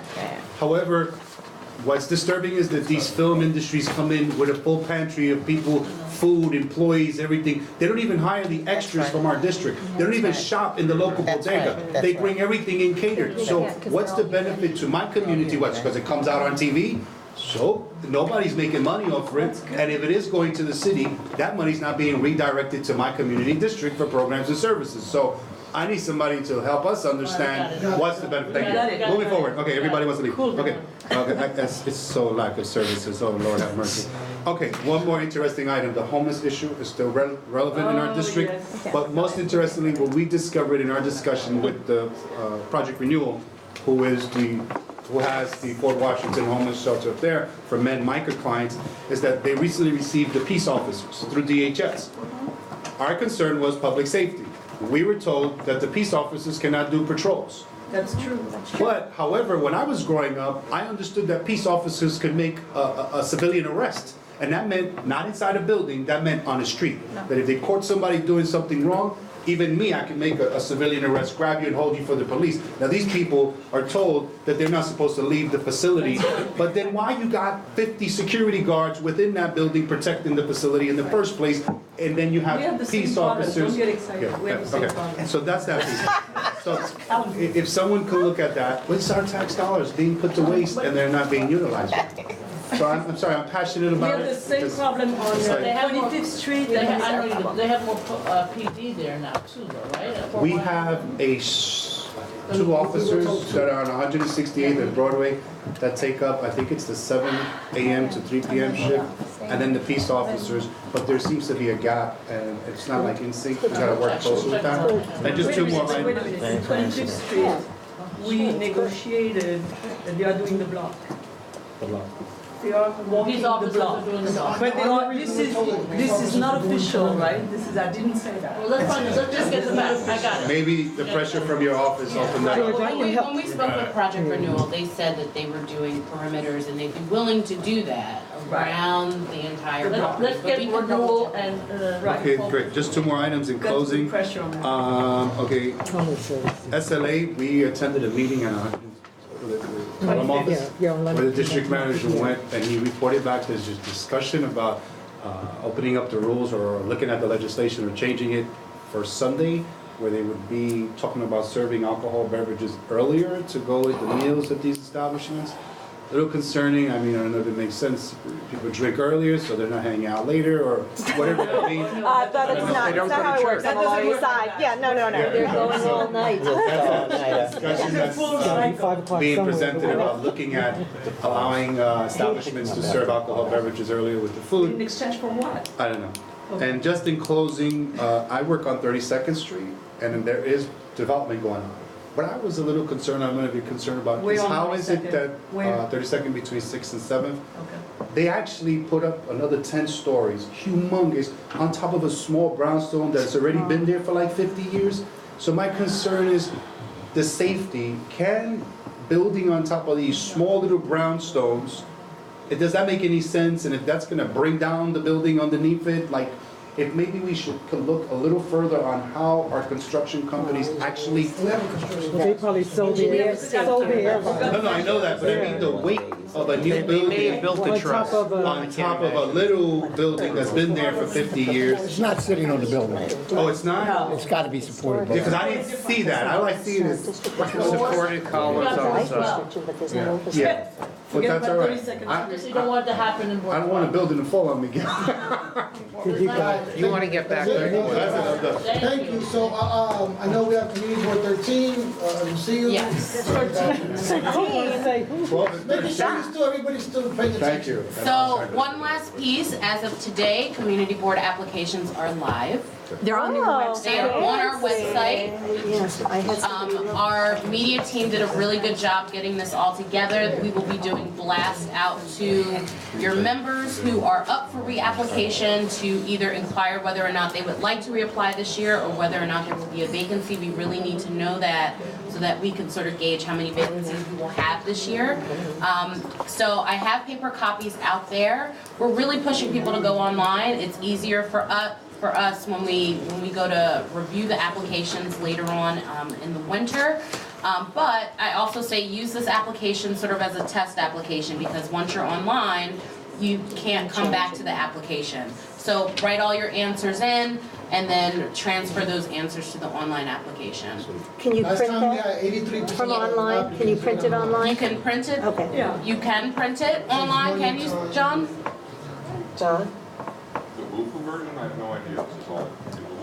K: However, what's disturbing is that these film industries come in with a full pantry of people, food, employees, everything. They don't even hire the extras from our district. They don't even shop in the local bodega. They bring everything in catered. So what's the benefit to my community? What's because it comes out on TV? So nobody's making money off it. And if it is going to the city, that money's not being redirected to my community district for programs and services. So I need somebody to help us understand what's the benefit. Thank you. Moving forward. Okay, everybody wants to leave. Okay. It's so lack of services. Oh, Lord have mercy. Okay, one more interesting item. The homeless issue is still relevant in our district.
I: Yes.
K: But most interestingly, what we discovered in our discussion with the Project Renewal, who has the Fort Washington homeless shelter up there for men MICA clients, is that they recently received the peace officers through DHS. Our concern was public safety. We were told that the peace officers cannot do patrols.
I: That's true.
K: But, however, when I was growing up, I understood that peace officers could make a civilian arrest. And that meant not inside a building, that meant on the street. That if they caught somebody doing something wrong, even me, I can make a civilian arrest, grab you and hold you for the police. Now, these people are told that they're not supposed to leave the facility, but then why you got 50 security guards within that building protecting the facility in the first place, and then you have
I: We have the same
K: peace
I: problem.
K: officers?
I: Don't get excited.
K: Yeah,
I: We have the same
K: okay.
I: problem.
K: So that's that piece. So if someone could look at that, what's our tax dollars being put to waste and they're not being utilized? So I'm sorry, I'm passionate
I: We
K: about
I: have
K: it.
I: the same
K: because-
I: problem on
K: It's like-
I: 25th Street.
T: They have more PD there now too, though, right?
K: We have two officers that are on 168th and Broadway that take up, I think it's the 7 a.m. to 3 p.m. shift, and then the peace officers, but there seems to be a gap, and it's not like in sync, we gotta work closer with that. And just two more
I: Wait a
K: items.
I: minute, 25th Street, we negotiated that they are doing the block. They are walking
T: These
I: the
T: officers
I: block.
T: are doing the block.
I: But they are, this is not official, right? This is, I didn't say that.
T: Well, let's find, let's just get the facts, I got it.
K: Maybe the pressure from your office opened that up.
C: When we spoke with Project Renewal, they said that they were doing perimeters and they'd be willing to do that around the entire property.
T: Let's get renewal and,
K: Okay, great. Just two more items in closing.
I: Pressure on that.
K: Okay, SLA, we attended a meeting at our home office where the district manager went and he reported back there's just discussion about opening up the rules or looking at the legislation or changing it for Sunday, where they would be talking about serving alcohol beverages earlier to go with the meals at these establishments. A little concerning. I mean, I don't know if it makes sense. People drink earlier, so they're not hanging out later, or whatever that means.
J: That's not how it works on the Lower East Side. Yeah, no.
M: They're going all night.
K: Discussion that's being presented about looking at allowing establishments to serve alcohol beverages earlier with the
I: In
K: food.
I: exchange for what?
K: I don't know. And just in closing, I work on 32nd Street, and there is development going on. But I was a little concerned, I'm gonna be concerned about
I: Where
K: is
I: on
K: how is it
I: 32nd?
K: that
I: Where?
K: 32nd between 6th and 7th?
I: Okay.
K: They actually put up another 10 stories, humongous, on top of a small brownstone that's already been there for like 50 years. So my concern is the safety. Can building on top of these small little brownstones, does that make any sense? And if that's gonna bring down the building underneath it, like, if maybe we could look a little further on how our construction companies actually.
G: They probably sold the air.
K: No, I know that, but I mean the weight of a new building.
H: They may have built the truss.
K: On top of a little building that's been there for 50 years.
H: It's not sitting on the building.
K: Oh, it's not?
H: It's gotta be supported.
K: Yeah, because I didn't see that. All I see is
E: Supported columns on the side.
K: Yeah. But
T: Forget
K: that's all
T: about
K: right.
T: 32nd Street. You don't want it to happen in
K: I don't want a building to fall on me again.
E: You want to get back there?
B: Thank you. So, I know we have community board 13, see you?
C: Yes.
K: 12 and 13.
B: Everybody's still paying attention.
K: Thank you.
C: So, one last piece, as of today, community board applications are live.
A: They're on your website.
C: They are on our website.
M: Yes, I had some.
C: Our media team did a really good job getting this all together. We will be doing blast out to your members who are up for reapplication to either inquire whether or not they would like to reapply this year or whether or not there will be a vacancy. We really need to know that so that we can sort of gauge how many vacancies we will have this year. So I have paper copies out there. We're really pushing people to go online. It's easier for us when we go to review the applications later on in the winter. But I also say use this application sort of as a test application because once you're online, you can't come back to the application. So write all your answers in and then transfer those answers to the online application.
M: Can you
B: Last
M: print
B: time we had
M: that
B: 83%
M: from online? Can you print it online?
C: You can print it.
M: Okay.
I: Yeah.
C: You can print it online, can you, John?
Q: John?
V: The Wufu version, I have no idea. This is all.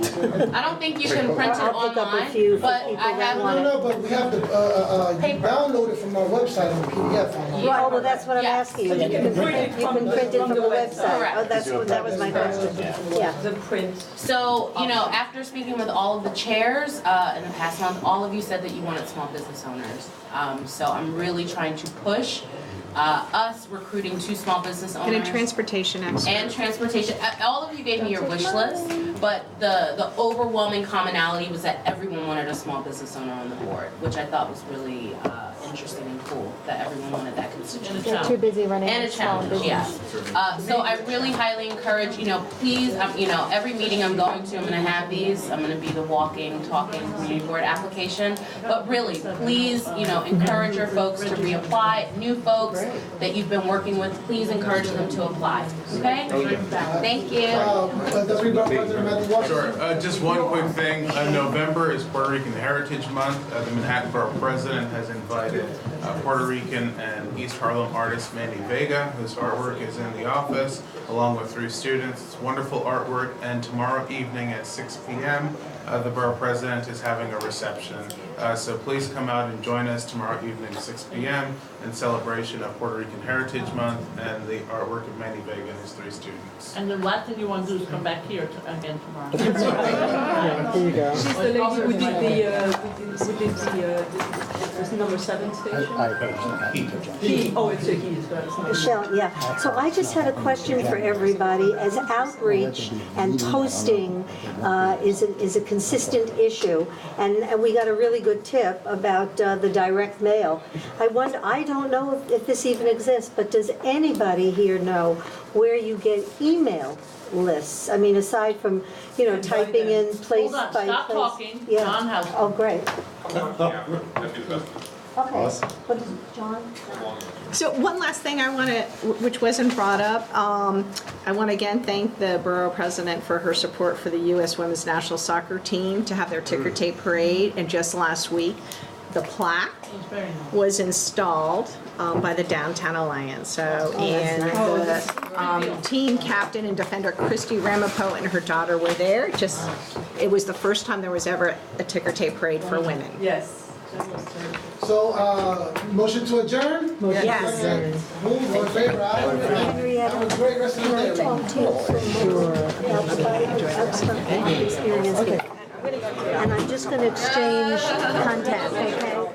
C: I don't think you can print it
M: I'll pick up a
C: online,
M: few for
C: but
M: people
C: I
M: that
C: have
M: want
B: No, but we have to download it from our website in PDF.
M: Right, well, that's what I'm asking you. You can print it from the website.
C: Correct.
M: Oh, that was my question. Yeah.
I: The print.
C: So, after speaking with all of the chairs in the past month, all of you said that you wanted small business owners. So I'm really trying to push us recruiting 2 small business owners.
A: And a transportation expert.
C: And transportation. All of you gave me your wish list, but the overwhelming commonality was that everyone wanted a small business owner on the board, which I thought was really interesting and cool, that everyone wanted that constituency.
M: They're too busy running
C: And a
M: a small
C: challenge,
M: business.
C: yes. So I really highly encourage, please, every meeting I'm going to, I'm gonna have these. I'm gonna be the walking, talking community board application. But really, please, encourage your folks to reapply. New folks that you've been working with, please encourage them to apply, okay? Thank you.
N: Sure, just one quick thing. November is Puerto Rican Heritage Month. The Manhattan Borough President has invited Puerto Rican and East Harlem artist Manny Vega, whose artwork is in the office, along with 3 students. It's wonderful artwork, and tomorrow evening at 6 p.m., the Borough President is having a reception. So please come out and join us tomorrow evening at 6 p.m. in celebration of Puerto Rican Heritage Month and the artwork of Manny Vega and his 3 students.
T: And the last thing you want to do is come back here again tomorrow.
G: Yeah, here you go.
I: She's the lady who did the number 7 station? He, oh, it's a he, so it's not.
M: Michelle, yeah. So I just had a question for everybody. As outreach and posting is a consistent issue, and we got a really good tip about the direct mail. I don't know if this even exists, but does anybody here know where you get email lists? I mean, aside from, typing in place by place.
T: Hold on, stop talking.
M: Yeah.
T: John has.
M: Oh, great.
V: That'd be the best.
M: Okay. What is John?
A: So one last thing I want to, which wasn't brought up, I want to again thank the borough president for her support for the U.S. Women's National Soccer Team to have their ticker tape parade. And just last week, the plaque was installed by the Downtown Alliance. So, and the team captain and defender Christy Ramapo and her daughter were there. It was the first time there was ever a ticker tape parade for women.
I: Yes.
B: So, motion to adjourn?
A: Yes.
B: Move, all in favor, aye? Have a great rest of the day.
M: And I'm just going to exchange contact, okay?